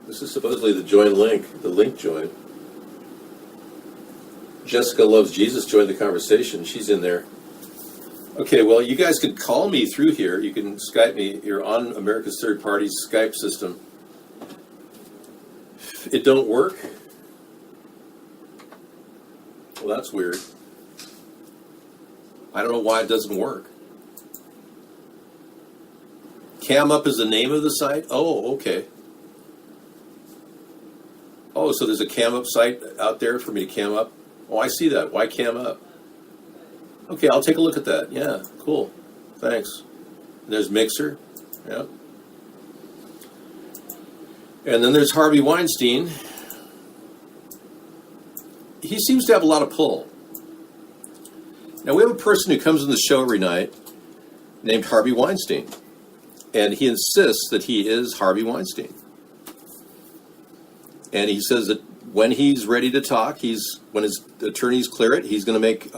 this is supposedly the join link, the link join. Jessica Loves Jesus joined the conversation. She's in there. Okay, well, you guys can call me through here. You can Skype me. You're on America's Third Party's Skype system. It don't work? Well, that's weird. I don't know why it doesn't work. Cam Up is the name of the site? Oh, okay. Oh, so there's a Cam Up site out there for me to cam up? Oh, I see that. Why Cam Up? Okay, I'll take a look at that. Yeah, cool. Thanks. And there's Mixer. Yeah. And then there's Harvey Weinstein. He seems to have a lot of pull. Now, we have a person who comes on the show every night named Harvey Weinstein. And he insists that he is Harvey Weinstein. And he says that when he's ready to talk, when his attorneys clear it, he's going to make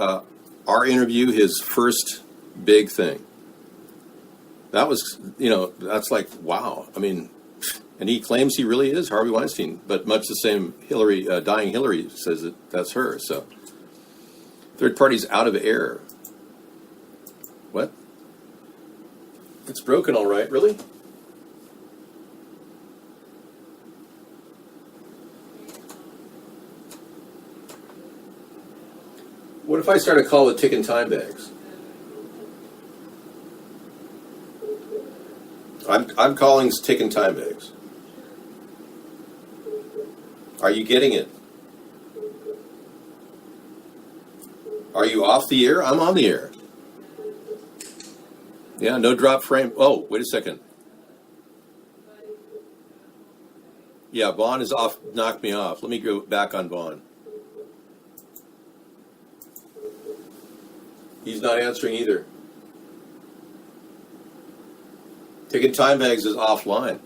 our interview his first big thing. That was, that's like, wow. I mean, and he claims he really is Harvey Weinstein, but much the same dying Hillary says that that's her. So, third party's out of air. What? It's broken, all right. Really? What if I start a call with ticking time bags? I'm calling ticking time bags. Are you getting it? Are you off the air? I'm on the air. Yeah, no drop frame. Oh, wait a second. Yeah, Vaughn is off, knocked me off. Let me go back on Vaughn. He's not answering either. Taking time bags is offline.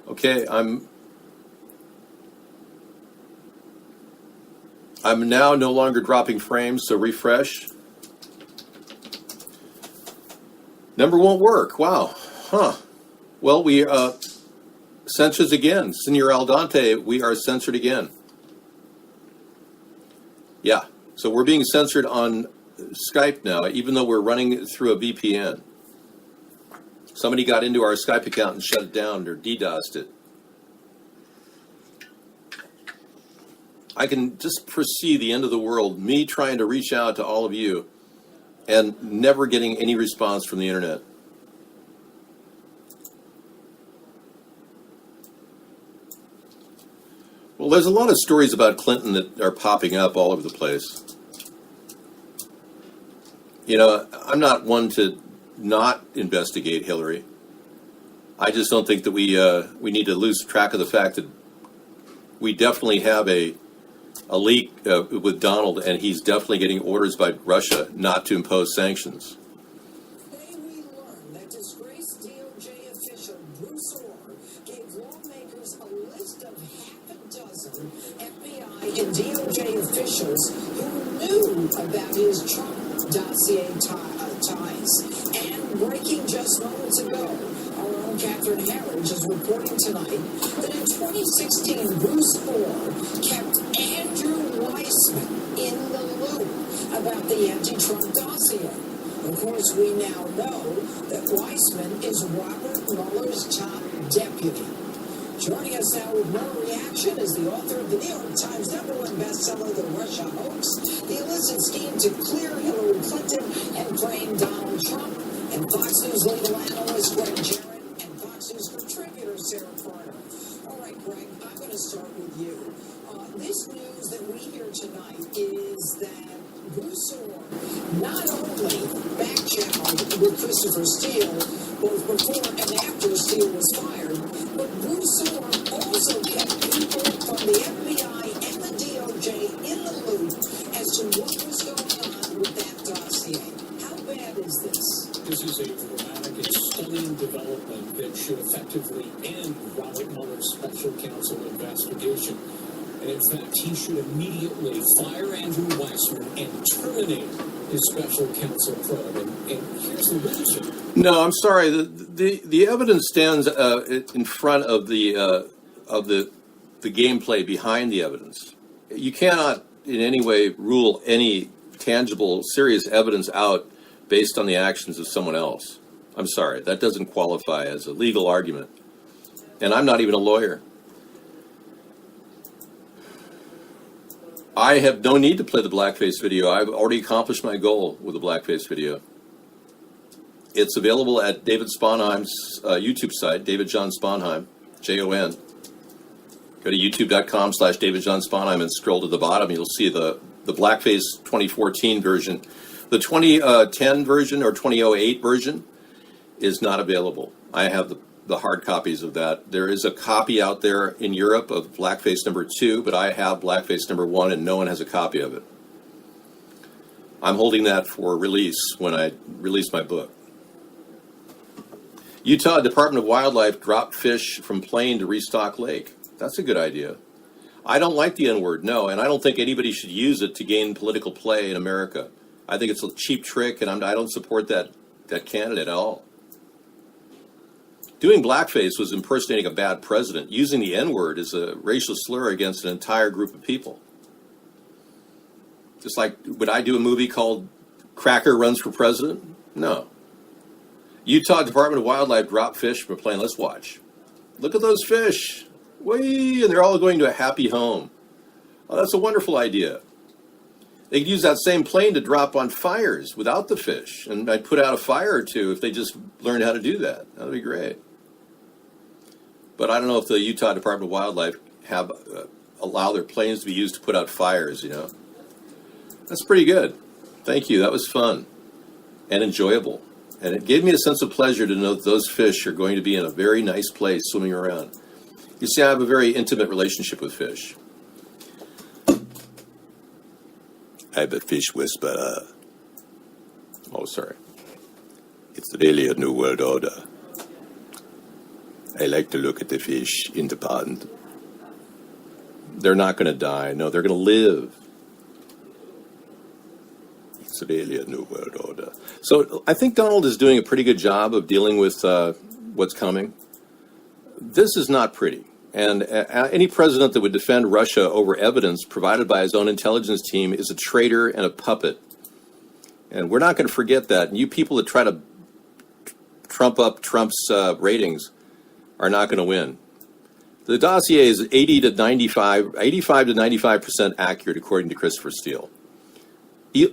Okay, I'm now no longer dropping frames, so refresh. Number won't work. Wow. Huh. Well, we censors again. Senor Aldante, we are censored again. Yeah. So we're being censored on Skype now, even though we're running through a VPN. Somebody got into our Skype account and shut it down or DDoSed it. I can just foresee the end of the world, me trying to reach out to all of you and never getting any response from the internet. Well, there's a lot of stories about Clinton that are popping up all over the place. I'm not one to not investigate Hillary. I just don't think that we need to lose track of the fact that we definitely have a leak with Donald, and he's definitely getting orders by Russia not to impose sanctions. Today we learned that disgraced DOJ official Bruce Orr gave lawmakers a list of half a dozen FBI and DOJ officials who knew about his Trump dossier ties. And breaking just moments ago, our own Catherine Herridge is reporting tonight that in 2016, Bruce Orr kept Andrew Weissman in the loop about the anti-Trump dossier. Of course, we now know that Weissman is Robert Mueller's top deputy. Joining us now with more reaction is the author of the New York Times #1 bestseller, The Russia Hoax, the illicit scheme to clear Hillary Clinton and frame Donald Trump, and Fox News legal analyst Greg Jarrett, and Fox News contributor Sarah Carter. All right, Greg, I'm going to start with you. This news that we hear tonight is that Bruce Orr not only back-channeled with Christopher Steele, both before and after Steele was fired, but Bruce Orr also kept people from the FBI and the DOJ in the loop as to what was going on with that dossier. How bad is this? This is a dramatic and stunning development that should effectively end Robert Mueller's special counsel investigation. And in fact, he should immediately fire Andrew Weissman and terminate his special counsel probe. And here's the reason. No, I'm sorry. The evidence stands in front of the gameplay behind the evidence. You cannot in any way rule any tangible, serious evidence out based on the actions of someone else. I'm sorry. That doesn't qualify as a legal argument. And I'm not even a lawyer. I have no need to play the blackface video. I've already accomplished my goal with the blackface video. It's available at David Sponheim's YouTube site, David John Sponheim, Jon. Go to youtube.com/David John Sponheim and scroll to the bottom. You'll see the blackface 2014 version. The 2010 version or 2008 version is not available. I have the hard copies of that. There is a copy out there in Europe of blackface number 2, but I have blackface number 1 and no one has a copy of it. I'm holding that for release when I release my book. Utah Department of Wildlife dropped fish from plane to restock lake. That's a good idea. I don't like the N-word, no, and I don't think anybody should use it to gain political play in America. I think it's a cheap trick, and I don't support that candidate at all. Doing blackface was impersonating a bad president. Using the N-word is a racial slur against an entire group of people. Just like, would I do a movie called Cracker Runs for President? No. Utah Department of Wildlife dropped fish from a plane. Let's watch. Look at those fish. Whee! And they're all going to a happy home. Oh, that's a wonderful idea. They could use that same plane to drop on fires without the fish. And I'd put out a fire or two if they just learned how to do that. That would be great. But I don't know if the Utah Department of Wildlife have allow their planes to be used to put out fires, you know. That's pretty good. Thank you. That was fun and enjoyable. And it gave me a sense of pleasure to know that those fish are going to be in a very nice place swimming around. You see, I have a very intimate relationship with fish. I'm a fish whisperer. Oh, sorry. It's really a new world order. I like to look at the fish in the pond. They're not going to die. No, they're going to live. It's really a new world order. So I think Donald is doing a pretty good job of dealing with what's coming. This is not pretty. And any president that would defend Russia over evidence provided by his own intelligence team is a traitor and a puppet. And we're not going to forget that. And you people that try to trump up Trump's ratings are not going to win. The dossier is 85 to 95% accurate, according to Christopher Steele.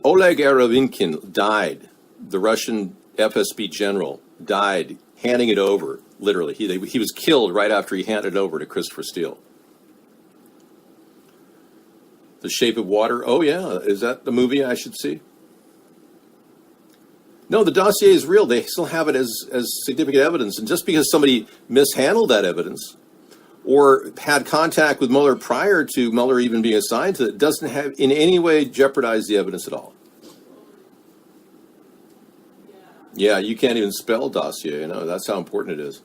Oleg Eravinkin died. The Russian FSB general died handing it over, literally. He was killed right after he handed it over to Christopher Steele. The Shape of Water. Oh, yeah. Is that the movie I should see? No, the dossier is real. They still have it as significant evidence. And just because somebody mishandled that evidence or had contact with Mueller prior to Mueller even being assigned to it doesn't have in any way jeopardize the evidence at all. Yeah, you can't even spell dossier, you know, that's how important it is.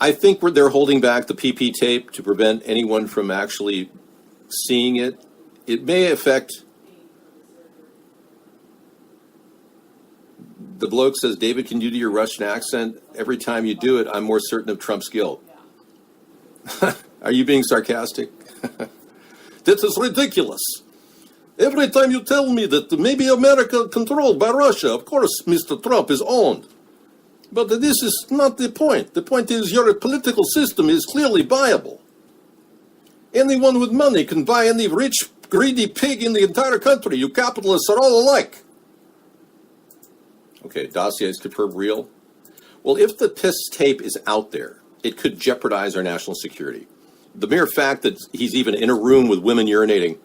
I think they're holding back the PP tape to prevent anyone from actually seeing it. It may affect... The bloke says, David, can you do your Russian accent? Every time you do it, I'm more certain of Trump's guilt. Are you being sarcastic? This is ridiculous. Every time you tell me that maybe America controlled by Russia, of course Mr. Trump is owned. But this is not the point. The point is your political system is clearly viable. Anyone with money can buy any rich, greedy pig in the entire country. You capitalists are all alike. Okay, dossiers confirmed real. Well, if the piss tape is out there, it could jeopardize our national security. The mere fact that he's even in a room with women urinating,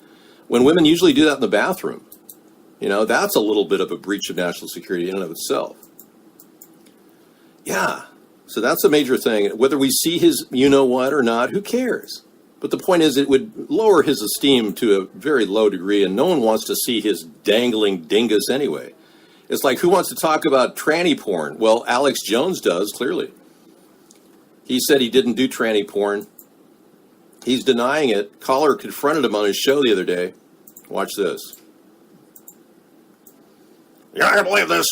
when women usually do that in the bathroom, you know, that's a little bit of a breach of national security in and of itself. Yeah, so that's a major thing. Whether we see his you-know-what or not, who cares? But the point is it would lower his esteem to a very low degree, and no one wants to see his dangling dingus anyway. It's like, who wants to talk about tranny porn? Well, Alex Jones does, clearly. He said he didn't do tranny porn. He's denying it. Caller confronted him on his show the other day. Watch this. You're not going to believe this.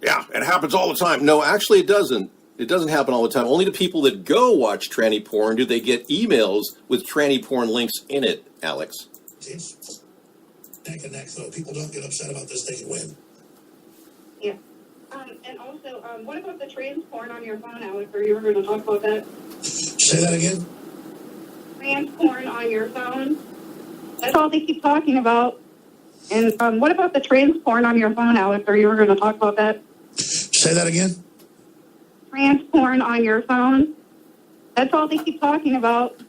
Yeah, it happens all the time. No, actually it doesn't. It doesn't happen all the time. Only the people that go watch tranny porn do they get emails with tranny porn links in it, Alex. Neck and neck, though. People don't get upset about this. They can win. Yeah. And also, what about the trans porn on your phone, Alex? Or you were going to talk about that? Say that again? Trans porn on your phone. That's all they keep talking about. And what about the trans porn on your phone, Alex? Or you were going to talk about that? Say Say that again? Trans porn on your phone. That's all they keep talking about.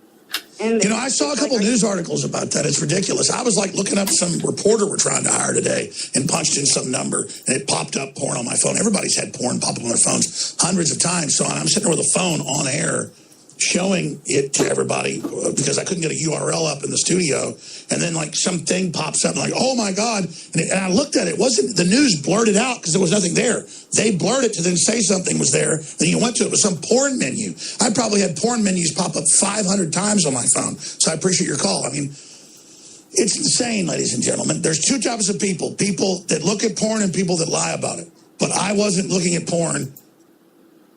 And You know, I saw a couple news articles about that. It's ridiculous. I was like looking up some reporter we're trying to hire today and punched in some number, and it popped up porn on my phone. Everybody's had porn pop up on their phones hundreds of times. So I'm sitting there with a phone on air showing it to everybody because I couldn't get a URL up in the studio. And then like some thing pops up and like, oh my God. And I looked at it. Wasn't the news blurted out because there was nothing there. They blurred it to then say something was there. Then you went to it with some porn menu. I probably had porn menus pop up 500 times on my phone. So I appreciate your call. I mean, it's insane, ladies and gentlemen. There's two types of people. People that look at porn and people that lie about it. But I wasn't looking at porn.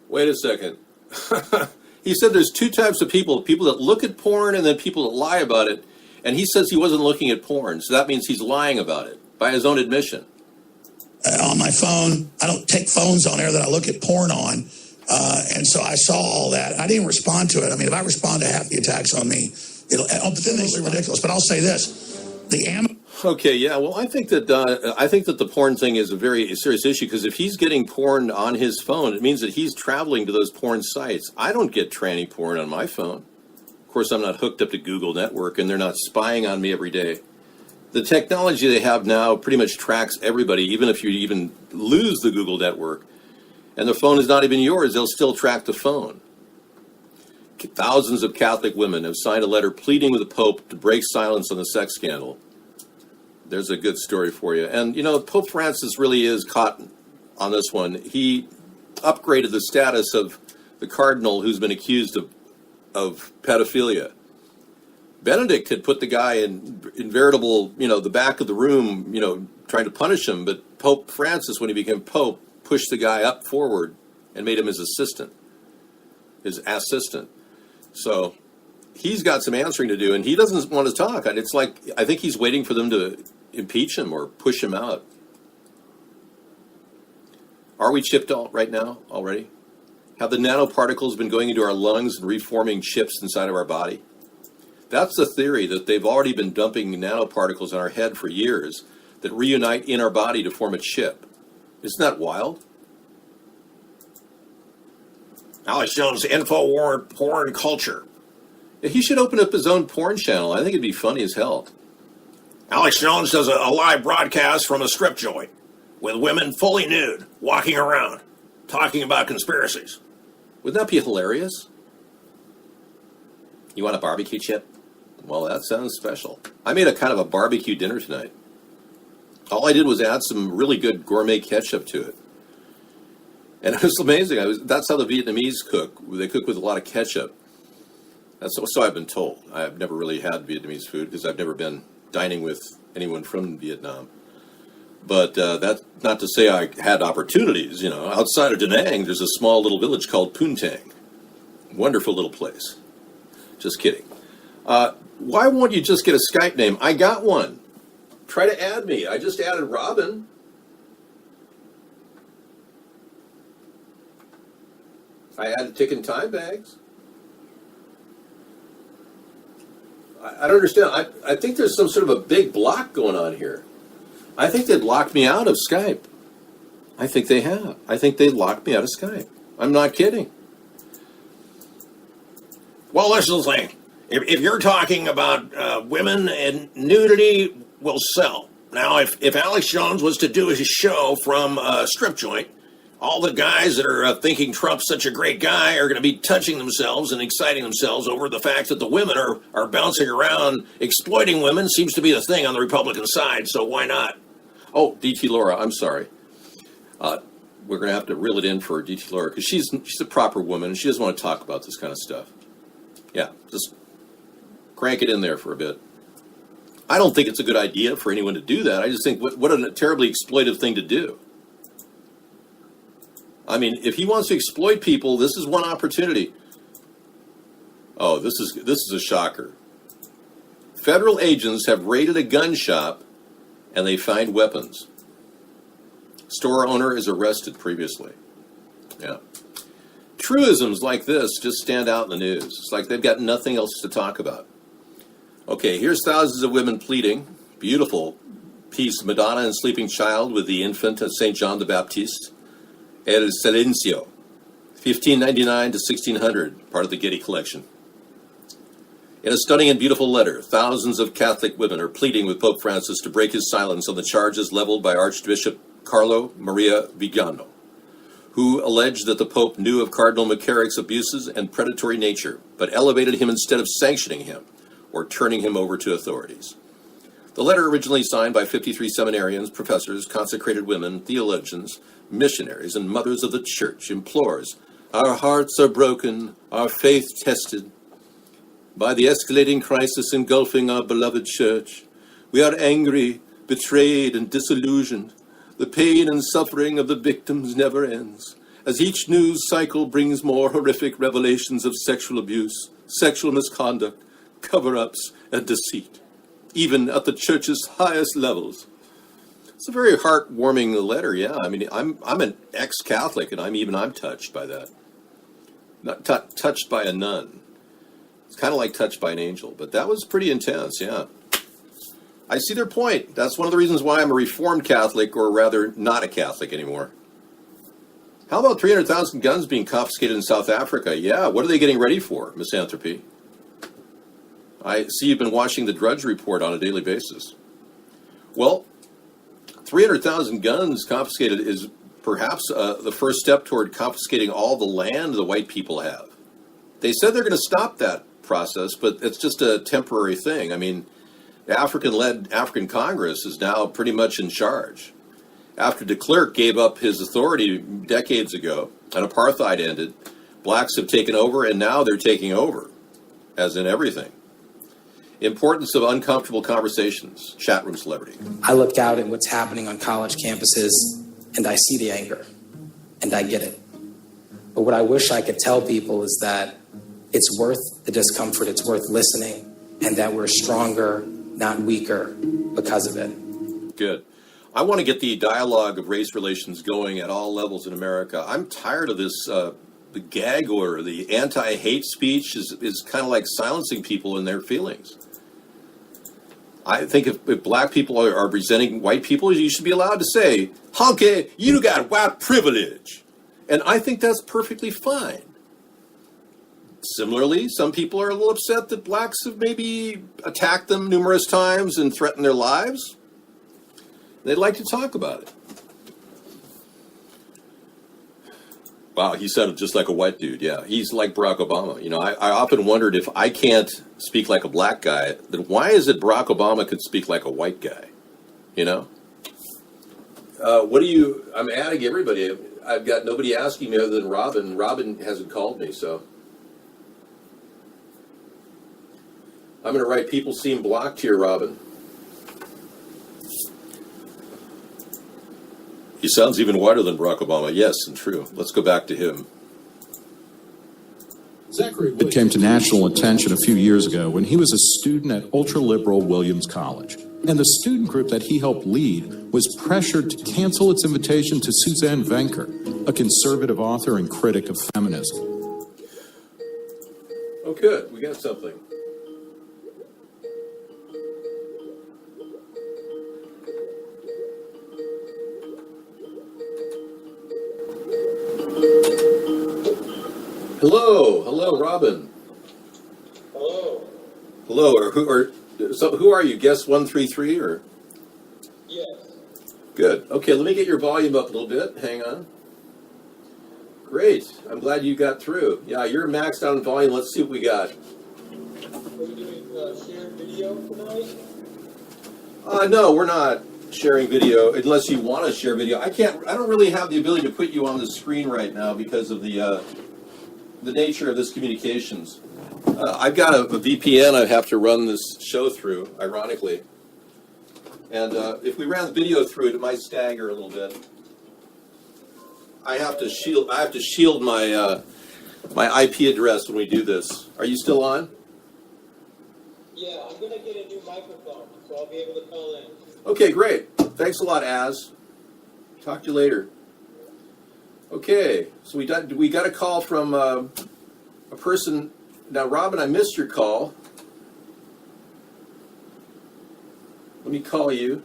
Wait a second. He said there's two types of people that look at porn and then people that lie about it. And he says he wasn't looking at porn. So that means he's lying about it by his own admission. On my phone, I don't take phones on air that I look at porn on. And so I saw all that. I didn't respond to it. I mean, if I respond to half the attacks on me, but then they look ridiculous. But I'll say this. Okay, yeah. Well, I think that the porn thing is a very serious issue because if he's getting porn on his phone, it means that he's traveling to those porn sites. I don't get tranny porn on my phone. Of course, I'm not hooked up to Google Network, and they're not spying on me every day. The technology they have now pretty much tracks everybody, even if you even lose the Google Network, and the phone is not even yours, they'll still track the phone. Thousands of Catholic women have signed a letter pleading with the Pope to break silence on the sex scandal. There's a good story for you. And, you know, Pope Francis really is caught on this one. He upgraded the status of the cardinal who's been accused of pedophilia. Benedict had put the guy in veritable, you know, the back of the room, you know, trying to punish him. But Pope Francis, when he became Pope, pushed the guy up forward and made him his assistant. So he's got some answering to do, and he doesn't want to talk. And it's like, I think he's waiting for them to impeach him or push him out. Are we chipped right now already? Have the nanoparticles been going into our lungs and reforming chips inside of our body? That's the theory, that they've already been dumping nanoparticles in our head for years that reunite in our body to form a chip. Isn't that wild? Alex Jones, InfoWar porn culture. Yeah, he should open up his own porn channel. I think it'd be funny as hell. Alex Jones does a live broadcast from a strip joint with women fully nude, walking around, talking about conspiracies. Wouldn't that be hilarious? You want a barbecue chip? Well, that sounds special. I made a kind of a barbecue dinner tonight. All I did was add some really good gourmet ketchup to it. And it was amazing. That's how the Vietnamese cook. They cook with a lot of ketchup. So I've been told. I've never really had Vietnamese food because I've never been dining with anyone from Vietnam. But that's not to say I had opportunities. You know, outside of Da Nang, there's a small little village called Poontang. Wonderful little place. Just kidding. Why won't you just get a Skype name? I got one. Try to add me. I just added Robin. I added ticking time bags. I don't understand. I think there's some sort of a big block going on here. I think they've locked me out of Skype. I think they have. I think they locked me out of Skype. I'm not kidding. Well, this is the thing. If you're talking about women and nudity will sell. Now, if Alex Jones was to do his show from a strip joint, all the guys that are thinking Trump's such a great guy are going to be touching themselves and exciting themselves over the fact that the women are bouncing around. Exploiting women seems to be the thing on the Republican side, so why not? Oh, DT Laura, I'm sorry. We're going to have to reel it in for DT Laura because she's a proper woman and she doesn't want to talk about this kind of stuff. Yeah, just crank it in there for a bit. I don't think it's a good idea for anyone to do that. I just think what a terribly exploitive thing to do. I mean, if he wants to exploit people, this is one opportunity. Oh, this is a shocker. Federal agents have raided a gun shop and they find weapons. Store owner is arrested previously. Yeah. Truisms like this just stand out in the news. It's like they've got nothing else to talk about. Okay, here's thousands of women pleading. Beautiful piece, Madonna and Sleeping Child with the infant of St. John the Baptist. El Silencio, 1599 to 1600, part of the Getty collection. In a stunning and beautiful letter, thousands of Catholic women are pleading with Pope Francis to break his silence on the charges leveled by Archbishop Carlo Maria Vigano, who alleged that the Pope knew of Cardinal McCarrick's abuses and predatory nature, but elevated him instead of sanctioning him or turning him over to authorities. The letter, originally signed by 53 seminarians, professors, consecrated women, theologians, missionaries, and mothers of the Church, implores, "Our hearts are broken, our faith tested. By the escalating crisis engulfing our beloved Church, we are angry, betrayed, and disillusioned. The pain and suffering of the victims never ends, as each news cycle brings more horrific revelations of sexual abuse, sexual misconduct, cover-ups, and deceit, even at the Church's highest levels." It's a very heartwarming letter, yeah. I mean, I'm an ex-Catholic, and I'm touched by that. Not touched by a nun. It's kind of like touched by an angel, but that was pretty intense, yeah. I see their point. That's one of the reasons why I'm a Reformed Catholic, or rather not a Catholic anymore. How about 300,000 guns being confiscated in South Africa? Yeah, what are they getting ready for, misanthropy? I see you've been watching the Drudge Report on a daily basis. Well, 300,000 guns confiscated is perhaps the first step toward confiscating all the land the white people have. They said they're going to stop that process, but it's just a temporary thing. I mean, the African-led African Congress is now pretty much in charge. After de Klerk gave up his authority decades ago and apartheid ended, blacks have taken over, and now they're taking over, as in everything. Importance of uncomfortable conversations, chat room celebrity. I look out at what's happening on college campuses, and I see the anger, and I get it. But what I wish I could tell people is that it's worth the discomfort, it's worth listening, and that we're stronger, not weaker, because of it. Good. I want to get the dialogue of race relations going at all levels in America. I'm tired of this, the gag order, the anti-hate speech is kind of like silencing people in their feelings. I think if black people are resenting white people, you should be allowed to say, "Honky, you got white privilege." And I think that's perfectly fine. Similarly, some people are a little upset that blacks have maybe attacked them numerous times and threatened their lives. They'd like to talk about it. Wow, he said it just like a white dude. Yeah, he's like Barack Obama. You know, I often wondered, if I can't speak like a black guy, then why is it Barack Obama could speak like a white guy? You know? I'm adding everybody. I've got nobody asking me other than Robin. Robin hasn't called me, so. I'm going to write "people seem blocked" here, Robin. He sounds even whiter than Barack Obama. Yes, and true. Let's go back to him. It came to national attention a few years ago when he was a student at ultra-liberal Williams College. And the student group that he helped lead was pressured to cancel its invitation to Suzanne Venker, a conservative author and critic of feminism. Oh, good. We got something. Hello, Robin. Hello. Who are you? Guest 133 or? Yes. Good. Okay, let me get your volume up a little bit. Hang on. Great. I'm glad you got through. Yeah, you're maxed out on volume. Let's see what we got. Are we doing shared video tonight? No, we're not sharing video unless you want to share video. I don't really have the ability to put you on the screen right now because of the nature of this communications. I've got a VPN I have to run this show through, ironically. And if we ran the video through it, it might stagger a little bit. I have to shield my my IP address when we do this. Are you still on? Yeah, I'm gonna get a new microphone, so I'll be able to call in. Okay, great. Thanks a lot, Az. Talk to you later. Okay, so we got a call from a person. Now, Robin, I missed your call. Let me call you.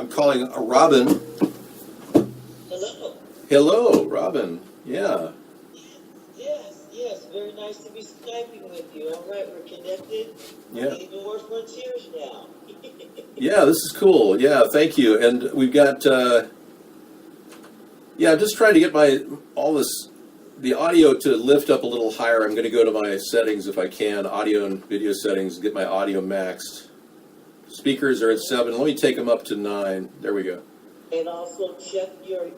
I'm calling Robin. Hello. Hello, Robin. Yeah. Yes, very nice to be Skyping with you. All right, we're connected. Yeah. Even more frontiers now. Yeah, this is cool. Yeah, thank you. And we've got, I'm just trying to get the audio to lift up a little higher. I'm going to go to my settings if I can, audio and video settings, and get my audio maxed. Speakers are at 7. Let me take them up to 9. There we go. And also check your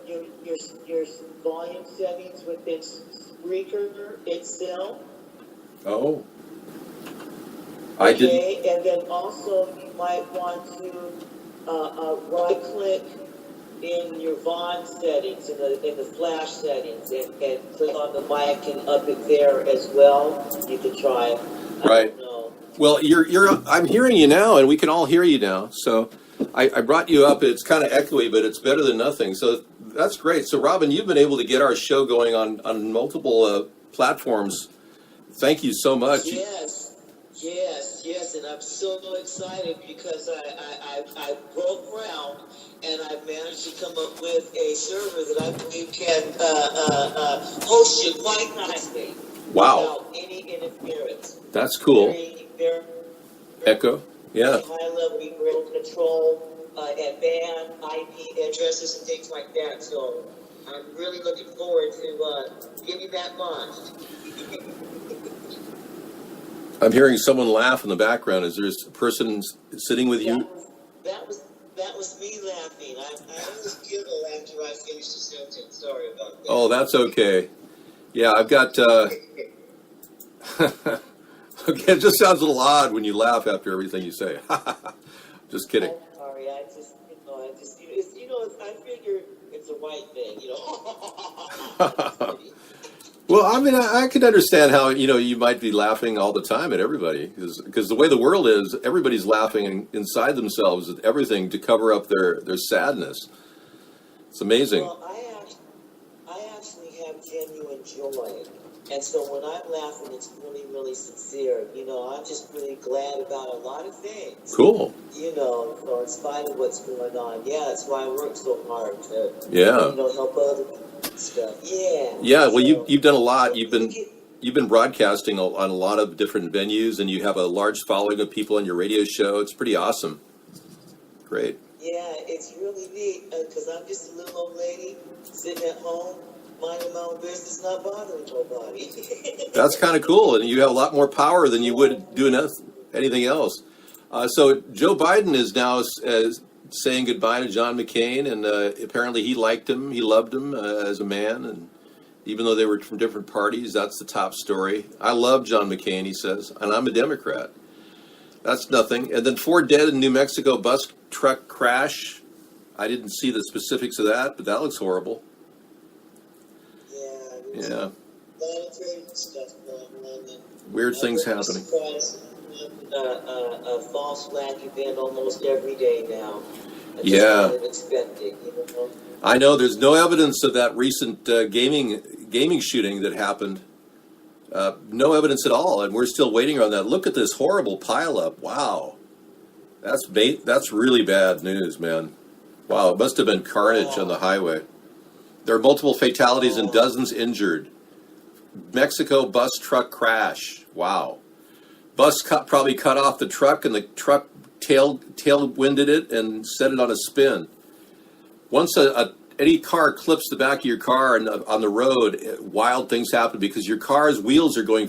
volume settings within Spreaker itself. Oh. I did. Okay, and then also you might want to right-click in your Vaughn settings, in the flash settings, and click on the mic and up it there as well. You can try it. Right. Well, I'm hearing you now, and we can all hear you now. So I brought you up. It's kind of echoey, but it's better than nothing. So that's great. So Robin, you've been able to get our show going on multiple platforms. Thank you so much. Yes, and I'm so excited because I broke ground and I've managed to come up with a server that I believe can host you quite nicely. Wow. Without any interference. That's cool. Very Echo. Yeah. high level, we were able to control and ban IP addresses and things like that. So I'm really looking forward to getting that launched. I'm hearing someone laugh in the background. Is there a person sitting with you? That was me laughing. I always giggle after I finish the sentence. Sorry about that. Oh, that's okay. Yeah, I've got. Okay, it just sounds a little odd when you laugh after everything you say. Just kidding. I'm sorry. I figure it's a white thing, Well, I mean, I could understand how, you might be laughing all the time at everybody, because the way the world is, everybody's laughing inside themselves at everything to cover up their sadness. It's amazing. Well, I actually have genuine joy. And so when I'm laughing, it's really, really sincere. I'm just really glad about a lot of things. Cool. So in spite of what's going on, that's why I work so hard to, help other people and stuff. Yeah. Yeah, well, you've done a lot. You've been broadcasting on a lot of different venues, and you have a large following of people on your radio show. It's pretty awesome. Great. Yeah, it's really neat, because I'm just a little old lady sitting at home, minding my own business, not bothering nobody. That's kind of cool, and you have a lot more power than you would doing anything else. So Joe Biden is now saying goodbye to John McCain, and apparently he liked him, he loved him as a man, and even though they were from different parties, that's the top story. I love John McCain, he says, and I'm a Democrat. That's nothing. And then 4 dead in New Mexico bus truck crash. I didn't see the specifics of that, but that looks horrible. Yeah. A lot of crazy stuff going on. Weird things happening. A false flag event almost every day now. Yeah. Expected, I know there's no evidence of that recent gaming shooting that happened. No evidence at all, and we're still waiting on that. Look at this horrible pileup. Wow. That's really bad news, man. Wow, it must have been carnage on the highway. There are multiple fatalities and dozens injured. Mexico bus truck crash. Wow. Bus probably cut off the truck, and the truck tailwinded it and set it on a spin. Once any car clips the back of your car and on the road, wild things happen because your car's wheels are going